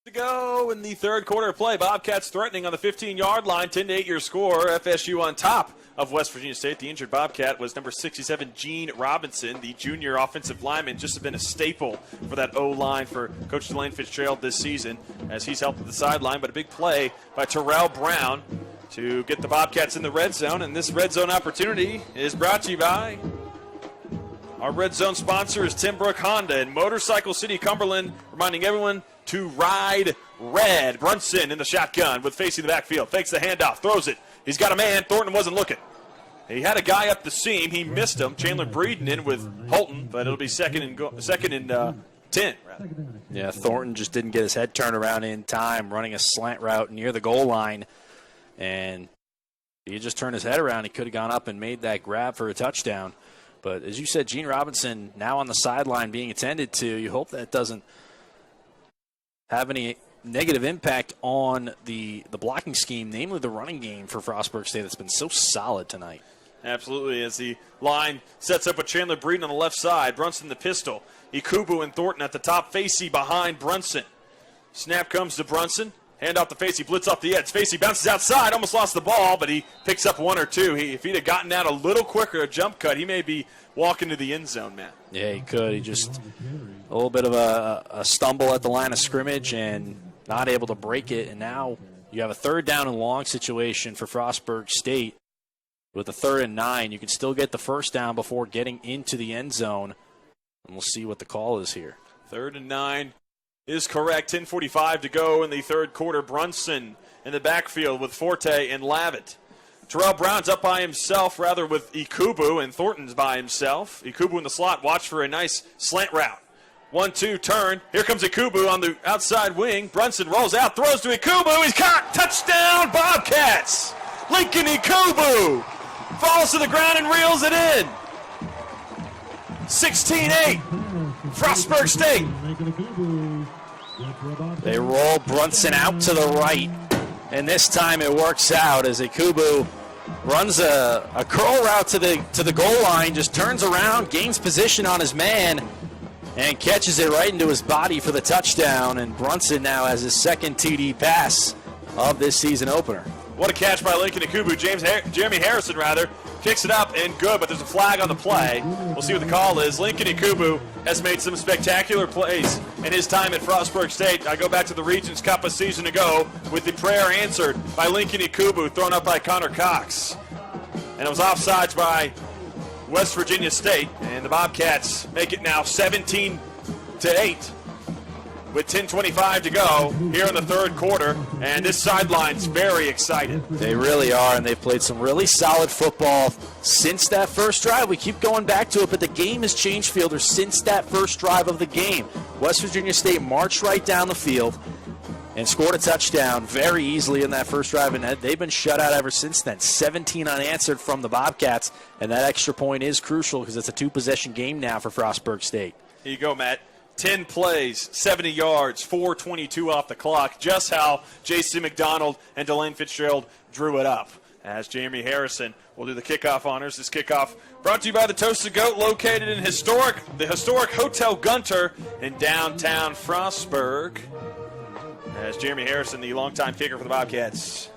To go in the third quarter of play. Bobcats threatening on the 15-yard line. 10-8 your score. FSU on top of West Virginia State. The injured Bobcat was number 67, Gene Robinson, the junior offensive lineman. Just has been a staple for that O-line for Coach Delane Fitzgerald this season as he's helped at the sideline. But a big play by Terrell Brown to get the Bobcats in the red zone. And this red zone opportunity is brought to you by our red zone sponsor is Timbrook Honda and Motorcycle City Cumberland, reminding everyone to ride red. Brunson in the shotgun with facing the backfield. Fakes the handoff, throws it. He's got a man. Thornton wasn't looking. He had a guy up the seam. He missed him. Chandler Breeden in with Holton, but it'll be second and 10. Rather. Yeah, Thornton just didn't get his head turned around in time, running a slant route near the goal line. And he just turned his head around. He could have gone up and made that grab for a touchdown. But as you said, Gene Robinson now on the sideline being attended to. You hope that doesn't have any negative impact on the blocking scheme, namely the running game for Frostburg State that's been so solid tonight. Absolutely, as the line sets up with Chandler Breeden on the left side. Brunson the pistol. Ikubu and Thornton at the top. Facey behind Brunson. Snap comes to Brunson. Hand off to Facey, blitz off the edge. Facey bounces outside, almost lost the ball, but he picks up one or two. If he'd have gotten out a little quicker, a jump cut, he may be walking to the end zone, Matt. Yeah, he could. He just a little bit of a stumble at the line of scrimmage and not able to break it. And now you have a third down and long situation for Frostburg State. With a 3rd and 9, you can still get the first down before getting into the end zone. And we'll see what the call is here. 3rd and 9 is correct. 10:45 to go in the third quarter. Brunson in the backfield with Forte and Lavitt. Terrell Brown's up by himself, rather, with Ikubu, and Thornton's by himself. Ikubu in the slot. Watch for a nice slant route. 1-2 turn. Here comes Ikubu on the outside wing. Brunson rolls out, throws to Ikubu. He's caught. Touchdown, Bobcats. Lincoln Ikubu falls to the ground and reels it in. 16-8. Frostburg State. They roll Brunson out to the right, and this time it works out as Ikubu runs a curl route to the goal line, just turns around, gains position on his man, and catches it right into his body for the touchdown. And Brunson now has his second TD pass of this season opener. What a catch by Lincoln Ikubu. Jeremy Harrison, kicks it up and good, but there's a flag on the play. We'll see what the call is. Lincoln Ikubu has made some spectacular plays in his time at Frostburg State. I go back to the Regions Cup a season ago with the prayer answered by Lincoln Ikubu, thrown up by Connor Cox. And it was offsides by West Virginia State, and the Bobcats make it now 17-8 with 10:25 to go here in the third quarter, and this sideline's very excited. They really are, and they've played some really solid football since that first drive. We keep going back to it, but the game has changed fielders since that first drive of the game. West Virginia State marched right down the field and scored a touchdown very easily in that first drive, and they've been shut out ever since then. 17 unanswered from the Bobcats, and that extra point is crucial because it's a two-possession game now for Frostburg State. Here you go, Matt. 10 plays, 70 yards, 4:22 off the clock. Just how J.C. McDonald and Delane Fitzgerald drew it up. As Jeremy Harrison will do the kickoff honors. This kickoff brought to you by the Toasted Goat, located in the historic Hotel Gunter in downtown Frostburg. As Jeremy Harrison, the longtime kicker for the Bobcats.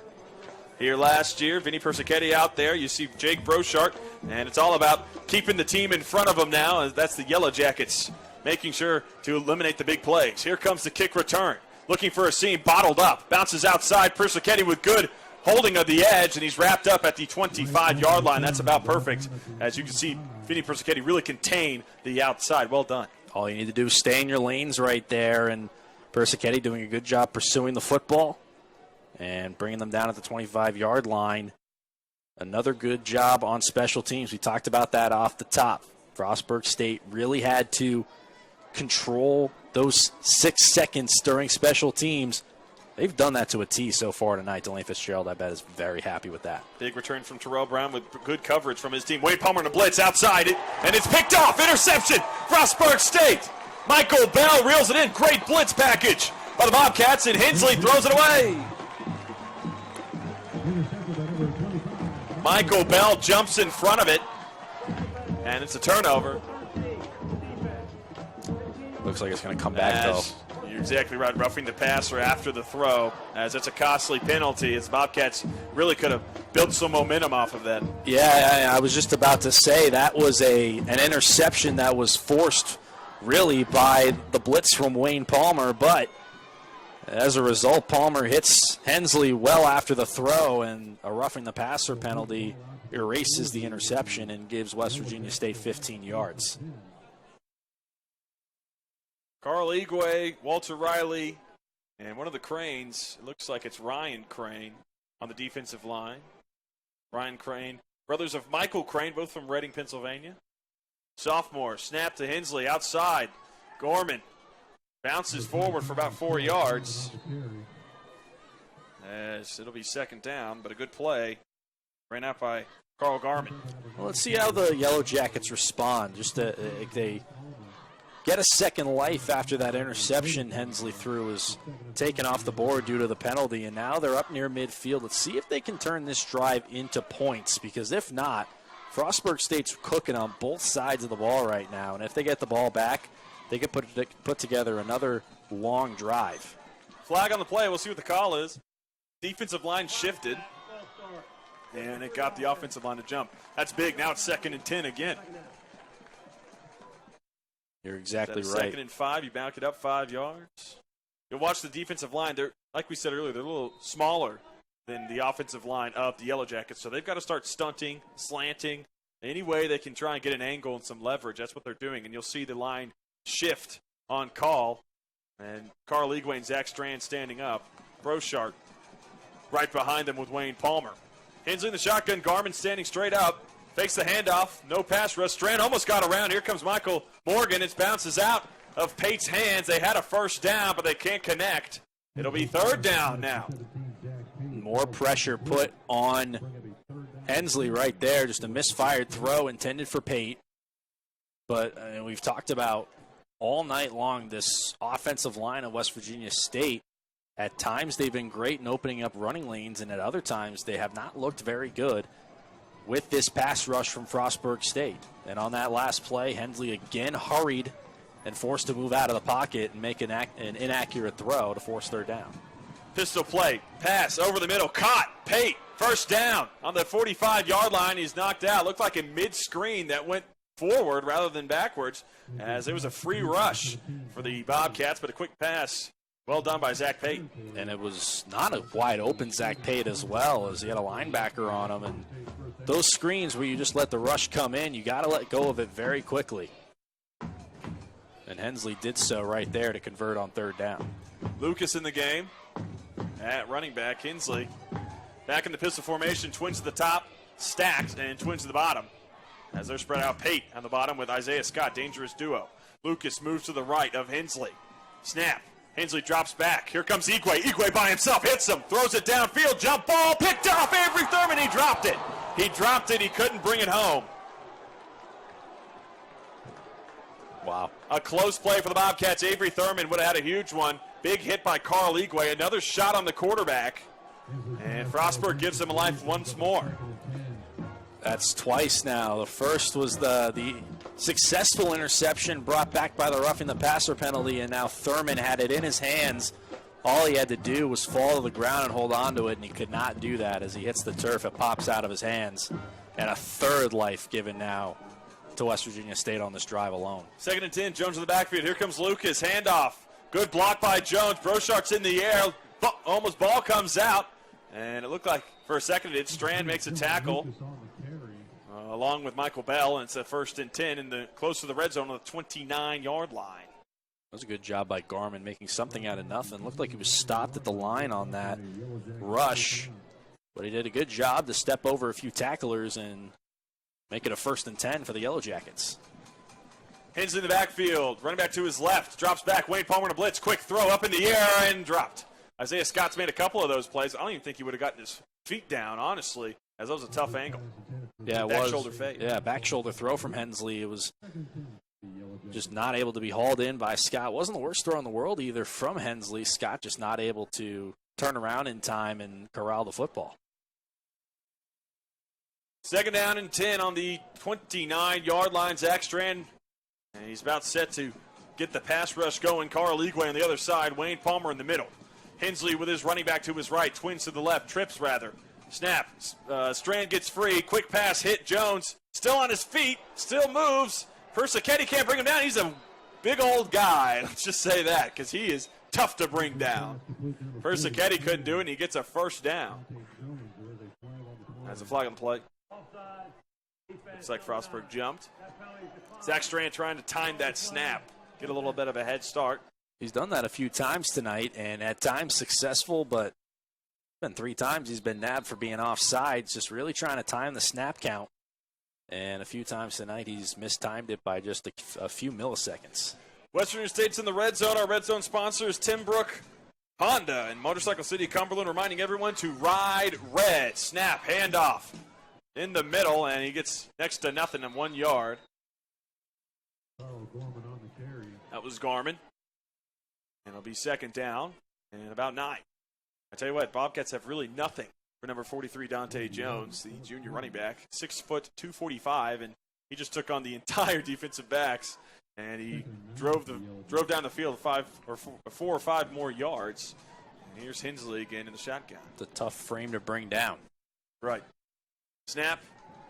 Here last year, Vinny Persichetti out there. You see Jake Brochart, and it's all about keeping the team in front of them now. That's the Yellow Jackets, making sure to eliminate the big plays. Here comes the kick return. Looking for a seam, bottled up. Bounces outside. Persichetti with good holding of the edge, and he's wrapped up at the 25-yard line. That's about perfect. As you can see, Vinny Persichetti really contain the outside. Well done. All you need to do is stay in your lanes right there, and Persichetti doing a good job pursuing the football and bringing them down at the 25-yard line. Another good job on special teams. We talked about that off the top. Frostburg State really had to control those 6 seconds during special teams. They've done that to a T so far tonight. Delane Fitzgerald, I bet, is very happy with that. Big return from Terrell Brown with good coverage from his team. Wade Palmer in a blitz outside it, and it's picked off. Interception, Frostburg State. Michael Bell reels it in. Great blitz package by the Bobcats, and Hensley throws it away. Michael Bell jumps in front of it, and it's a turnover. Looks like it's going to come back, though. You're exactly right, roughing the passer after the throw, as it's a costly penalty, as Bobcats really could have built some momentum off of that. Yeah, I was just about to say that was an interception that was forced really by the blitz from Wayne Palmer, but as a result, Palmer hits Hensley well after the throw, and a roughing the passer penalty erases the interception and gives West Virginia State 15 yards. Carl Igwe, Walter Riley, and one of the Cranes, it looks like it's Ryan Crane on the defensive line. Ryan Crane, brothers of Michael Crane, both from Reading, Pennsylvania. Sophomore, snap to Hensley, outside. Gorman bounces forward for about 4 yards. As it'll be second down, but a good play. Ran out by Carl Garman. Well, let's see how the Yellow Jackets respond. They get a second life after that interception Hensley threw was taken off the board due to the penalty, and now they're up near midfield. Let's see if they can turn this drive into points, because if not, Frostburg State's cooking on both sides of the ball right now, and if they get the ball back, they can put together another long drive. Flag on the play. We'll see what the call is. Defensive line shifted, and it got the offensive line to jump. That's big. Now it's 2nd and 10 again. You're exactly right. 2nd and 5. You back it up 5 yards. You'll watch the defensive line. They're, like we said earlier, they're a little smaller than the offensive line of the Yellow Jackets, so they've got to start stunting, slanting, any way they can try and get an angle and some leverage. That's what they're doing, and you'll see the line shift on call. And Carl Igwe and Zach Strand standing up. Brochart right behind them with Wayne Palmer. Hensley in the shotgun. Garman standing straight up. Fakes the handoff. No pass rush. Strand almost got around. Here comes Michael Morgan. It bounces out of Pate's hands. They had a first down, but they can't connect. It'll be 3rd down now. More pressure put on Hensley right there. Just a misfired throw intended for Pate. But we've talked about all night long this offensive line of West Virginia State. At times they've been great in opening up running lanes, and at other times they have not looked very good with this pass rush from Frostburg State. And on that last play, Hensley again hurried and forced to move out of the pocket and make an inaccurate throw to force 3rd down. Pistol play, pass over the middle, caught, Pate, first down on the 45-yard line. He's knocked out. Looked like a mid-screen that went forward rather than backwards, as it was a free rush for the Bobcats, but a quick pass. Well done by Zach Pate. And it was not a wide open Zach Pate as well, as he had a linebacker on him. And those screens where you just let the rush come in, you got to let go of it very quickly. And Hensley did so right there to convert on 3rd down. Lucas in the game at running back. Hensley back in the pistol formation. Twins to the top, stacked, and twins to the bottom. As they're spread out, Pate on the bottom with Isaiah Scott. Dangerous duo. Lucas moves to the right of Hensley. Snap. Hensley drops back. Here comes Igwe. Igwe by himself hits him. Throws it downfield. Jump ball. Picked off. Avery Thurman. He dropped it. He couldn't bring it home. Wow. A close play for the Bobcats. Avery Thurman would have had a huge one. Big hit by Carl Igwe. Another shot on the quarterback. And Frostburg gives him a life once more. That's twice now. The first was the successful interception brought back by the roughing the passer penalty, and now Thurman had it in his hands. All he had to do was fall to the ground and hold on to it, and he could not do that. As he hits the turf, it pops out of his hands. And a 3rd life given now to West Virginia State on this drive alone. 2nd and 10, Jones in the backfield. Here comes Lucas, handoff. Good block by Jones. Brochart's in the air. Almost ball comes out. And it looked like for a second it did. Strand makes a tackle along with Michael Bell, and it's a 1st and 10 close to the red zone on the 29-yard line. That was a good job by Garman making something out of nothing. Looked like he was stopped at the line on that rush, but he did a good job to step over a few tacklers and make it a 1st and 10 for the Yellow Jackets. Hensley in the backfield, running back to his left, drops back. Wayne Palmer in a blitz, quick throw up in the air and dropped. Isaiah Scott's made a couple of those plays. I don't even think he would have gotten his feet down, honestly, as that was a tough angle. Yeah, it back was. Shoulder fade. Yeah, back shoulder throw from Hensley. It was just not able to be hauled in by Scott. Wasn't the worst throw in the world either from Hensley. Scott just not able to turn around in time and corral the football. 2nd down and 10 on the 29-yard line. Zach Strand, and he's about set to get the pass rush going. Carl Igwe on the other side. Wayne Palmer in the middle. Hensley with his running back to his right. Twins to the left. Trips, rather. Snap. Strand gets free. Quick pass hit. Jones still on his feet. Still moves. Persichetti can't bring him down. He's a big old guy. Let's just say that, because he is tough to bring down. Persichetti couldn't do it, and he gets a first down. That's a flag on the play. Looks like Frostburg jumped. Zach Strand trying to time that snap. Get a little bit of a head start. He's done that a few times tonight, and at times successful, but been 3 times he's been nabbed for being offsides, just really trying to time the snap count. And a few times tonight he's mistimed it by just a few milliseconds. West Virginia State's in the red zone. Our red zone sponsor is Timbrook Honda in Motorcycle City, Cumberland, reminding everyone to ride red. Snap, handoff in the middle, and he gets next to nothing in 1 yard. That was Garmin. And it'll be second down and about 9. I tell you what, Bobcats have really nothing for number 43, Dante Jones, the junior running back, 6 foot 245, and he just took on the entire defensive backs, and he drove down the field 4 or 5 more yards. And here's Hensley again in the shotgun. It's a tough frame to bring down. Right. Snap,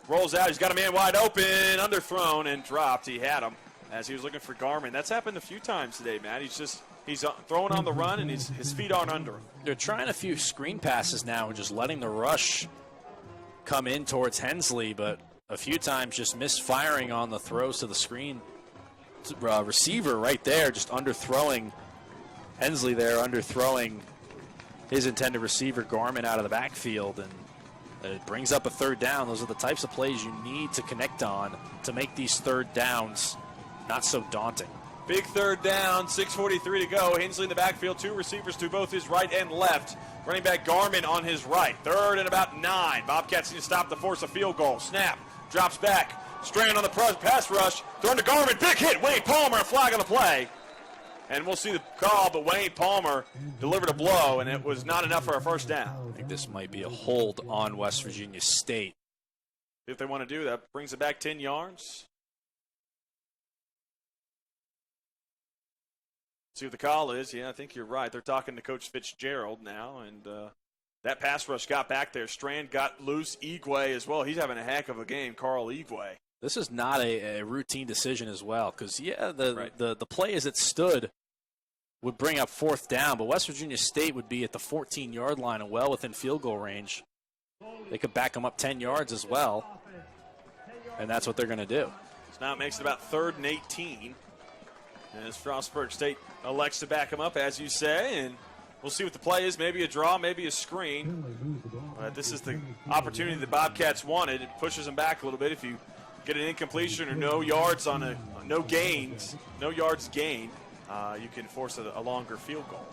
rolls out. He's got a man wide open, underthrown and dropped. He had him as he was looking for Garmin. That's happened a few times today, Matt. He's throwing on the run, and his feet aren't under him. They're trying a few screen passes now and just letting the rush come in towards Hensley, but a few times just misfiring on the throws to the screen receiver right there, just underthrowing Hensley there, underthrowing his intended receiver, Garmin, out of the backfield, and it brings up a third down. Those are the types of plays you need to connect on to make these third downs not so daunting. Big third down, 6:43 to go. Hensley in the backfield, 2 receivers to both his right and left. Running back Garmin on his right. Third and about 9. Bobcats need to stop the force of field goal. Snap, drops back. Strand on the pass rush. Thrown to Garmin, big hit. Wayne Palmer, a flag on the play. And we'll see the call, but Wayne Palmer delivered a blow, and it was not enough for a first down. I think this might be a hold on West Virginia State. If they want to do that, brings it back 10 yards. See what the call is. Yeah, I think you're right. They're talking to Coach Fitzgerald now, and that pass rush got back there. Strand got loose. Igwe as well. He's having a heck of a game, Carl Igwe. This is not a routine decision as well, because, yeah, the play as it stood would bring up 4th down, but West Virginia State would be at the 14-yard line and well within field goal range. They could back them up 10 yards as well, and that's what they're going to do. So now it makes it about 3rd and 18. As Frostburg State elects to back him up, as you say, and we'll see what the play is. Maybe a draw, maybe a screen. But this is the opportunity the Bobcats wanted. It pushes them back a little bit. If you get an incompletion or no yards no yards gained, you can force a longer field goal.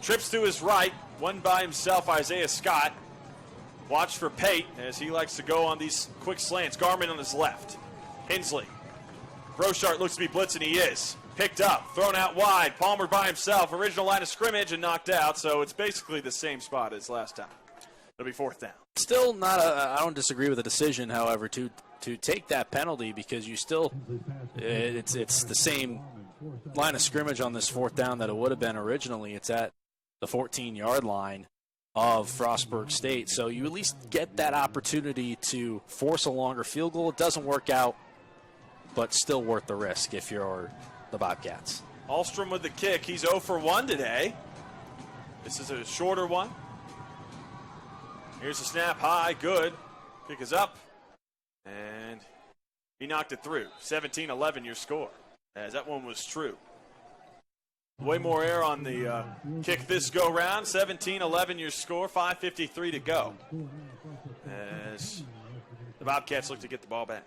Trips to his right, one by himself, Isaiah Scott. Watch for Pate as he likes to go on these quick slants. Garmin on his left. Hensley. Brochart looks to be blitzing. He is. Picked up, thrown out wide. Palmer by himself. Original line of scrimmage and knocked out. So it's basically the same spot as last time. It'll be 4th down. Still not I don't disagree with the decision, however, to take that penalty, because you still it's the same line of scrimmage on this 4th down that it would have been originally. It's at the 14-yard line of Frostburg State. So you at least get that opportunity to force a longer field goal. It doesn't work out, but still worth the risk if you're the Bobcats. Ahlstrom with the kick. He's 0 for 1 today. This is a shorter one. Here's the snap high. Good. Kick is up. And he knocked it through. 17-11 your score. As that one was true. Way more air on the kick this go round. 17-11 your score. 5:53 to go. As the Bobcats look to get the ball back.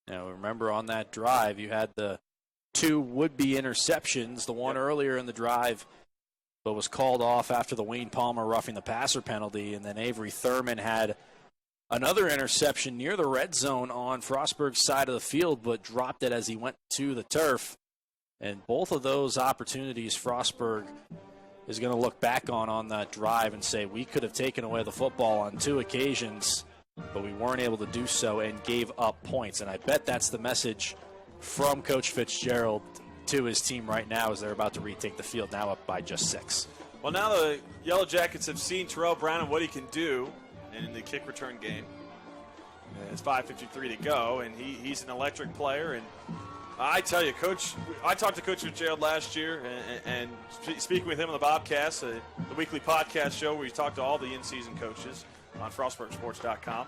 Now remember, on that drive you had the 2 would-be interceptions. The one earlier in the drive, but was called off after the Wayne Palmer roughing the passer penalty, and then Avery Thurman had another interception near the red zone on Frostburg's side of the field, but dropped it as he went to the turf. And both of those opportunities Frostburg is going to look back on that drive and say, we could have taken away the football on 2 occasions, but we weren't able to do so and gave up points. And I bet that's the message from Coach Fitzgerald to his team right now as they're about to retake the field, now up by just 6. Well, now the Yellow Jackets have seen Terrell Brown and what he can do in the kick return game. It's 5:53 to go, and he's an electric player. And I tell you, Coach, I talked to Coach Fitzgerald last year, and speaking with him on the Bobcats, the weekly podcast show where we talk to all the in-season coaches on FrostburgSports.com.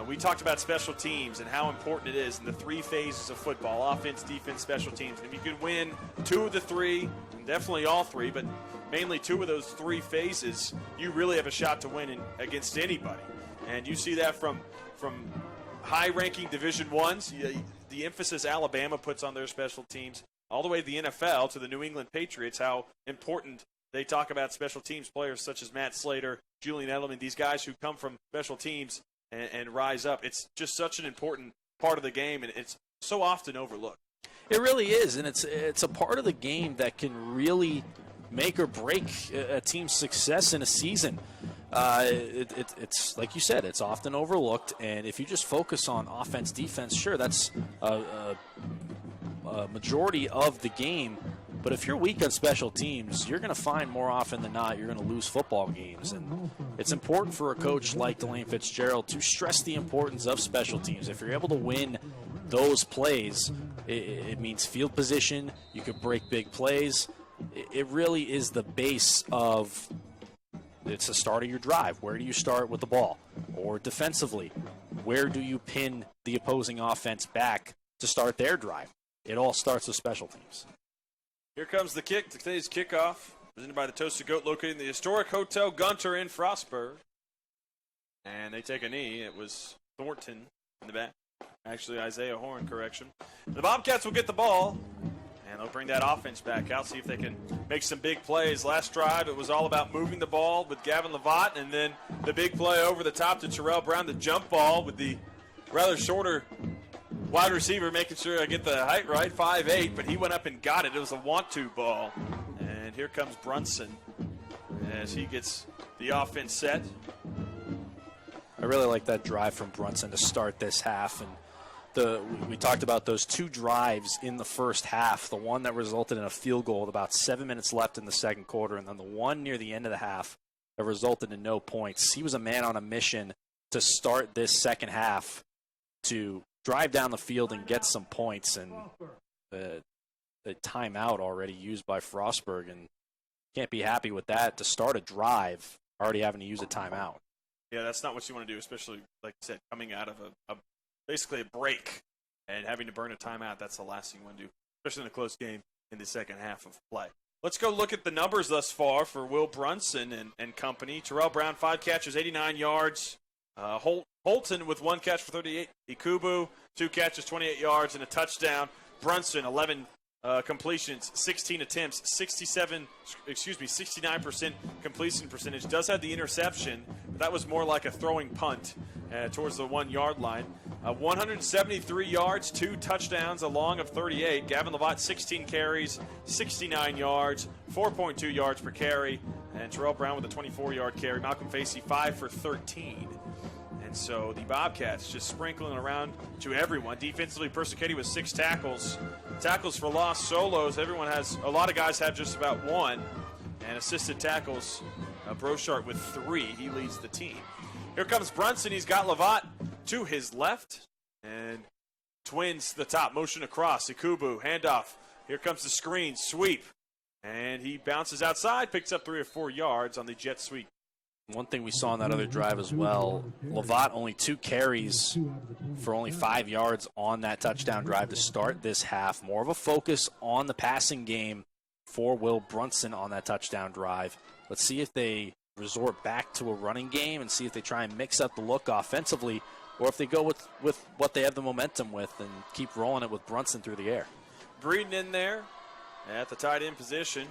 We talked about special teams and how important it is in the 3 phases of football: offense, defense, special teams. And if you can win 2 of the 3, and definitely all 3, but mainly 2 of those 3 phases, you really have a shot to win against anybody. And you see that from high-ranking Division I's, the emphasis Alabama puts on their special teams, all the way to the NFL, to the New England Patriots, how important they talk about special teams players such as Matt Slater, Julian Edelman, these guys who come from special teams and rise up. It's just such an important part of the game, and it's so often overlooked. It really is, and it's a part of the game that can really make or break a team's success in a season. It's like you said, it's often overlooked, and if you just focus on offense, defense, sure, that's a majority of the game. But if you're weak on special teams, you're going to find more often than not you're going to lose football games. And it's important for a coach like Delane Fitzgerald to stress the importance of special teams. If you're able to win those plays, it means field position. You could break big plays. It really is the base of it's the start of your drive. Where do you start with the ball? Or defensively, where do you pin the opposing offense back to start their drive? It all starts with special teams. Here comes the kick. Today's kickoff, presented by the Toasted Goat, located in the historic Hotel Gunter in Frostburg. And they take a knee. It was Thornton in the back. Actually, Isaiah Horn, correction. The Bobcats will get the ball, and they'll bring that offense back out, see if they can make some big plays. Last drive, it was all about moving the ball with Gavin Lavatt, and then the big play over the top to Terrell Brown, the jump ball with the rather shorter wide receiver, making sure I get the height right, 5'8", but he went up and got it. It was a want-to ball. And here comes Brunson as he gets the offense set. I really like that drive from Brunson to start this half. And we talked about those 2 drives in the first half, the one that resulted in a field goal with about 7 minutes left in the second quarter, and then the one near the end of the half that resulted in no points. He was a man on a mission to start this second half to drive down the field and get some points, and the timeout already used by Frostburg, and can't be happy with that to start a drive already having to use a timeout. Yeah, that's not what you want to do, especially, like you said, coming out of basically a break and having to burn a timeout. That's the last thing you want to do, especially in a close game in the second half of play. Let's go look at the numbers thus far for Will Brunson and company. Terrell Brown, 5 catches, 89 yards. Holton with 1 catch for 38. Ikubu, 2 catches, 28 yards, and a touchdown. Brunson, 11 completions, 16 attempts, 69% completion percentage. Does have the interception, but that was more like a throwing punt towards the 1-yard line. 173 yards, 2 touchdowns, a long of 38. Gavin Lavatt, 16 carries, 69 yards, 4.2 yards per carry. And Terrell Brown with a 24-yard carry. Malcolm Facey, 5 for 13. And so the Bobcats just sprinkling around to everyone. Defensively, Persichetti with 6 tackles. Tackles for loss, solos. A lot of guys have just about 1. And assisted tackles, Brochart with 3. He leads the team. Here comes Brunson. He's got Lavatt to his left. And twins to the top. Motion across. Ikubu, handoff. Here comes the screen. Sweep. And he bounces outside. Picks up 3 or 4 yards on the jet sweep. One thing we saw on that other drive as well, Lavatt only 2 carries for only 5 yards on that touchdown drive to start this half. More of a focus on the passing game for Will Brunson on that touchdown drive. Let's see if they resort back to a running game and see if they try and mix up the look offensively, or if they go with what they have the momentum with and keep rolling it with Brunson through the air. Breeden in there at the tight end position.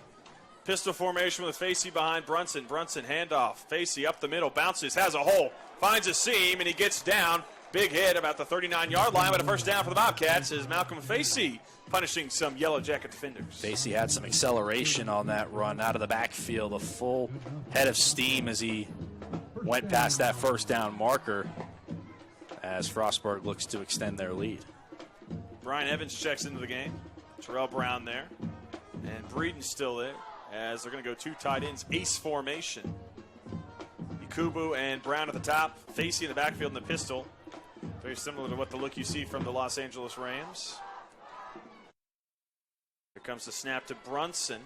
Pistol formation with Facey behind Brunson. Brunson handoff. Facey up the middle, bounces, has a hole, finds a seam, and he gets down. Big hit about the 39-yard line, but a first down for the Bobcats is Malcolm Facey punishing some Yellow Jacket defenders. Facey had some acceleration on that run out of the backfield, a full head of steam as he went past that first down marker as Frostburg looks to extend their lead. Brian Evans checks into the game. Terrell Brown there. And Breeden's still there as they're going to go two tight ends, ace formation. Ikubu and Brown at the top, Facey in the backfield in the pistol. Very similar to what the look you see from the Los Angeles Rams. Here comes the snap to Brunson.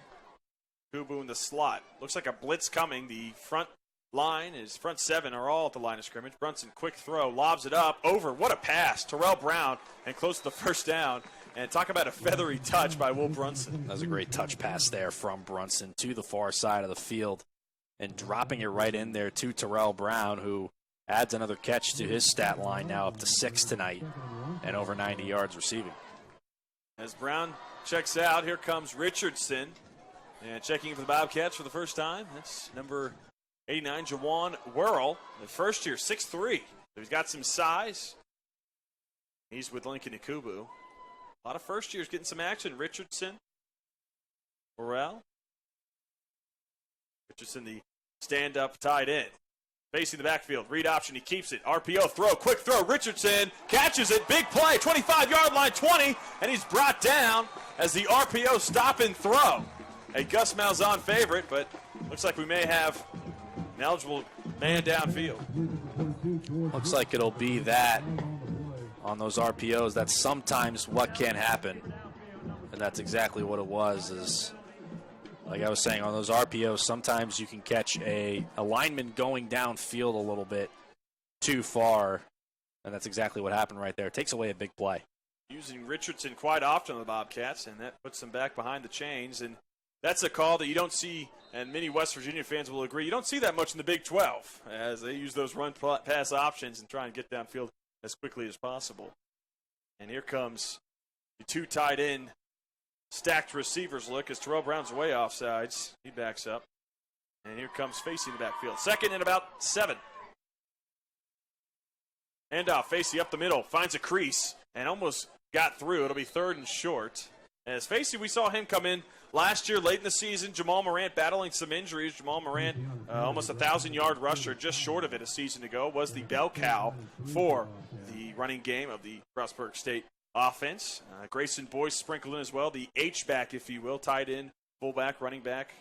Ikubu in the slot. Looks like a blitz coming. The front line, his front seven are all at the line of scrimmage. Brunson, quick throw, lobs it up, over. What a pass. Terrell Brown, and close to the first down. And talk about a feathery touch by Will Brunson. That was a great touch pass there from Brunson to the far side of the field and dropping it right in there to Terrell Brown, who adds another catch to his stat line, now up to 6 tonight and over 90 yards receiving. As Brown checks out, here comes Richardson. And checking for the Bobcats for the first time, that's number 89, Jawan Whirl. The first year, 6'3". So he's got some size. He's with Lincoln Ikubu. A lot of first years getting some action. Richardson, Burrell. Richardson, the stand-up tight end. Facing the backfield, read option, he keeps it. RPO throw, quick throw, Richardson catches it, big play, 25-yard line, 20, and he's brought down as the RPO stop and throw. A Gus Malzahn favorite, but looks like we may have an eligible man downfield. Looks like it'll be that on those RPOs. That's sometimes what can happen, and that's exactly what it was. Is like I was saying, on those RPOs, sometimes you can catch a lineman going downfield a little bit too far, and that's exactly what happened right there. It takes away a big play. Using Richardson quite often on the Bobcats, and that puts them back behind the chains, and that's a call that you don't see, and many West Virginia fans will agree, you don't see that much in the Big 12, as they use those run-pass options and try and get downfield as quickly as possible. And here comes the two tight end stacked receivers look as Terrell Brown's way off sides. He backs up. And here comes Facey in the backfield. Second and about 7. Handoff, Facey up the middle, finds a crease, and almost got through. It'll be 3rd and short. As Facey, we saw him come in last year late in the season. Jamal Morant battling some injuries. Jamal Morant, almost a 1,000-yard rusher, just short of it a season ago, was the bell cow for the running game of the Frostburg State offense. Grayson Boyce sprinkled in as well, the H-back, if you will, tight end, fullback, running back.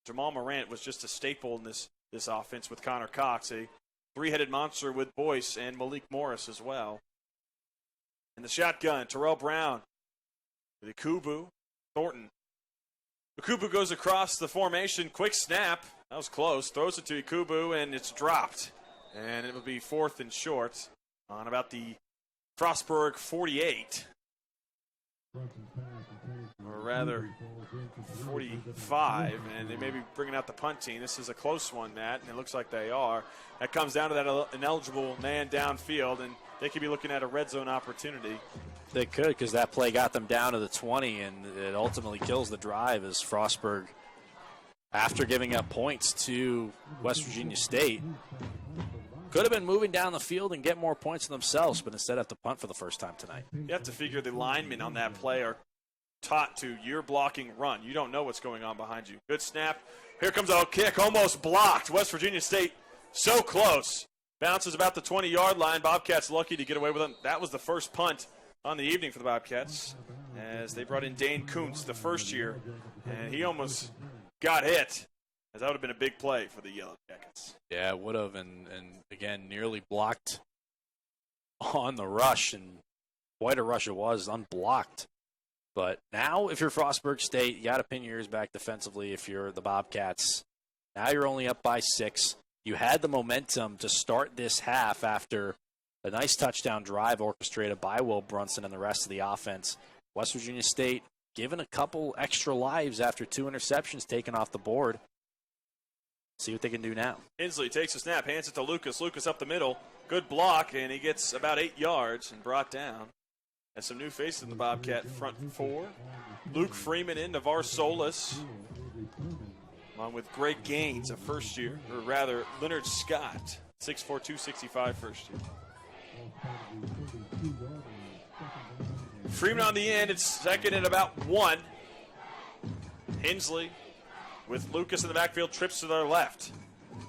Jamal Morant was just a staple in this offense with Connor Cox, a three-headed monster with Boyce and Malik Morris as well. And the shotgun, Terrell Brown with Ikubu, Thornton. Ikubu goes across the formation, quick snap. That was close. Throws it to Ikubu, and it's dropped. And it will be 4th and short on about the Frostburg 48. Or rather, 45. And they may be bringing out the punt team. This is a close one, Matt, and it looks like they are. That comes down to that ineligible man downfield, and they could be looking at a red zone opportunity. They could, because that play got them down to the 20, and it ultimately kills the drive as Frostburg, after giving up points to West Virginia State, could have been moving down the field and get more points themselves, but instead have to punt for the first time tonight. You have to figure the linemen on that play are taught to, you're blocking run. You don't know what's going on behind you. Good snap. Here comes a kick, almost blocked. West Virginia State so close. Bounces about the 20-yard line. Bobcats lucky to get away with it. That was the first punt on the evening for the Bobcats, as they brought in Dane Kuntz the first year, and he almost got hit, as that would have been a big play for the Yellow Jackets. Yeah, it would have, and again, nearly blocked on the rush, and quite a rush it was, unblocked. But now, if you're Frostburg State, you got to pin your ears back defensively if you're the Bobcats. Now you're only up by 6. You had the momentum to start this half after a nice touchdown drive orchestrated by Will Brunson and the rest of the offense. West Virginia State given a couple extra lives after 2 interceptions taken off the board. See what they can do now. Hensley takes a snap, hands it to Lucas. Lucas up the middle. Good block, and he gets about 8 yards and brought down. And some new faces in the Bobcat front 4. Luke Freeman in, Navar Solis, along with Greg Gaines, a first year, or rather Leonard Scott, 6'4", 265 first year. Freeman on the end. It's second and about 1. Hensley with Lucas in the backfield, trips to their left.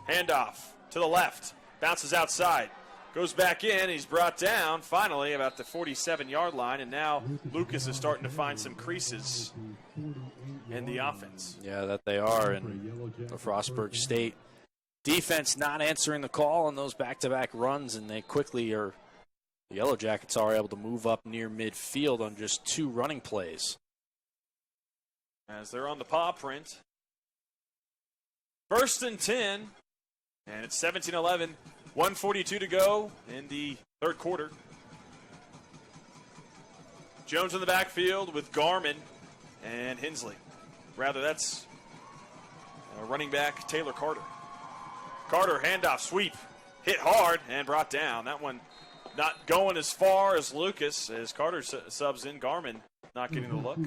Handoff to the left. Bounces outside. Goes back in. He's brought down finally about the 47-yard line, and now Lucas is starting to find some creases in the offense. Yeah, that they are. And the Frostburg State defense not answering the call on those back-to-back runs, and they quickly are – the Yellow Jackets are able to move up near midfield on just 2 running plays. As they're on the paw print. 1st and 10, and it's 17-11. 1:42 to go in the third quarter. Jones in the backfield with Garmin and Hensley. Rather, that's running back Taylor Carter. Carter, handoff, sweep, hit hard, and brought down. That one not going as far as Lucas as Carter subs in. Garmin not getting the look.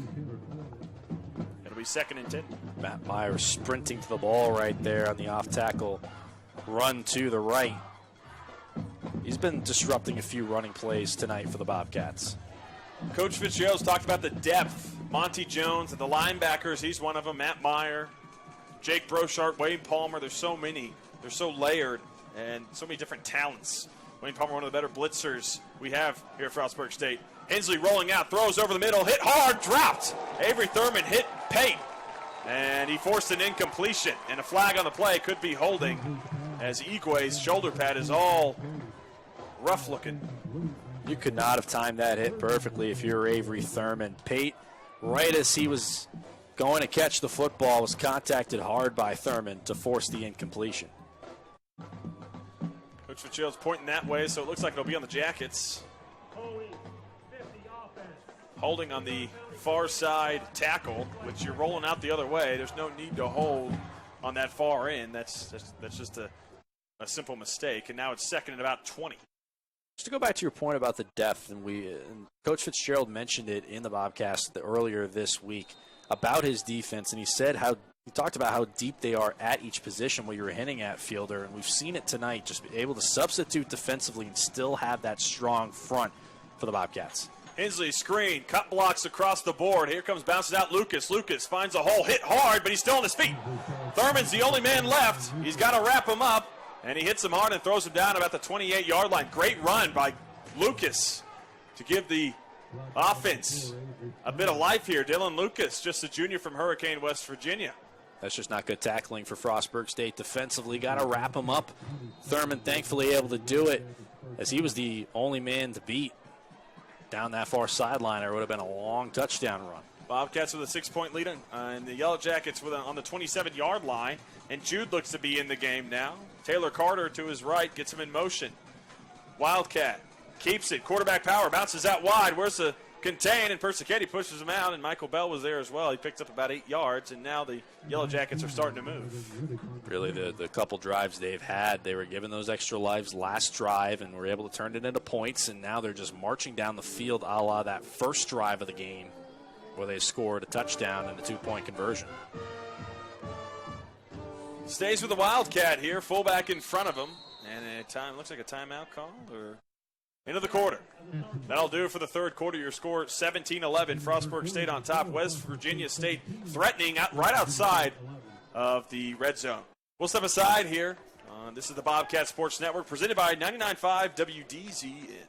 It'll be 2nd and 10. Matt Myers sprinting to the ball right there on the off-tackle run to the right. He's been disrupting a few running plays tonight for the Bobcats. Coach Fitzgerald's talked about the depth. Monty Jones and the linebackers, he's one of them. Matt Meyer, Jake Brochart, Wayne Palmer. There's so many. They're so layered and so many different talents. Wayne Palmer, one of the better blitzers we have here at Frostburg State. Hensley rolling out, throws over the middle, hit hard, dropped. Avery Thurman hit Pate, and he forced an incompletion. And a flag on the play could be holding, as Igwe's shoulder pad is all rough looking. You could not have timed that hit perfectly if you were Avery Thurman. Pate, right as he was going to catch the football, was contacted hard by Thurman to force the incompletion. Coach Fitzgerald's pointing that way, so it looks like it'll be on the Jackets. Holding on the far side tackle, which you're rolling out the other way. There's no need to hold on that far end. That's just a simple mistake. And now it's 2nd and about 20. Just to go back to your point about the depth, and Coach Fitzgerald mentioned it in the Bobcast earlier this week about his defense, and he talked about how deep they are at each position, what you were hinting at, Fielder, and we've seen it tonight, just be able to substitute defensively and still have that strong front for the Bobcats. Hensley screen, cut blocks across the board. Here comes bounces out Lucas. Lucas finds a hole, hit hard, but he's still on his feet. Thurman's the only man left. He's got to wrap him up, and he hits him hard and throws him down about the 28-yard line. Great run by Lucas to give the offense a bit of life here. Dylan Lucas, just a junior from Hurricane, West Virginia. That's just not good tackling for Frostburg State defensively. Got to wrap him up. Thurman thankfully able to do it, as he was the only man to beat down that far sideline, or it would have been a long touchdown run. Bobcats with a 6-point lead, and the Yellow Jackets on the 27-yard line. And Jude looks to be in the game now. Taylor Carter to his right gets him in motion. Wildcat keeps it. Quarterback power, bounces out wide. Where's the contain? And Persichetti pushes him out, and Michael Bell was there as well. He picked up about 8 yards, and now the Yellow Jackets are starting to move. Really, the couple drives they've had, they were given those extra lives last drive and were able to turn it into points, and now they're just marching down the field a la that first drive of the game where they scored a touchdown and a 2-point conversion. Stays with the Wildcat here, fullback in front of him, and looks like a timeout call or into the quarter. That'll do it for the third quarter. Your score 17-11. Frostburg State on top. West Virginia State threatening right outside of the red zone. We'll step aside here. This is the Bobcat Sports Network presented by 99.5 WDZN.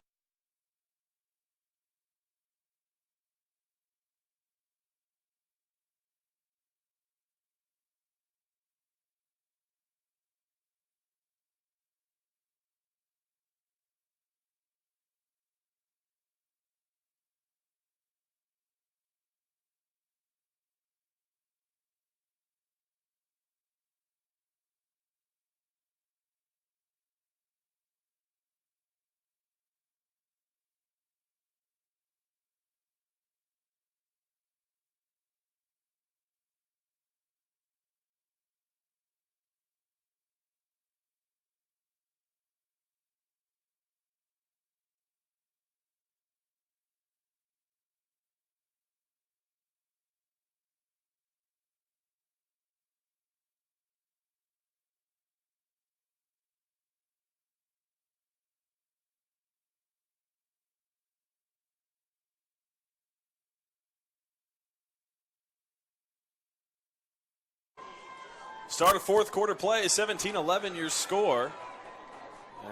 Start of fourth quarter play, 17-11 your score.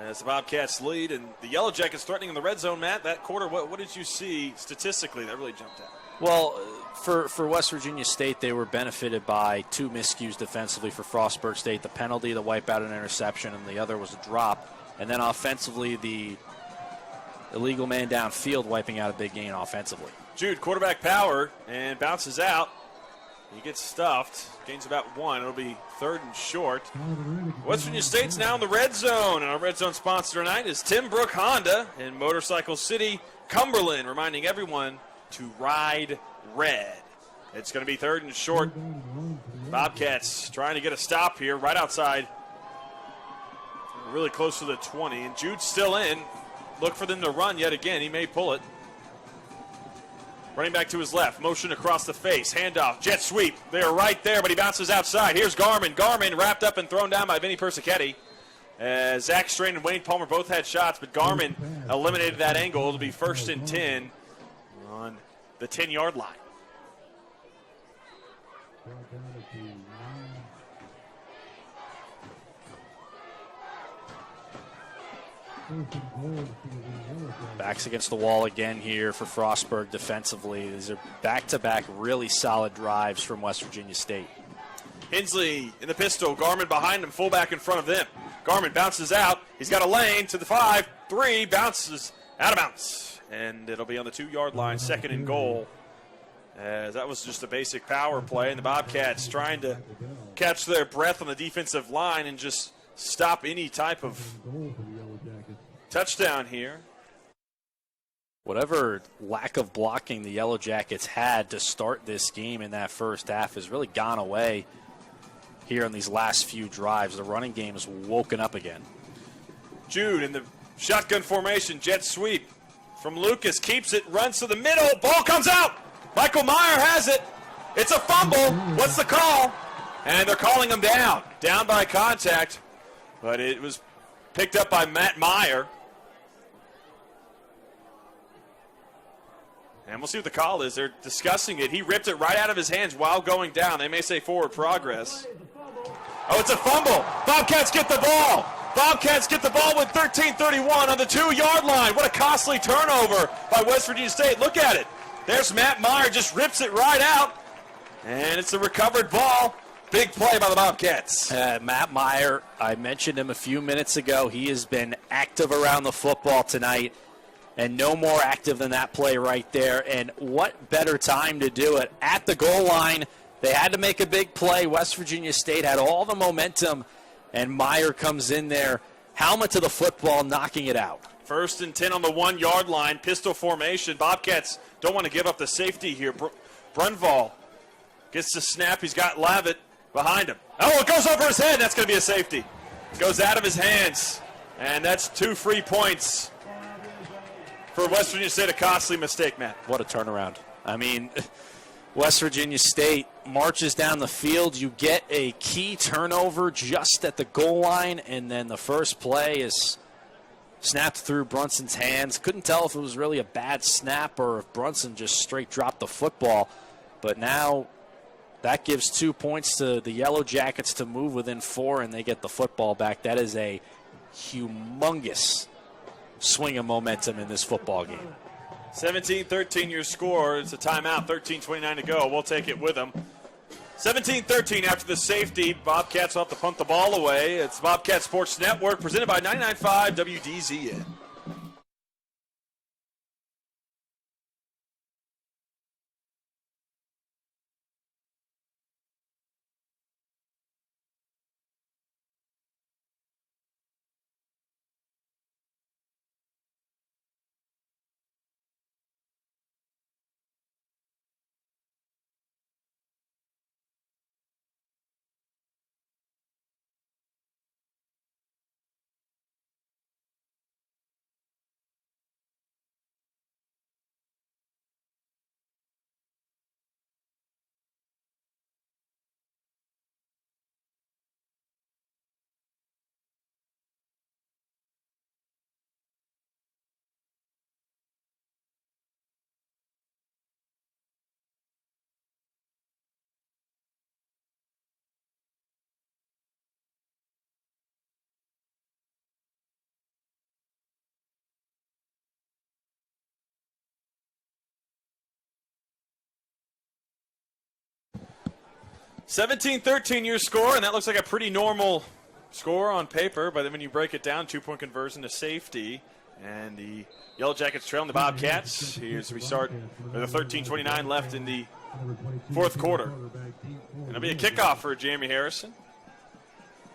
as the Bobcats lead, and the Yellow Jackets threatening in the red zone. Matt, that quarter, what did you see statistically that really jumped out? Well, for West Virginia State, they were benefited by 2 miscues defensively for Frostburg State, the penalty, the wipeout, and interception, and the other was a drop. And then offensively, the illegal man downfield wiping out a big gain offensively. Jude, quarterback power, and bounces out. He gets stuffed, gains about 1. It'll be 3rd and short. West Virginia State's now in the red zone, and our red zone sponsor tonight is Tim Brook Honda in Motorcycle City, Cumberland, reminding everyone to ride red. It's going to be 3rd and short. Bobcats trying to get a stop here right outside, really close to the 20, and Jude's still in. Look for them to run yet again. He may pull it. Running back to his left, motion across the face, handoff, jet sweep. They are right there, but he bounces outside. Here's Garmin. Garmin wrapped up and thrown down by Vinny Persichetti. Zach Strain and Wayne Palmer both had shots, but Garmin eliminated that angle. It'll be 1st and 10 on the 10-yard line. Backs against the wall again here for Frostburg defensively. These are back-to-back really solid drives from West Virginia State. Hensley in the pistol. Garmin behind him, fullback in front of them. Garmin bounces out. He's got a lane to the 5, 3, bounces out of bounds. And it'll be on the 2-yard line, 2nd and goal. As that was just a basic power play, and the Bobcats trying to catch their breath on the defensive line and just stop any type of touchdown here. Whatever lack of blocking the Yellow Jackets had to start this game in that first half has really gone away here in these last few drives. The running game has woken up again. Jude in the shotgun formation, jet sweep from Lucas, keeps it, runs to the middle, ball comes out. Michael Meyer has it. It's a fumble. What's the call? And they're calling him down. Down by contact, but it was picked up by Matt Meyer. And we'll see what the call is. They're discussing it. He ripped it right out of his hands while going down. They may say forward progress. Oh, it's a fumble. Bobcats get the ball. Bobcats get the ball with 13:31 on the 2-yard line. What a costly turnover by West Virginia State. Look at it. There's Matt Meyer, just rips it right out. And it's a recovered ball. Big play by the Bobcats. Matt Meyer, I mentioned him a few minutes ago. He has been active around the football tonight, and no more active than that play right there. And what better time to do it? At the goal line, they had to make a big play. West Virginia State had all the momentum, and Meyer comes in there, helmet to the football, knocking it out. 1st and 10 on the 1-yard line, pistol formation. Bobcats don't want to give up the safety here. Brunval gets the snap. He's got Lavitt behind him. Oh, it goes over his head. That's going to be a safety. Goes out of his hands, and that's 2 free points for West Virginia State. A costly mistake, Matt. What a turnaround. I mean, West Virginia State marches down the field. You get a key turnover just at the goal line, and then the first play is snapped through Brunson's hands. Couldn't tell if it was really a bad snap or if Brunson just straight dropped the football. But now that gives 2 points to the Yellow Jackets to move within 4, and they get the football back. That is a humongous swing of momentum in this football game. 17-13 your score. It's a timeout, 13:29 to go. We'll take it with them. 17-13 after the safety. Bobcats will have to punt the ball away. It's Bobcat Sports Network presented by 99.5 WDZN. 17-13 your score, and that looks like a pretty normal score on paper, but then when you break it down, 2-point conversion to safety, and the Yellow Jackets trailing the Bobcats. Here's we start with a 13:29 left in the fourth quarter. And it'll be a kickoff for Jeremy Harrison.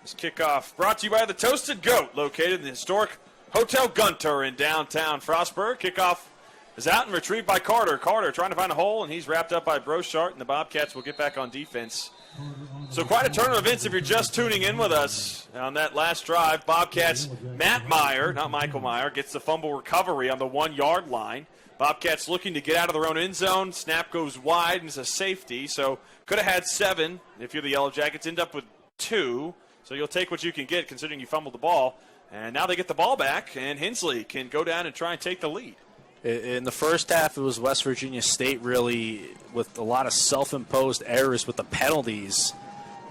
This kickoff brought to you by the Toasted Goat, located in the historic Hotel Gunter in downtown Frostburg. Kickoff is out and retrieved by Carter. Carter trying to find a hole, and he's wrapped up by Brochart, and the Bobcats will get back on defense. So quite a turn of events if you're just tuning in with us on that last drive. Bobcats, Matt Meyer, not Michael Meyer, gets the fumble recovery on the 1-yard line. Bobcats looking to get out of their own end zone. Snap goes wide and it's a safety. So could have had 7 if you're the Yellow Jackets. End up with 2. So you'll take what you can get considering you fumbled the ball. And now they get the ball back, and Hensley can go down and try and take the lead. In the first half, it was West Virginia State really with a lot of self-imposed errors with the penalties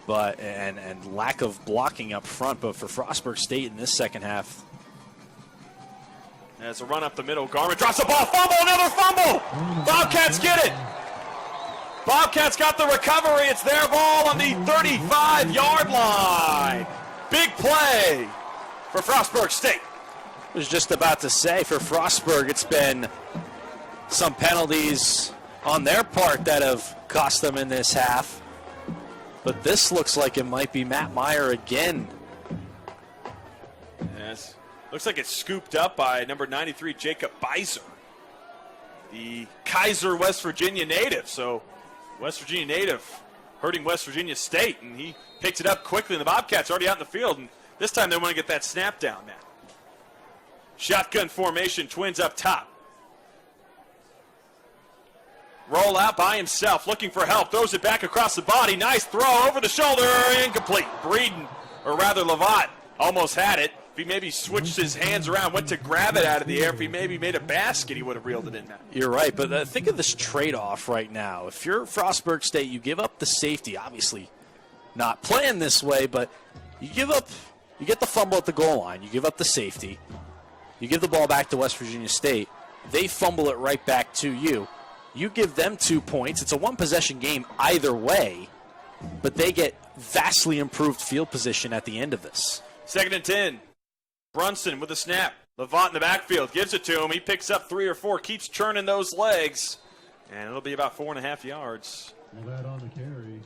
and lack of blocking up front. But for Frostburg State in this second half. As a run up the middle, Garment drops the ball, fumble, another fumble! Bobcats get it! Bobcats got the recovery. It's their ball on the 35-yard line. Big play for Frostburg State. I was just about to say, for Frostburg, it's been some penalties on their part that have cost them in this half. But this looks like it might be Matt Meyer again. Yes. Looks like it's scooped up by number 93, Jacob Beiser, the Kaiser, West Virginia native. So West Virginia native hurting West Virginia State, and he picked it up quickly, and the Bobcats are already out in the field, and this time they want to get that snap down now. Shotgun formation, Twins up top. Roll out by himself, looking for help, throws it back across the body. Nice throw over the shoulder, incomplete. Breeden, or rather Lovat, almost had it. If he maybe switched his hands around, went to grab it out of the air, if he maybe made a basket, he would have reeled it in now. You're right, but think of this trade-off right now. If you're Frostburg State, you give up the safety, obviously not playing this way, but you get the fumble at the goal line, you give up the safety, you give the ball back to West Virginia State, they fumble it right back to you. You give them 2 points. It's a one-possession game either way, but they get vastly improved field position at the end of this. 2nd and 10. Brunson with a snap. Levant in the backfield gives it to him. He picks up 3 or 4, keeps churning those legs, and it'll be about 4.5 yards. Well, that on the carry.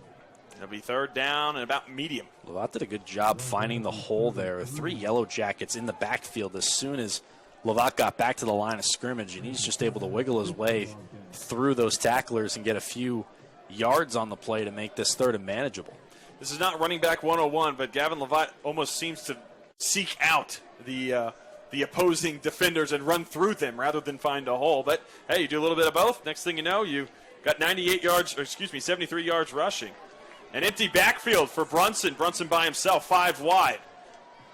It'll be 3rd down and about medium. Lovat did a good job finding the hole there. 3 Yellow Jackets in the backfield as soon as Lovat got back to the line of scrimmage, and he's just able to wiggle his way through those tacklers and get a few yards on the play to make this 3rd and manageable. This is not running back 101, but Gavin Lovat almost seems to seek out the opposing defenders and run through them rather than find a hole. But, hey, you do a little bit of both. Next thing you know, you got 73 yards rushing. An empty backfield for Brunson. Brunson by himself, 5 wide.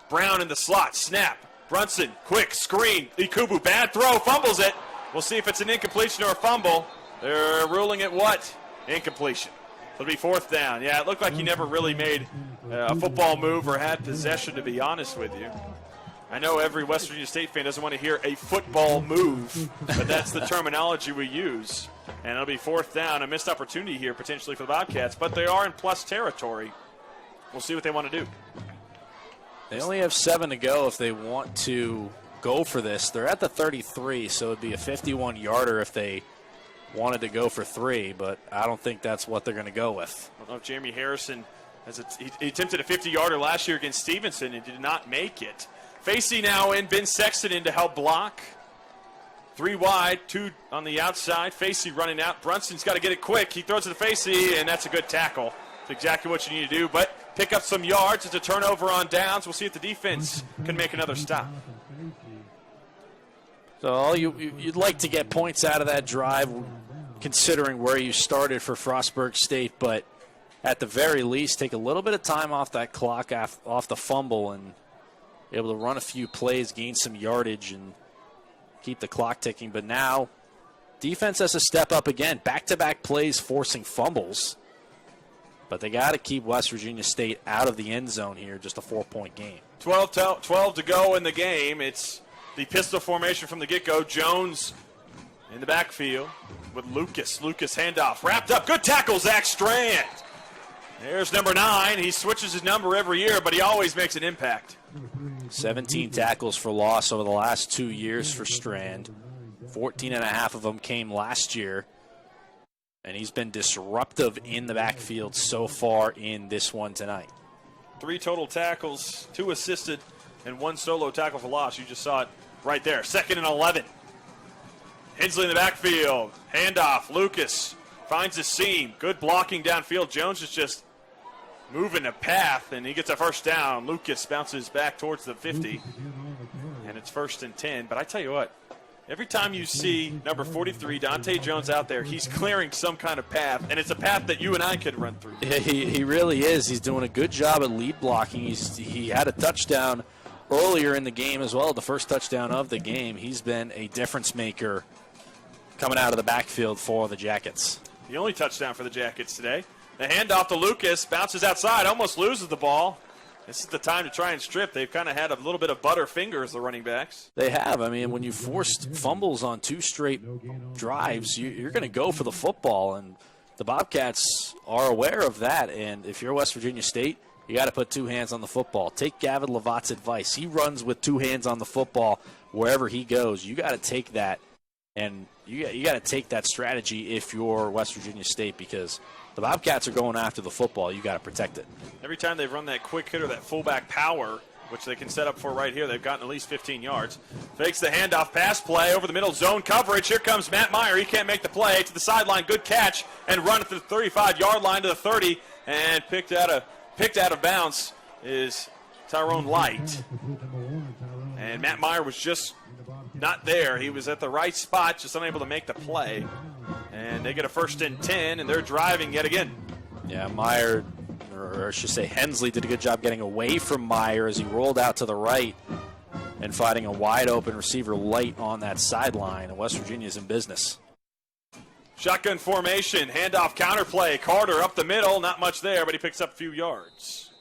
Brown in the slot, snap. Brunson, quick screen. Ikubu, bad throw, fumbles it. We'll see if it's an incompletion or a fumble. They're ruling it what? Incompletion. It'll be 4th down. Yeah, it looked like he never really made a football move or had possession, to be honest with you. I know every West Virginia State fan doesn't want to hear a football move, but that's the terminology we use. And it'll be 4th down, a missed opportunity here potentially for the Bobcats, but they are in plus territory. We'll see what they want to do. They only have 7 to go if they want to go for this. They're at the 33, so it'd be a 51-yarder if they wanted to go for 3, but I don't think that's what they're going to go with. I don't know if Jeremy Harrison, he attempted a 50-yarder last year against Stevenson and did not make it. Facey now in, Ben Sexton in to help block. 3 wide, 2 on the outside. Facey running out. Brunson's got to get it quick. He throws it to Facey, and that's a good tackle. It's exactly what you need to do, but pick up some yards. It's a turnover on downs. We'll see if the defense can make another stop. So you'd like to get points out of that drive, considering where you started for Frostburg State, but at the very least, take a little bit of time off that clock, off the fumble, and be able to run a few plays, gain some yardage, and keep the clock ticking. But now, defense has to step up again. Back-to-back plays forcing fumbles. But they got to keep West Virginia State out of the end zone here, just a 4-point game. 12 to go in the game. It's the pistol formation from the get-go. Jones in the backfield with Lucas. Lucas handoff. Wrapped up. Good tackle, Zach Strand. There's number 9. He switches his number every year, but he always makes an impact. 17 tackles for loss over the last 2 years for Strand. 14 and a half of them came last year. And he's been disruptive in the backfield so far in this one tonight. 3 total tackles, 2 assisted, and 1 solo tackle for loss. You just saw it right there. 2nd and 11. Hensley in the backfield. Handoff. Lucas finds a seam. Good blocking downfield. Jones is just moving a path, and he gets a first down. Lucas bounces back towards the 50, and it's 1st and 10. But I tell you what, every time you see number 43, Dante Jones, out there, he's clearing some kind of path, and it's a path that you and I could run through. Yeah, he really is. He's doing a good job at lead blocking. He had a touchdown earlier in the game as well, the first touchdown of the game. He's been a difference maker coming out of the backfield for the Jackets. The only touchdown for the Jackets today. The handoff to Lucas, bounces outside, almost loses the ball. This is the time to try and strip. They've kind of had a little bit of butter fingers, the running backs. They have. I mean, when you forced fumbles on 2 straight drives, you're going to go for the football, and the Bobcats are aware of that. And if you're West Virginia State, you got to put 2 hands on the football. Take Gavin Levatt's advice. He runs with 2 hands on the football wherever he goes. You got to take that, and you got to take that strategy if you're West Virginia State, because the Bobcats are going after the football. You got to protect it. Every time they've run that quick hitter, that fullback power, which they can set up for right here, they've gotten at least 15 yards. Fakes the handoff, pass play over the middle, zone coverage. Here comes Matt Meyer. He can't make the play. To the sideline, good catch, and run at the 35-yard line to the 30, and picked out of bounds is Tyrone Light. And Matt Meyer was just not there. He was at the right spot, just unable to make the play. And they get a 1st and 10, and they're driving yet again. Yeah, Meyer, or I should say Hensley, did a good job getting away from Meyer as he rolled out to the right and finding a wide-open receiver Light on that sideline. And West Virginia's in business. Shotgun formation, handoff, counterplay. Carter up the middle, not much there, but he picks up a few yards.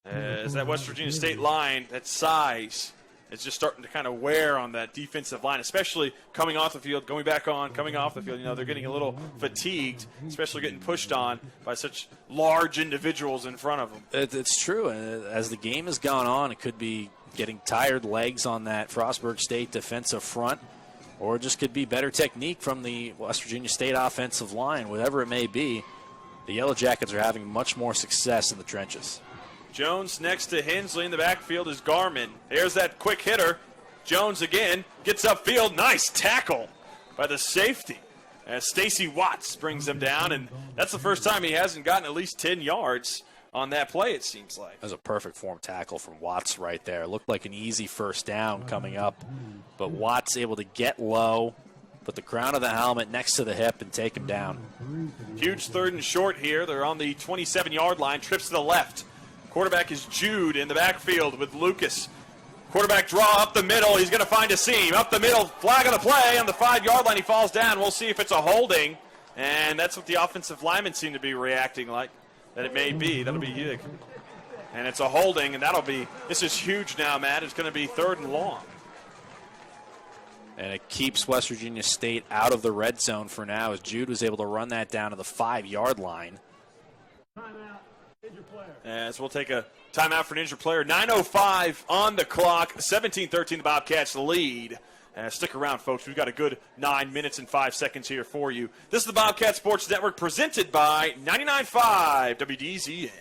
As that West Virginia State line, that size, it's just starting to kind of wear on that defensive line, especially coming off the field, going back on, coming off the field. You know, they're getting a little fatigued, especially getting pushed on by such large individuals in front of them. It's true. And as the game has gone on, it could be getting tired legs on that Frostburg State defensive front, or it just could be better technique from the West Virginia State offensive line. Whatever it may be, the Yellow Jackets are having much more success in the trenches. Jones next to Hensley. In the backfield is Garmin. There's that quick hitter. Jones again gets upfield. Nice tackle by the safety as Stacy Watts brings him down, and that's the first time he hasn't gotten at least 10 yards on that play, it seems like. That was a perfect form tackle from Watts right there. Looked like an easy first down coming up, but Watts able to get low, put the crown of the helmet next to the hip, and take him down. Huge 3rd and short here. They're on the 27-yard line. Trips to the left. Quarterback is Jude in the backfield with Lucas. Quarterback draw up the middle. He's going to find a seam. Up the middle, flag on the play. On the 5-yard line, he falls down. We'll see if it's a holding. And that's what the offensive linemen seem to be reacting like, that it may be. That'll be big. And it's a holding, and this is huge now, Matt. It's going to be 3rd and long. And it keeps West Virginia State out of the red zone for now, as Jude was able to run that down to the 5-yard line. As we'll take a timeout for an injured player. 9:05 on the clock. 17-13, the Bobcats lead. Stick around, folks. We've got a good 9 minutes and 5 seconds here for you. This is the Bobcat Sports Network presented by 99.5 WDZN.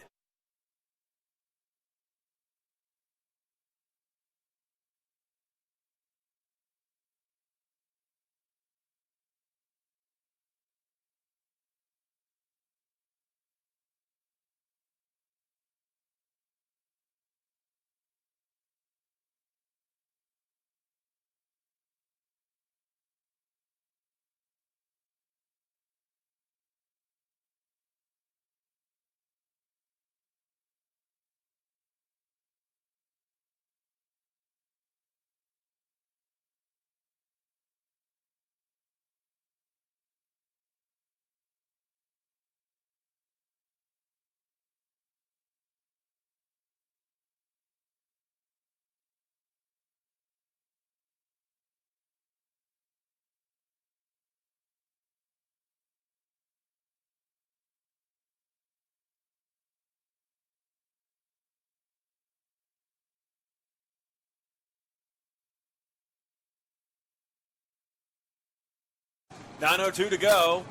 9:02 to go.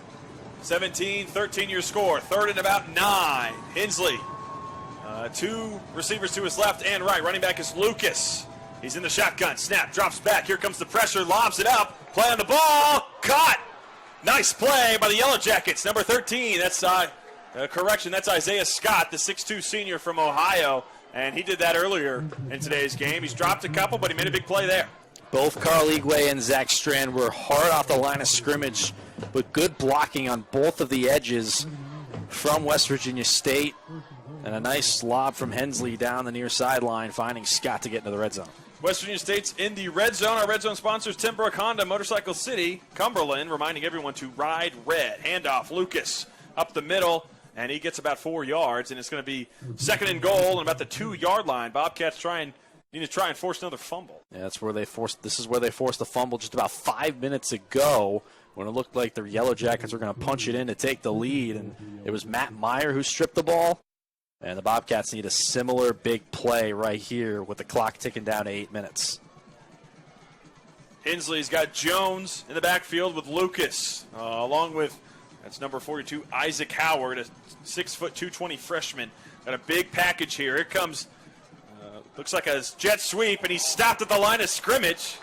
17-13 your score. Third and about 9. Hensley. Two receivers to his left and right. Running back is Lucas. He's in the shotgun. Snap, drops back. Here comes the pressure. Lobs it up. Play on the ball. Caught. Nice play by the Yellow Jackets. Number 13. That's correction. That's Isaiah Scott, the 6'2 senior from Ohio. And he did that earlier in today's game. He's dropped a couple, but he made a big play there. Both Carl Igwe and Zach Strand were hard off the line of scrimmage, but good blocking on both of the edges from West Virginia State. And a nice lob from Hensley down the near sideline, finding Scott to get into the red zone. West Virginia State's in the red zone. Our red zone sponsors, Timbrook Honda, Motorcycle City, Cumberland, reminding everyone to ride red. Handoff, Lucas up the middle, and he gets about 4 yards, and it's going to be second and goal and about the 2-yard line. Bobcats need to try and force another fumble. Yeah, this is where they forced the fumble just about 5 minutes ago when it looked like the Yellow Jackets were going to punch it in to take the lead, and it was Matt Meyer who stripped the ball. And the Bobcats need a similar big play right here with the clock ticking down to 8 minutes. Hensley's got Jones in the backfield with Lucas, along with, that's number 42, Isaac Howard, a 6'2", 220 freshman. Got a big package here. Here comes, looks like a jet sweep, and he's stopped at the line of scrimmage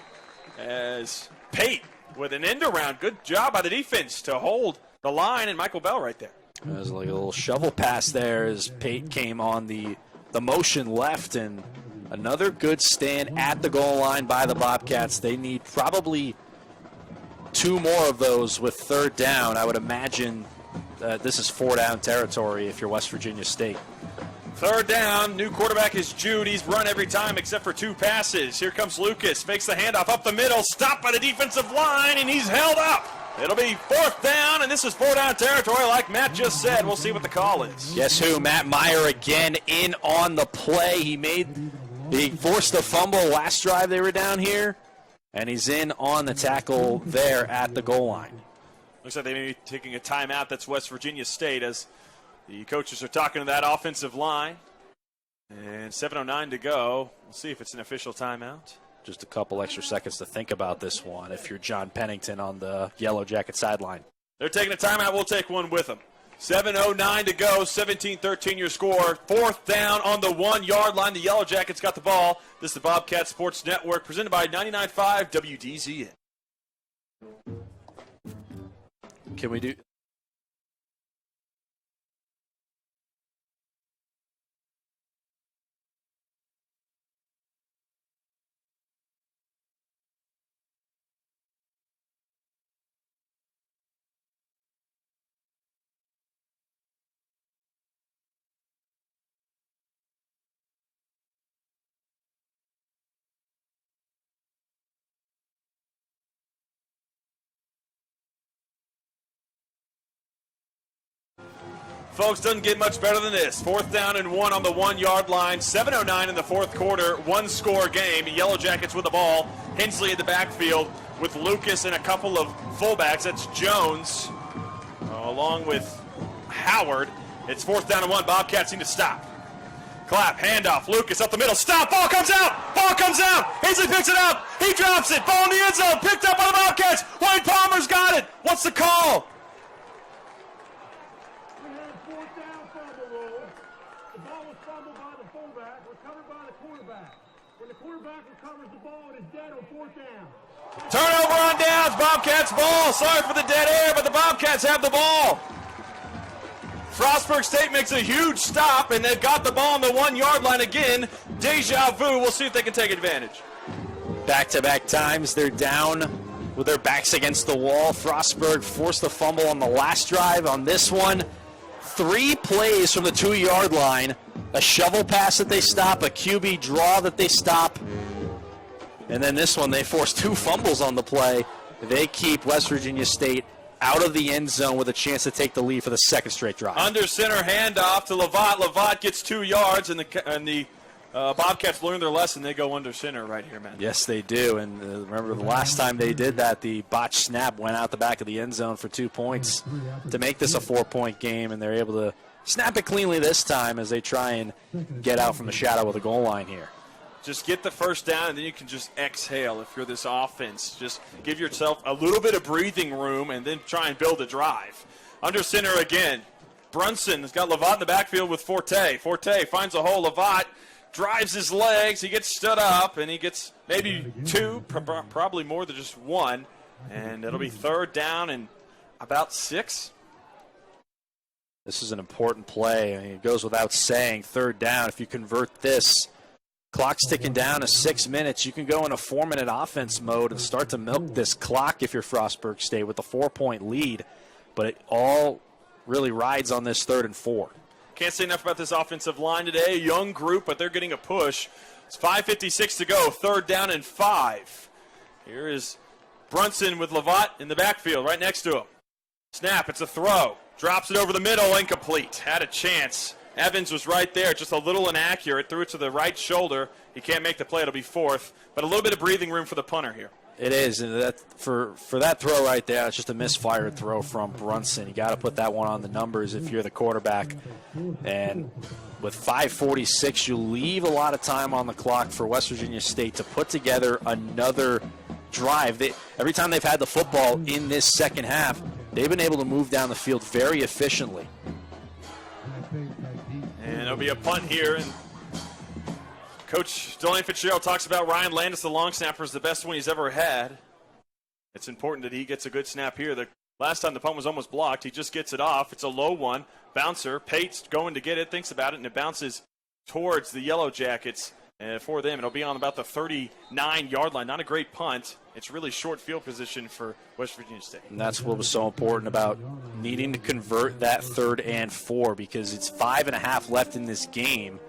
as Pate with an end around. Good job by the defense to hold the line, and Michael Bell right there. There's like a little shovel pass there as Pate came on the motion left, and another good stand at the goal line by the Bobcats. They need probably 2 more of those with third down. I would imagine this is 4-down territory if you're West Virginia State. Third down, new quarterback is Jude. He's run every time except for 2 passes. Here comes Lucas, makes the handoff up the middle, stopped by the defensive line, and he's held up. It'll be 4th down, and this is 4-down territory like Matt just said. We'll see what the call is. Guess who? Matt Meyer again in on the play. He forced the fumble last drive they were down here, and he's in on the tackle there at the goal line. Looks like they may be taking a timeout. That's West Virginia State as the coaches are talking to that offensive line. And 7:09 to go. We'll see if it's an official timeout. Just a couple extra seconds to think about this one if you're John Pennington on the Yellow Jacket sideline. They're taking a timeout. We'll take one with them. 7:09 to go. 17-13 your score. 4th down on the 1-yard line. The Yellow Jackets got the ball. This is the Bobcat Sports Network presented by 99.5 WDZN. Can we do... Folks, doesn't get much better than this. 4th down and 1 on the 1-yard line. 7:09 in the 4th quarter. 1-score game. Yellow Jackets with the ball. Hensley in the backfield with Lucas and a couple of fullbacks. That's Jones along with Howard. It's 4th down and 1. Bobcats need to stop. Clap, handoff, Lucas up the middle. Stop, ball comes out. Ball comes out. Hensley picks it up. He drops it. Ball in the end zone. Picked up by the Bobcats. Wayne Palmer's got it. What's the call? Turnover on downs, Bobcats ball. Sorry for the dead air, but the Bobcats have the ball. Frostburg State makes a huge stop, and they've got the ball on the 1-yard line again. Deja vu. We'll see if they can take advantage. Back-to-back times, they're down with their backs against the wall. Frostburg forced the fumble on the last drive. On this one, 3 plays from the 2-yard line. A shovel pass that they stop, a QB draw that they stop. And then this one, they forced 2 fumbles on the play. They keep West Virginia State out of the end zone with a chance to take the lead for the 2nd straight drive. Under center handoff to Lovat. Lovat gets 2 yards, and the Bobcats learn their lesson. They go under center right here, man. Yes, they do. And remember the last time they did that, the botched snap went out the back of the end zone for 2 points to make this a 4-point game, and they're able to snap it cleanly this time as they try and get out from the shadow of the goal line here. just get the first down, and then you can just exhale if you're this offense. Just give yourself a little bit of breathing room and then try and build a drive. Under center again. Brunson has got Lovat in the backfield with Forte. Forte finds a hole. Lovat drives his legs. He gets stood up, and he gets maybe two, probably more than just one. And it'll be third down and about 6. This is an important play. I mean, it goes without saying. Third down, if you convert this, clock's ticking down to 6 minutes. You can go in a 4-minute offense mode and start to milk this clock if you're Frostburg State with a 4-point lead. But it all really rides on this 3rd and 4. Can't say enough about this offensive line today. A young group, but they're getting a push. It's 5:56 to go. 3rd down and 5. Here is Brunson with Lovat in the backfield right next to him. Snap, it's a throw. Drops it over the middle, incomplete. Had a chance. Evans was right there, just a little inaccurate. Threw it to the right shoulder. He can't make the play. It'll be 4th. But a little bit of breathing room for the punter here. It is, and that for that throw right there, it's just a misfired throw from Brunson. You got to put that one on the numbers if you're the quarterback. And with 5:46, you leave a lot of time on the clock for West Virginia State to put together another drive. Every time they've had the football in this second half, they've been able to move down the field very efficiently. And it'll be a punt here. And Coach Delaney Fitzgerald talks about Ryan Landis, the long snapper, is the best one he's ever had. It's important that he gets a good snap here. The last time the punt was almost blocked, he just gets it off. It's a low one. Bouncer. Pate's going to get it, thinks about it, and it bounces towards the Yellow Jackets. For them, it'll be on about the 39-yard line. Not a great punt. It's really short field position for West Virginia State. And that's what was so important about needing to convert that 3rd and 4 because it's 5.5 left in this game.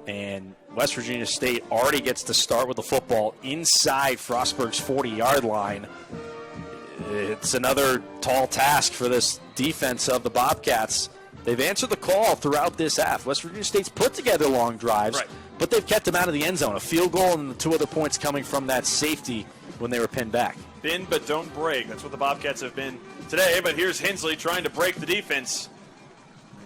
And West Virginia State already gets to start with the football inside Frostburg's 40-yard line. It's another tall task for this defense of the Bobcats. They've answered the call throughout this half. West Virginia State's put together long drives, but they've kept them out of the end zone. A field goal and the 2 other points coming from that safety when they were pinned back. Bend but don't break. That's what the Bobcats have been today. But here's Hensley trying to break the defense.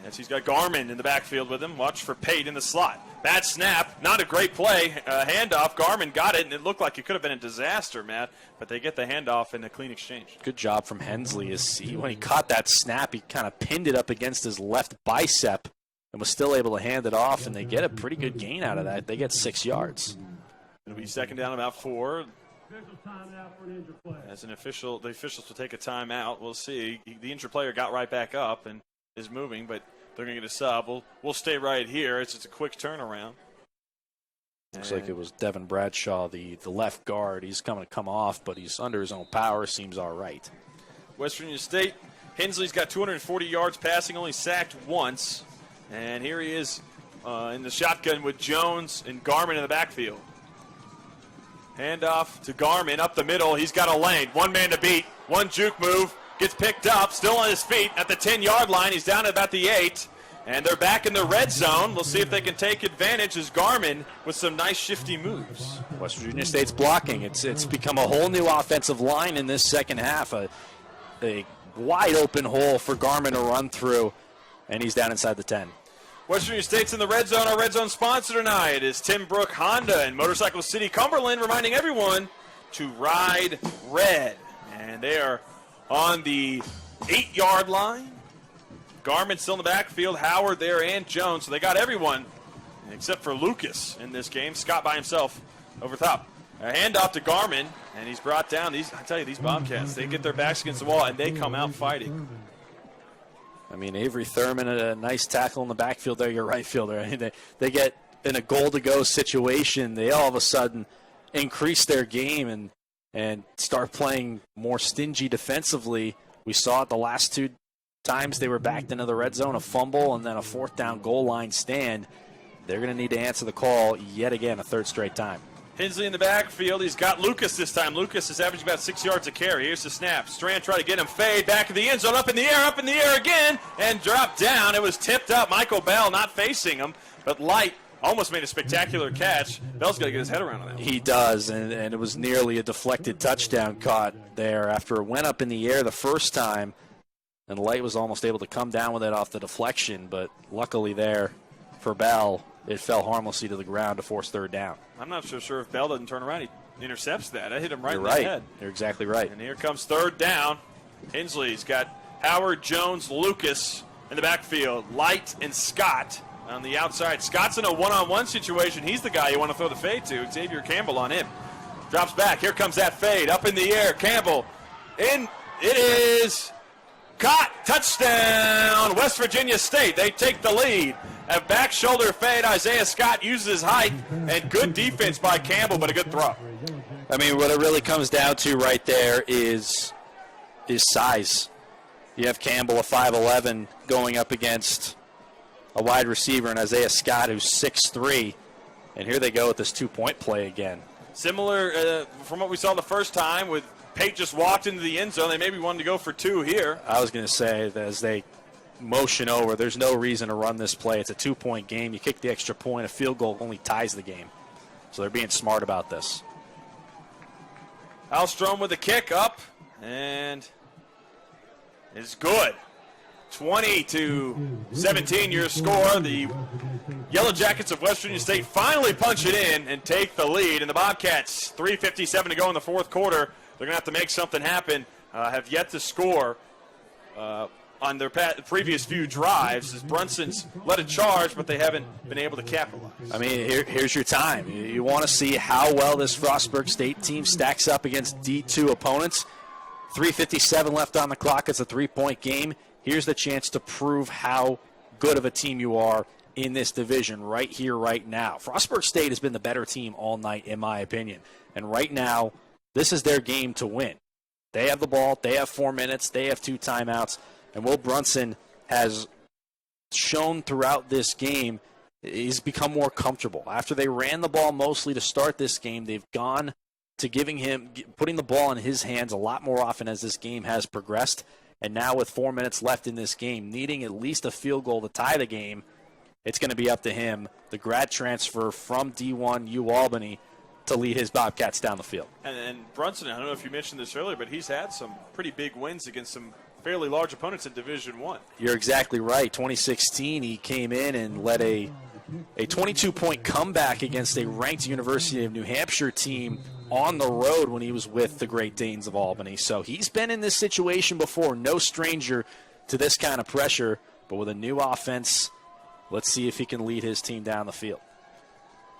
As he's got Garmin in the backfield with him. Watch for Pate in the slot. Bad snap. Not a great play. Handoff. Garmin got it, and it looked like it could have been a disaster, Matt. But they get the handoff and a clean exchange. Good job from Hensley. When he caught that snap, he kind of pinned it up against his left bicep and was still able to hand it off, and they get a pretty good gain out of that. They get 6 yards. It'll be 2nd down, about 4. As an official, the officials will take a timeout. We'll see. The injured player got right back up and is moving, but they're going to get a sub. We'll stay right here. It's a quick turnaround. Looks like it was Devin Bradshaw, the left guard. He's going to come off, but he's under his own power. Seems all right. West Virginia State. Hensley's got 240 yards passing, only sacked once. And here he is in the shotgun with Jones and Garmin in the backfield. Handoff to Garmin up the middle. He's got a lane. One man to beat. One juke move. Gets picked up. Still on his feet at the 10-yard line. He's down at about the 8. And they're back in the red zone. We'll see if they can take advantage as Garmin with some nice shifty moves. West Virginia State's blocking. It's become a whole new offensive line in this second half. A wide open hole for Garmin to run through. And he's down inside the 10. West Virginia State's in the red zone. Our red zone sponsor tonight is Tim Brook Honda and Motorcycle City Cumberland, reminding everyone to ride red. And they are on the 8-yard line. Garmin still in the backfield. Howard there and Jones. So they got everyone except for Lucas in this game. Scott by himself over top. A handoff to Garmin, and he's brought down. I tell you, these Bobcats, they get their backs against the wall, and they come out fighting. I mean, Avery Thurman, a nice tackle in the backfield there, your right fielder. I mean, they get in a goal-to-go situation. They all of a sudden increase their game and start playing more stingy defensively. We saw it the last 2 times they were backed into the red zone, a fumble and then a 4th down goal line stand. They're going to need to answer the call yet again a 3rd straight time. Hensley in the backfield. He's got Lucas this time. Lucas is averaging about 6 yards a carry. Here's the snap. Strand trying to get him. Fade back in the end zone. Up in the air again, and dropped down. It was tipped up. Michael Bell not facing him, but Light almost made a spectacular catch. Bell's got to get his head around that. He does, and it was nearly a deflected touchdown caught there after it went up in the air the first time, and Light was almost able to come down with it off the deflection, but luckily there for Bell, it fell harmlessly to the ground to force third down. I'm not so sure if Bell doesn't turn around, he intercepts that. I hit him right You're in right. the head. You're exactly right. And here comes third down. Hensley's got Howard, Jones, Lucas in the backfield. Light and Scott on the outside. Scott's in a one-on-one situation. He's the guy you want to throw the fade to. Xavier Campbell on him. Drops back. Here comes that fade. Up in the air. Campbell. In. It is caught. Touchdown. West Virginia State. They take the lead. A back shoulder fade. Isaiah Scott uses his height. And good defense by Campbell, but a good throw. I mean, what it really comes down to right there is size. You have Campbell, a 5'11", going up against a wide receiver, and Isaiah Scott, who's 6'3", and here they go with this two-point play again. Similar from what we saw the first time with Pate just walked into the end zone. They maybe wanted to go for two here. I was going to say that as they motion over, there's no reason to run this play. It's a two-point game. You kick the extra point. A field goal only ties the game. So they're being smart about this. Alstrom with the kick up, and it's good. 20-17 your score. The Yellow Jackets of West Virginia State finally punch it in and take the lead. And the Bobcats, 3:57 to go in the fourth quarter. They're going to have to make something happen. Have yet to score on their previous few drives as Brunson's led a charge, but they haven't been able to capitalize. I mean, here's your time. You want to see how well this Frostburg State team stacks up against D2 opponents. 3:57 left on the clock. It's a three-point game. Here's the chance to prove how good of a team you are in this division right here, right now. Frostburg State has been the better team all night, in my opinion. And right now, this is their game to win. They have the ball. They have 4 minutes. They have 2 timeouts. And Will Brunson has shown throughout this game he's become more comfortable. After they ran the ball mostly to start this game, they've gone to putting the ball in his hands a lot more often as this game has progressed. And now with 4 minutes left in this game, needing at least a field goal to tie the game, it's going to be up to him, the grad transfer from D1 UAlbany, to lead his Bobcats down the field. And Brunson, I don't know if you mentioned this earlier, but he's had some pretty big wins against some fairly large opponents in Division I. You're exactly right. 2016, he came in and led a 22-point comeback against a ranked University of New Hampshire team on the road when he was with the Great Danes of Albany. So he's been in this situation before, no stranger to this kind of pressure, but with a new offense, let's see if he can lead his team down the field.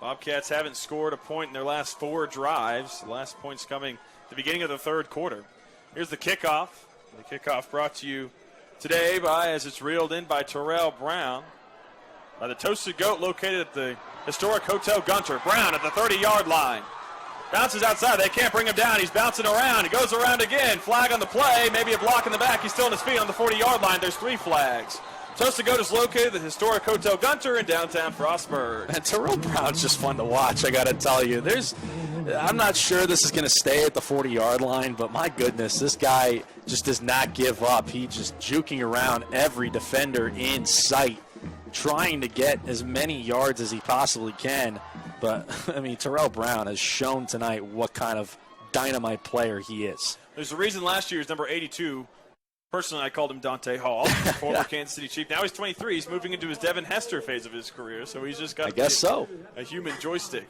Bobcats haven't scored a point in their last 4 drives. The last point's coming at the beginning of the third quarter. Here's the kickoff. The kickoff brought to you today as it's reeled in by Terrell Brown, by the Toasted Goat located at the historic Hotel Gunter. Brown at the 30-yard line. Bounces outside. They can't bring him down. He's bouncing around. He goes around again. Flag on the play. Maybe a block in the back. He's still on his feet on the 40-yard line. There's 3 flags. Toasted Goat is located at the historic Hotel Gunter in downtown Frostburg. And Terrell Brown's just fun to watch, I got to tell you. I'm not sure this is going to stay at the 40-yard line, but my goodness, this guy just does not give up. He's just juking around every defender in sight, trying to get as many yards as he possibly can. But, I mean, Terrell Brown has shown tonight what kind of dynamite player he is. There's a reason last year's number 82, personally I called him Dante Hall, former Kansas City Chief. Now he's 23. He's moving into his Devin Hester phase of his career, so he's just got a human joystick.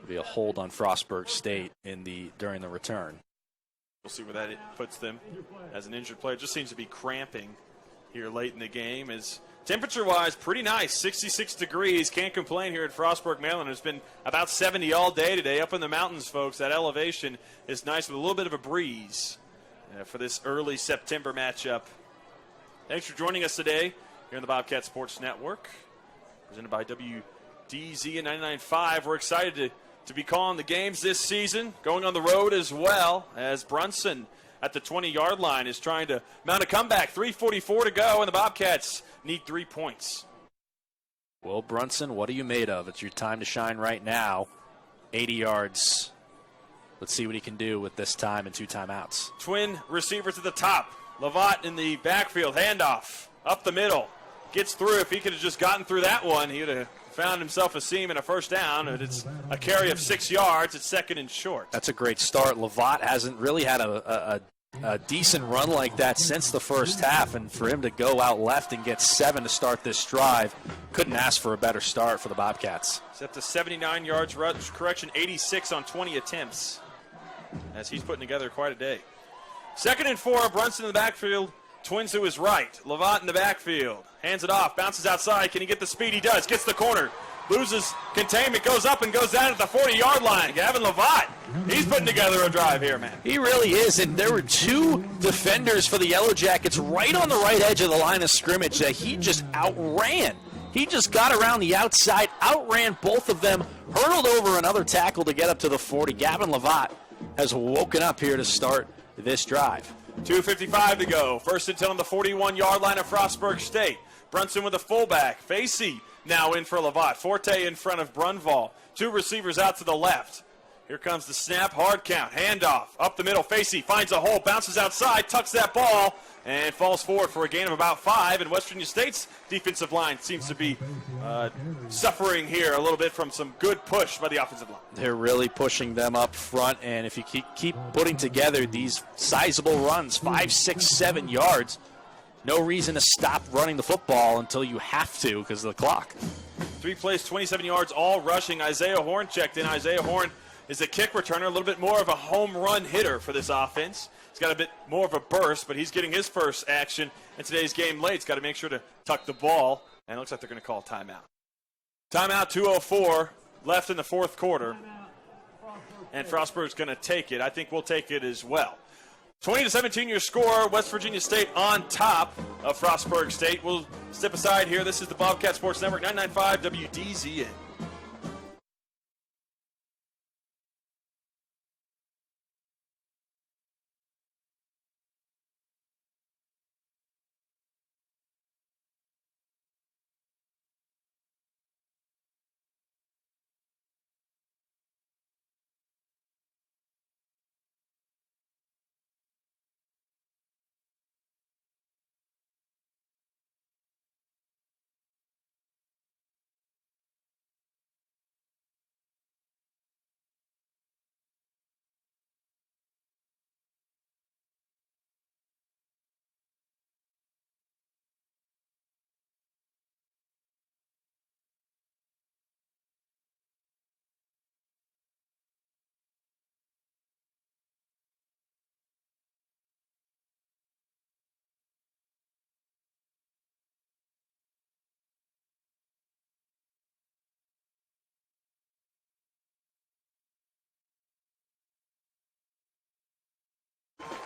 Be a hold on Frostburg State during the return. We'll see where that puts them as an injured player. Just seems to be cramping here late in the game. As temperature-wise, pretty nice, 66 degrees. Can't complain here at Frostburg, Maryland. It's been about 70 all day today. Up in the mountains, folks, that elevation is nice with a little bit of a breeze for this early September matchup. Thanks for joining us today here on the Bobcat Sports Network, presented by WDZ and 99.5. We're excited to be calling the games this season, going on the road as well, as Brunson at the 20-yard line is trying to mount a comeback. 3:44 to go, and the Bobcats need 3 points. Well, Brunson, what are you made of? It's your time to shine right now. 80 yards. Let's see what he can do with this time and 2 timeouts. Twin receivers at the top. Lovat in the backfield. Handoff up the middle. Gets through. If he could have just gotten through that one, he would have found himself a seam and a first down. And it's a carry of 6 yards. It's second and short. That's a great start. Lovat hasn't really had a a decent run like that since the first half, and for him to go out left and get 7 to start this drive, couldn't ask for a better start for the Bobcats. He's up to 79 yards, correction, 86 on 20 attempts, as he's putting together quite a day. 2nd and 4, Brunson in the backfield, twins to his right. Lovat in the backfield, hands it off, bounces outside. Can he get the speed? He does, gets the corner, loses containment, goes up and goes down at the 40-yard line. Gavin Lovat, he's putting together a drive here, man. He really is, and there were 2 defenders for the Yellow Jackets right on the right edge of the line of scrimmage that he just outran. He just got around the outside, outran both of them, hurdled over another tackle to get up to the 40. Gavin Lovat has woken up here to start this drive. 2:55 to go. 1st and 10 on the 41-yard line of Frostburg State. Brunson with a fullback. Facey now in for Lovat. Forte in front of Brunval. 2 receivers out to the left. Here comes the snap, hard count, handoff, up the middle. Facey finds a hole, bounces outside, tucks that ball, and falls forward for a gain of about 5. And West Virginia State's defensive line seems to be suffering here a little bit from some good push by the offensive line. They're really pushing them up front, and if you keep putting together these sizable runs, 5, 6, 7 yards, no reason to stop running the football until you have to because of the clock. 3 plays, 27 yards, all rushing. Isaiah Horn checked in. Isaiah Horn is a kick returner, a little bit more of a home run hitter for this offense. He's got a bit more of a burst, but he's getting his first action in today's game late. He's got to make sure to tuck the ball, and it looks like they're going to call a timeout. Timeout, 2:04 left in the 4th quarter, and Frostburg's going to take it. I think we'll take it as well. 20-17 your score. West Virginia State on top of Frostburg State. We'll step aside here. This is the Bobcat Sports Network, 99.5 WDZN.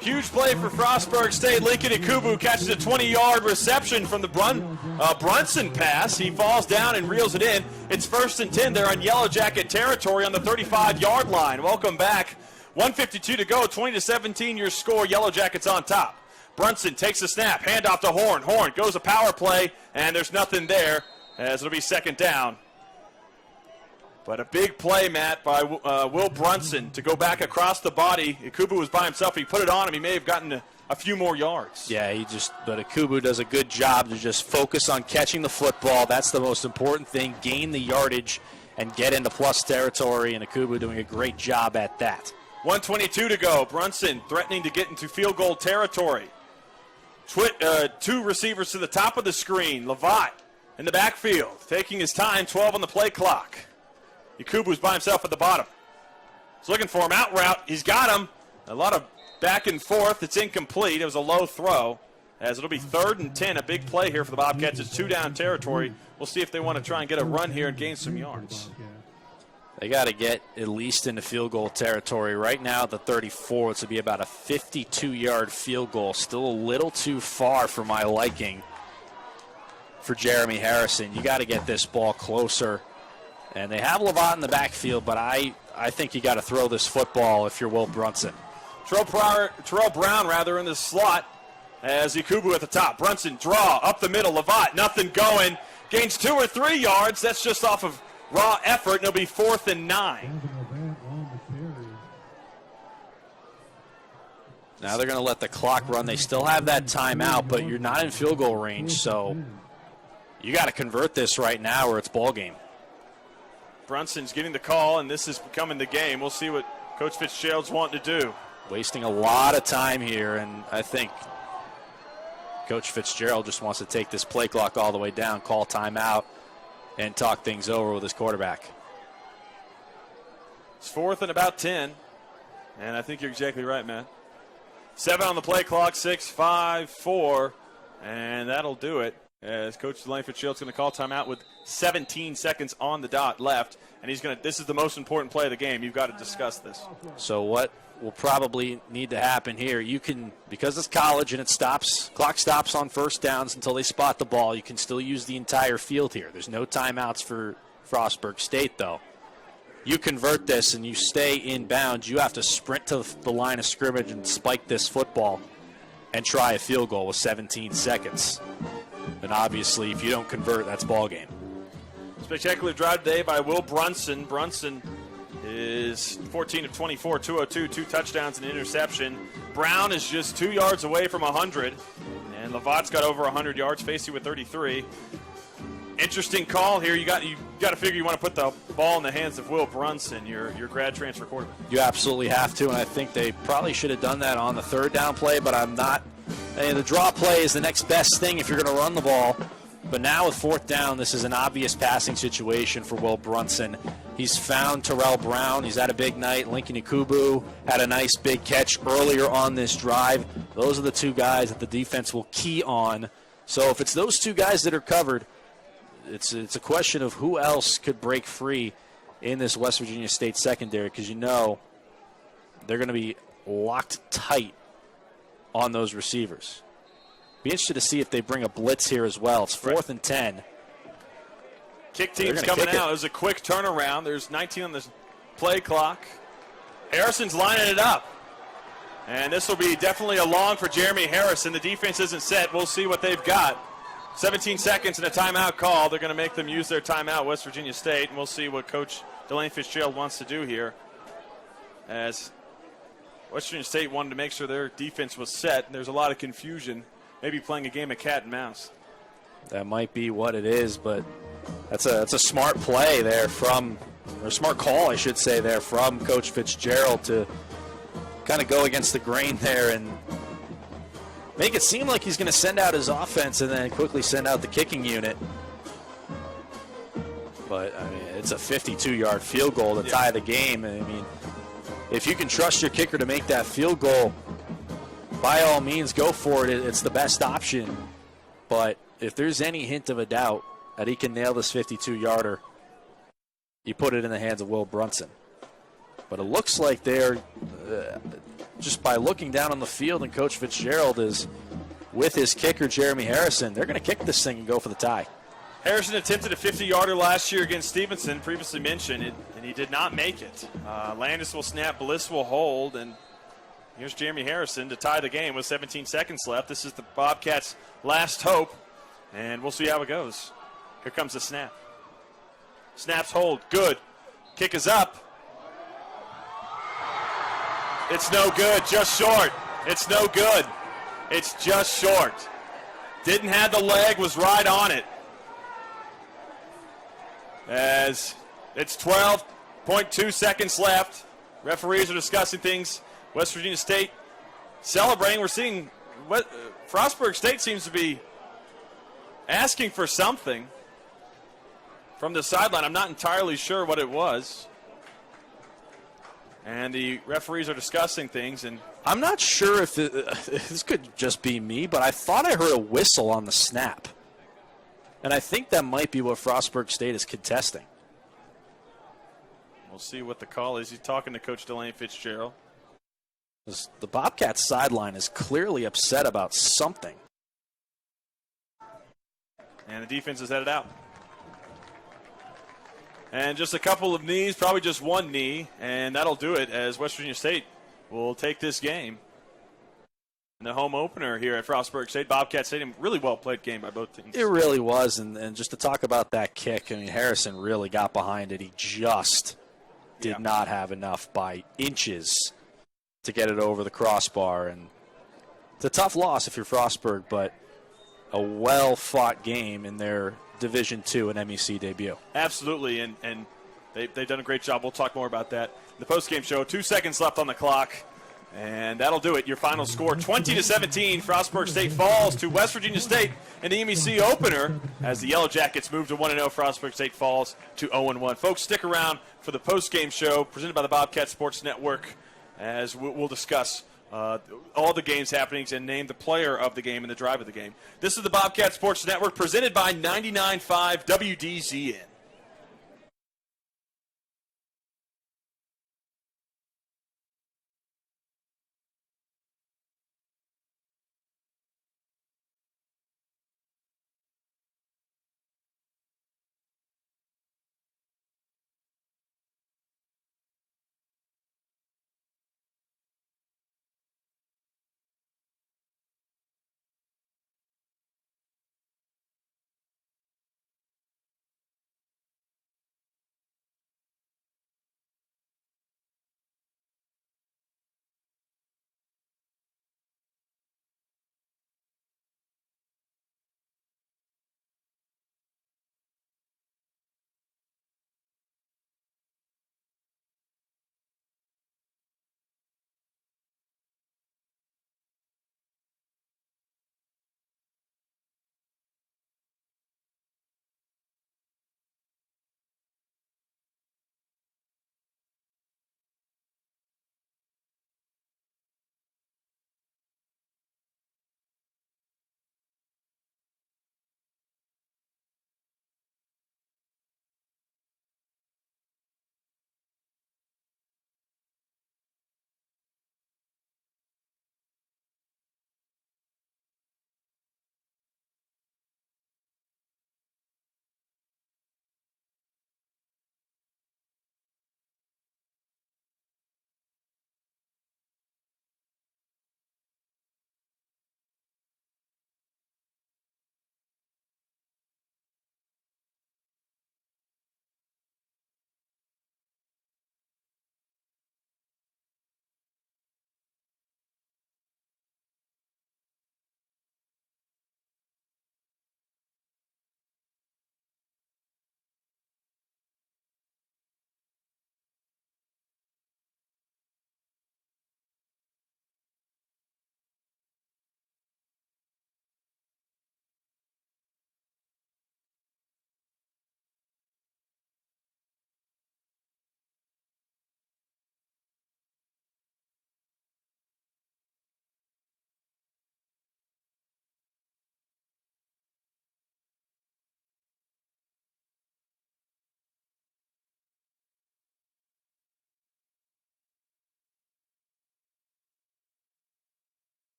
Huge play for Frostburg State. Lincoln Ikubu catches a 20-yard reception from the Brunson pass. He falls down and reels it in. It's 1st and 10 there on Yellow Jacket territory on the 35-yard line. Welcome back. 1:52 to go. 20-17 your score. Yellow Jackets on top. Brunson takes the snap. Handoff to Horn. Horn goes a power play, and there's nothing there as it'll be 2nd down. But a big play, Matt, by Will Brunson to go back across the body. Ikubu was by himself. He put it on him. He may have gotten a few more yards. Yeah, but Ikubu does a good job to just focus on catching the football. That's the most important thing. Gain the yardage and get into plus territory, and Ikubu doing a great job at that. 1:22 to go. Brunson threatening to get into field goal territory. 2 receivers to the top of the screen. Lovat in the backfield, taking his time, 12 on the play clock. Ikubu's by himself at the bottom. He's looking for him, out route. He's got him. A lot of back and forth. It's incomplete. It was a low throw, as it'll be 3rd and 10. A big play here for the Bobcats. It's 2-down territory. We'll see if they want to try and get a run here and gain some yards. They got to get at least into field goal territory. Right now at the 34, it's to be about a 52-yard field goal. Still a little too far for my liking for Jeremy Harrison. You got to get this ball closer. And they have Lovat in the backfield, but I think you got to throw this football if you're Will Brunson. Terrell Brown in the slot as Ikubu at the top. Brunson draw up the middle. Lovat, nothing going. Gains 2 or 3 yards. That's just off of raw effort, and it'll be 4th and 9. Now they're going to let the clock run. They still have that timeout, but you're not in field goal range, so you got to convert this right now or it's ball game. Brunson's getting the call, and this is becoming the game. We'll see what Coach Fitzgerald's wanting to do. wasting a lot of time here, and I think Coach Fitzgerald just wants to take this play clock all the way down, call timeout, and talk things over with his quarterback. It's 4th and about 10, and I think you're exactly right, Matt. 7 on the play clock, 6, 5, 4, and that'll do it. As Coach Delane Fitzgerald's going to call timeout with 17 seconds on the dot left, and he's going to. This is the most important play of the game. You've got to discuss this. So what will probably need to happen here? You can, because it's college and it stops, clock stops on first downs until they spot the ball. You can still use the entire field here. There's no timeouts for Frostburg State, though. You convert this and you stay in bounds. You have to sprint to the line of scrimmage and spike this football and try a field goal with 17 seconds. And obviously, if you don't convert, that's ball game. Spectacular drive today by Will Brunson. Brunson is 14 of 24, 202, 2 touchdowns and an interception. Brown is just 2 yards away from 100. And Lavat's got over 100 yards, Facey with 33. Interesting call here. You got to figure you want to put the ball in the hands of Will Brunson, your grad transfer quarterback. You absolutely have to, and I think they probably should have done that on the third down play, but I'm not. The draw play is the next best thing if you're going to run the ball. But now with 4th down, this is an obvious passing situation for Will Brunson. He's found Terrell Brown. He's had a big night. Lincoln Ikubu had a nice big catch earlier on this drive. Those are the 2 guys that the defense will key on. So if it's those 2 guys that are covered, it's a question of who else could break free in this West Virginia State secondary, because you know they're going to be locked tight on those receivers. Be interested to see if they bring a blitz here as well. It's 4th and 10. Kick team's coming out. It was a quick turnaround. There's 19 on the play clock. Harrison's lining it up. And this will be definitely a long for Jeremy Harrison. The defense isn't set. We'll see what they've got. 17 seconds and a timeout call. They're going to make them use their timeout, West Virginia State, and we'll see what Coach Delane Fitzgerald wants to do here. As West Virginia State wanted to make sure their defense was set, and there's a lot of confusion, maybe playing a game of cat and mouse. That might be what it is, but that's a smart play there or smart call, I should say, there from Coach Fitzgerald to kind of go against the grain there and make it seem like he's going to send out his offense and then quickly send out the kicking unit. But, I mean, it's a 52-yard field goal to tie the game. I mean, if you can trust your kicker to make that field goal, by all means, go for it. It's the best option. But if there's any hint of a doubt that he can nail this 52-yarder, you put it in the hands of Will Brunson. But it looks like they're, just by looking down on the field, and Coach Fitzgerald is with his kicker, Jeremy Harrison, they're going to kick this thing and go for the tie. Harrison attempted a 50-yarder last year against Stevenson, previously mentioned, and he did not make it. Landis will snap, Bliss will hold, and here's Jeremy Harrison to tie the game with 17 seconds left. This is the Bobcats' last hope, and we'll see how it goes. Here comes the snap. Snaps hold, good. Kick is up. It's no good, just short. It's no good. It's just short. Didn't have the leg, was right on it. As it's 12.2 seconds left. Referees are discussing things. West Virginia State celebrating. We're seeing what Frostburg State seems to be asking for something from the sideline. I'm not entirely sure what it was. And the referees are discussing things. And I'm not sure if this could just be me, but I thought I heard a whistle on the snap. And I think that might be what Frostburg State is contesting. We'll see what the call is. He's talking to Coach Delane Fitzgerald. The Bobcats sideline is clearly upset about something. And the defense is headed out. And just a couple of knees, probably just one knee, and that'll do it as West Virginia State will take this game. And the home opener here at Frostburg State, Bobcat Stadium, really well-played game by both teams. It really was, and just to talk about that kick, I mean, Harrison really got behind it. He just did not have enough by inches to get it over the crossbar. And it's a tough loss if you're Frostburg, but a well-fought game in their Division II and MEC debut. Absolutely, and they've done a great job. We'll talk more about that in the postgame show. 2 seconds left on the clock. And that'll do it. Your final score, 20-17. Frostburg State falls to West Virginia State in the MEC opener as the Yellow Jackets move to 1-0. Frostburg State falls to 0-1. Folks, stick around for the post-game show presented by the Bobcat Sports Network as we'll discuss all the games happenings and name the player of the game and the drive of the game. This is the Bobcat Sports Network presented by 99.5 WDZN.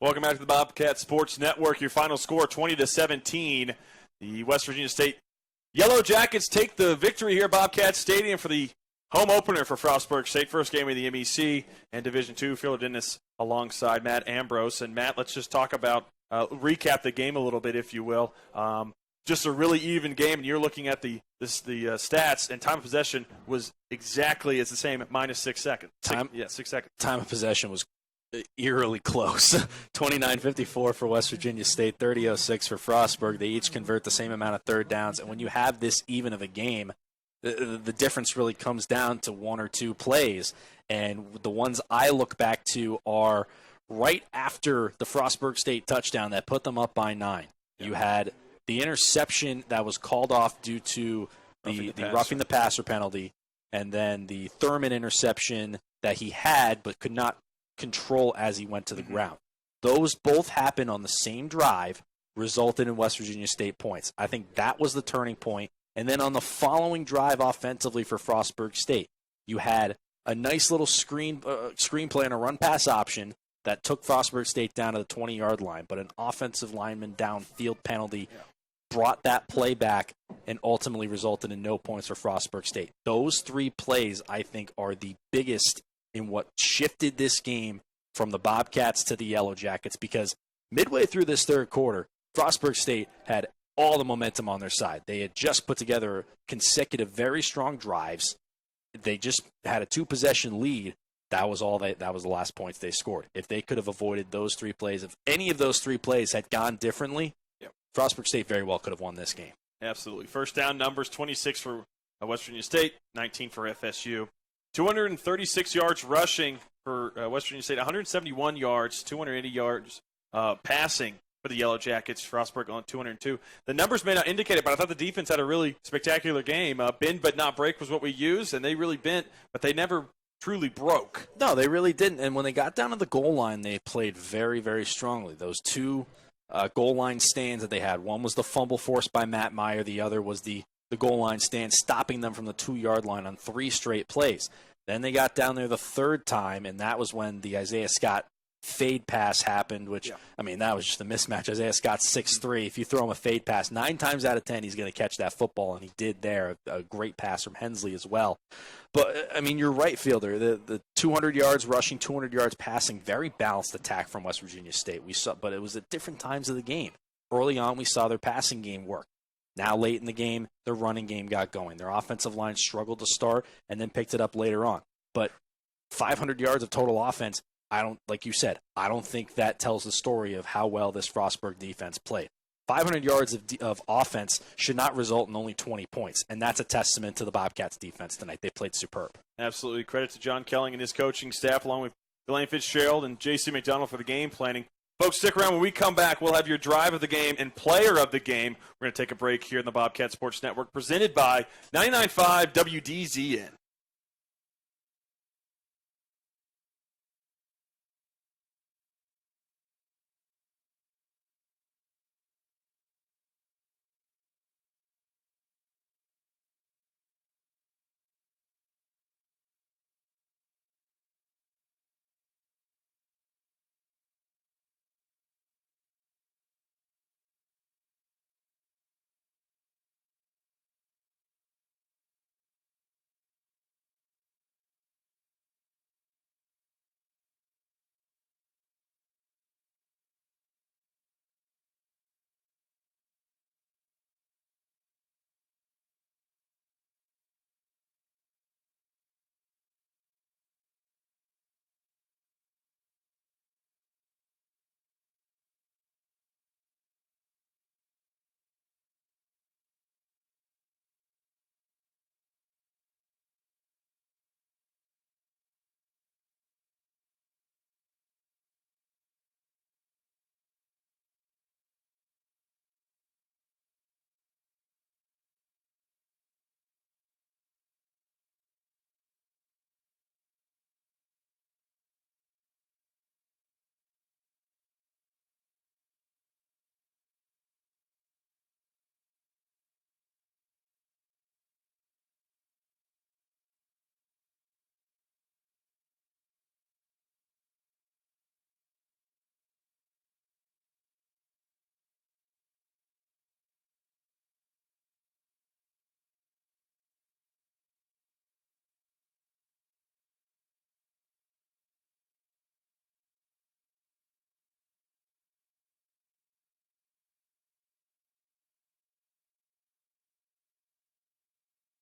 Welcome back to the Bobcat Sports Network. Your final score, 20-17. The West Virginia State Yellow Jackets take the victory here at Bobcat Stadium for the home opener for Frostburg State. First game of the MEC and Division II. Phil Dennis alongside Matt Ambrose. And Matt, let's just talk about, recap the game a little bit, if you will. Just a really even game, and you're looking at the stats, and time of possession was exactly as the same at minus 6 seconds. 6 seconds. Time of possession was eerily close. 29-54 for West Virginia State, 30-06 for Frostburg. They each convert the same amount of third downs, and when you have this even of a game, the difference really comes down to one or two plays, and the ones I look back to are right after the Frostburg State touchdown that put them up by 9. Yeah. You had the interception that was called off due to the roughing the passer penalty, and then the Thurman interception that he had but could not control as he went to the ground. Those both happened on the same drive, resulted in West Virginia State points. I think that was the turning point. And then on the following drive offensively for Frostburg State, you had a nice little screenplay and a run-pass option that took Frostburg State down to the 20-yard line, but an offensive lineman downfield penalty brought that play back and ultimately resulted in no points for Frostburg State. Those three plays, I think, are the biggest in what shifted this game from the Bobcats to the Yellow Jackets, because midway through this third quarter, Frostburg State had all the momentum on their side. They had just put together consecutive very strong drives. They just had a 2-possession lead. That was all. That was the last points they scored. If they could have avoided those three plays, if any of those three plays had gone differently, Frostburg State very well could have won this game. Absolutely. First down numbers, 26 for West Virginia State, 19 for FSU. 236 yards rushing for West Virginia State, 171 yards, 280 yards passing for the Yellow Jackets. Frostburg on 202. The numbers may not indicate it, but I thought the defense had a really spectacular game. Bend but not break was what we used, and they really bent, but they never truly broke. No, they really didn't. And when they got down to the goal line, they played very, very strongly. Those two goal line stands that they had, one was the fumble forced by Matt Meyer, the other was the goal line stand, stopping them from the 2-yard line on 3 straight plays. Then they got down there the third time, and that was when the Isaiah Scott fade pass happened, which, I mean, that was just a mismatch. Isaiah Scott's 6'3". If you throw him a fade pass, 9 times out of 10, he's going to catch that football, and he did there. A great pass from Hensley as well. But, I mean, you're right, Fielder. The 200 yards rushing, 200 yards passing, very balanced attack from West Virginia State. We saw, but it was at different times of the game. Early on, we saw their passing game work. Now, late in the game, their running game got going. Their offensive line struggled to start and then picked it up later on. But 500 yards of total offense, like you said, I don't think that tells the story of how well this Frostburg defense played. 500 yards of offense should not result in only 20 points, and that's a testament to the Bobcats defense tonight. They played superb. Absolutely. Credit to John Kelling and his coaching staff, along with Delane Fitzgerald and J.C. McDonald for the game planning. Folks, stick around. When we come back, we'll have your drive of the game and player of the game. We're going to take a break here in the Bobcat Sports Network, presented by 99.5 WDZN.